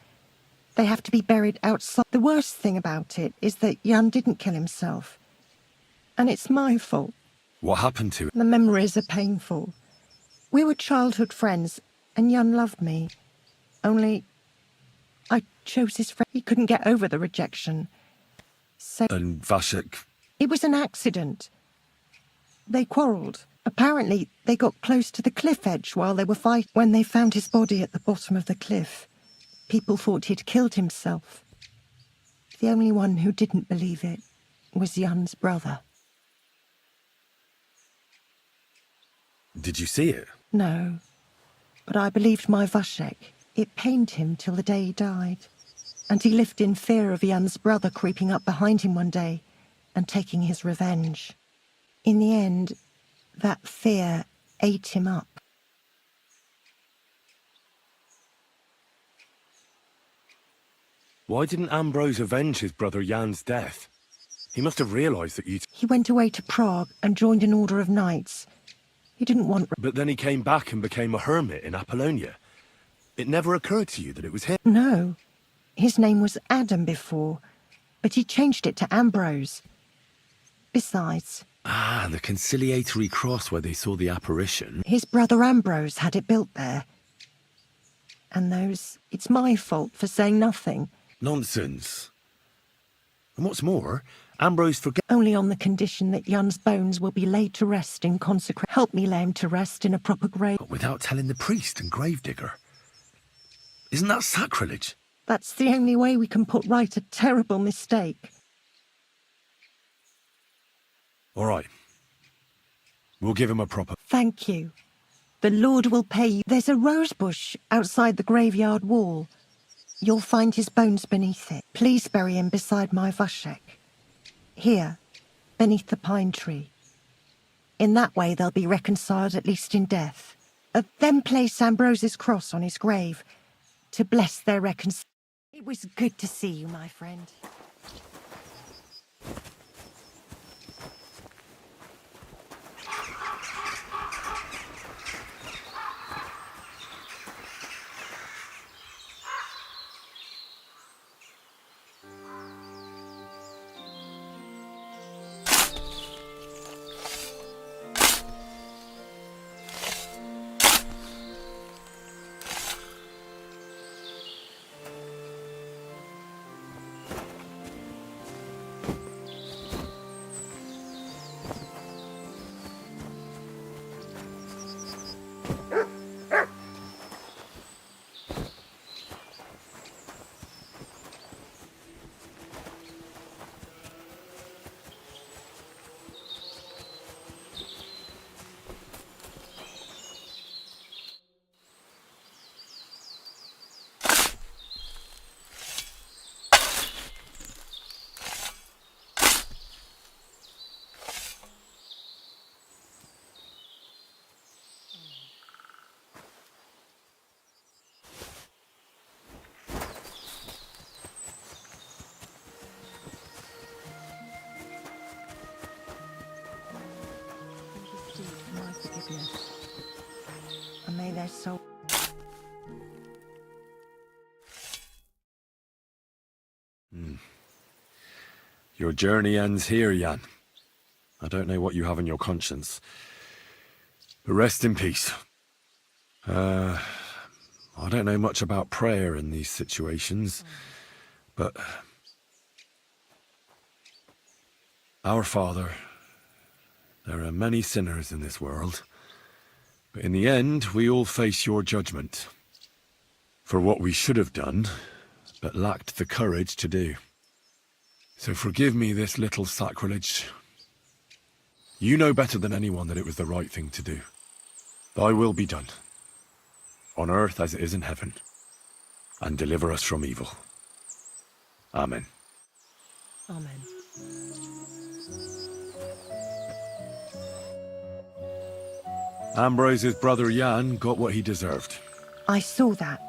They have to be buried outside. The worst thing about it is that Jan didn't kill himself. And it's my fault. What happened to him? The memories are painful. We were childhood friends, and Jan loved me. Only... I chose his friend. He couldn't get over the rejection. So... And Vashek... It was an accident. They quarrelled. Apparently, they got close to the cliff edge while they were fighting. When they found his body at the bottom of the cliff, people thought he'd killed himself. The only one who didn't believe it was Jan's brother. Did you see it? No, but I believed my Vashek. It pained him till the day he died. And he lived in fear of Jan's brother creeping up behind him one day and taking his revenge. In the end, that fear ate him up. Why didn't Ambrose avenge his brother Jan's death? He must have realised that you'd... He went away to Prague and joined an order of knights. He didn't want... But then he came back and became a hermit in Apollonia. It never occurred to you that it was him? No. His name was Adam before, but he changed it to Ambrose. Besides... Ah, the conciliatory cross where they saw the apparition. His brother Ambrose had it built there. And those... It's my fault for saying nothing. Nonsense. And what's more, Ambrose forget... Only on the condition that Jan's bones will be laid to rest in consecration. Help me lay him to rest in a proper grave. But without telling the priest and gravedigger. Isn't that sacrilege? That's the only way we can put right a terrible mistake. All right. We'll give him a proper... Thank you. The Lord will pay you. There's a rose bush outside the graveyard wall. You'll find his bones beneath it. Please bury him beside my Vashek. Here, beneath the pine tree. In that way they'll be reconciled, at least in death. Then place Ambrose's cross on his grave to bless their reconciliation. It was good to see you, my friend. my forgiveness. And may their soul... Your journey ends here, Jan. I don't know what you have on your conscience. But rest in peace. I don't know much about prayer in these situations, but... Our Father, there are many sinners in this world, but in the end, we all face your judgment for what we should have done, but lacked the courage to do. So forgive me this little sacrilege. You know better than anyone that it was the right thing to do. Thy will be done, on earth as it is in heaven, and deliver us from evil. Amen. Amen. Ambrose's brother Jan got what he deserved. I saw that.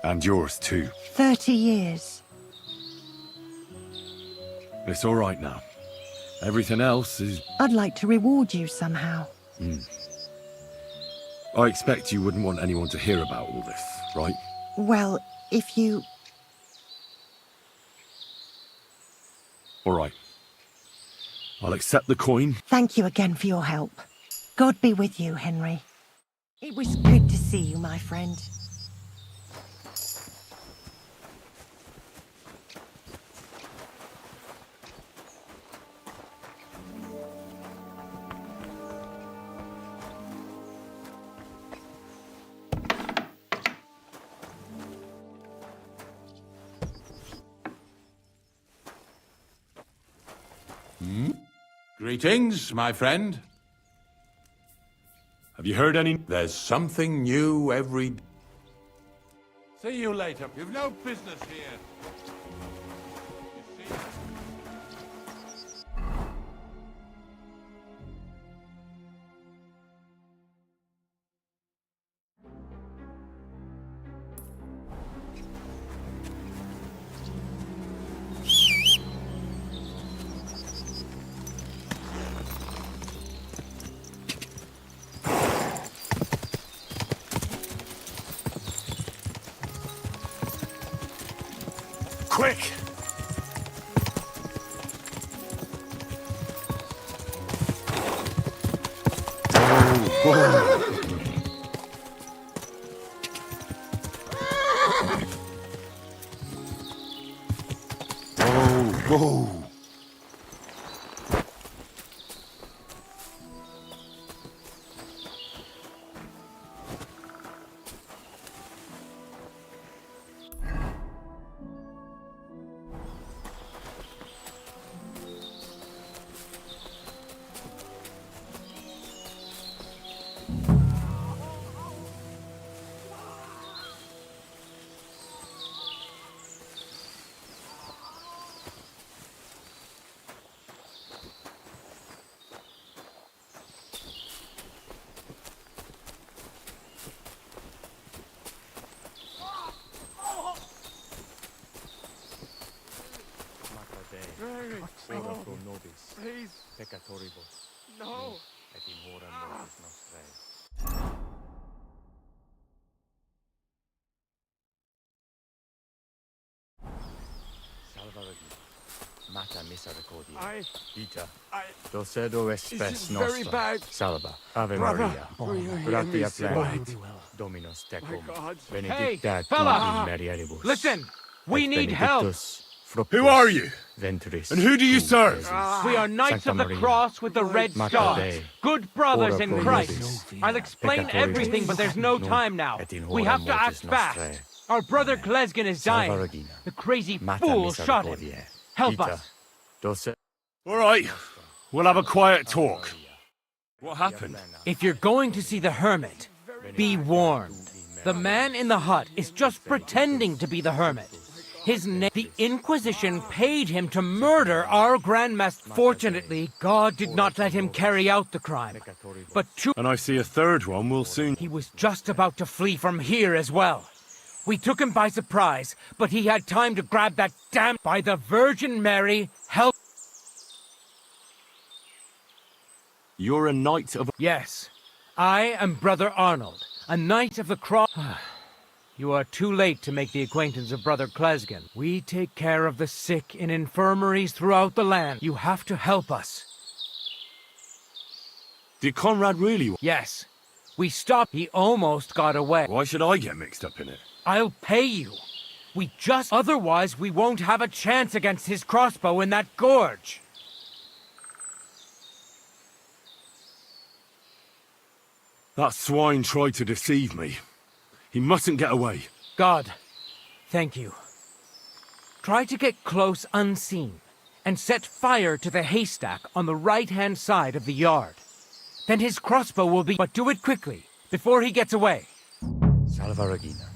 And yours too. 30 years. It's all right now. Everything else is... I'd like to reward you somehow. I expect you wouldn't want anyone to hear about all this, right? Well, if you... All right. I'll accept the coin. Thank you again for your help. God be with you, Henry. It was good to see you, my friend. Greetings, my friend. Have you heard any? There's something new every... See you later. You've no business here. Quick! Whoa! Please. No. Mata misericordia. Ita. Docedo This espes is very nostra. bad. Salva. Ave Brother. Maria. Hear Gratia me, plena. Sir. Dominus My tecum. God. Benedicta Hey, fella! tu in mulieribus. Listen, we Et need help. benedictus fructus Who are you? Ventris And who do you tu, serve? Jesus. We are Knights Sancta of the Maria. Cross with the red Mater stars. Dei. Good brothers Ora in pro Christ. nobis. I'll explain Peccatoribus. everything, but there's no time now. Et in We hora have to act mortis fast. nostrae. Our brother Klesgen is Salva dying. Regina. The crazy Mata fool shot him. misericordiae. Help Ita. us. Doce... All right. We'll have a quiet talk. What happened? If you're going to see the hermit, be warned. The man in the hut is just pretending to be the hermit. His name, the Inquisition paid him to murder our Grandmaster. Fortunately, God did not let him carry out the crime. But And I see a third one will soon... He was just about to flee from here as well. We took him by surprise, but he had time to grab that damn... By the Virgin Mary, help... You're a knight of... Yes, I am Brother Arnold, a knight of the cross. You are too late to make the acquaintance of Brother Klesgen. We take care of the sick in infirmaries throughout the land. You have to help us. Did Conrad really... Yes. We stopped. He almost got away. Why should I get mixed up in it? I'll pay you. Otherwise we won't have a chance against his crossbow in that gorge. That swine tried to deceive me. He mustn't get away. God, thank you. Try to get close unseen, and set fire to the haystack on the right-hand side of the yard. Then his crossbow will be... But do it quickly, before he gets away. Salva Regina.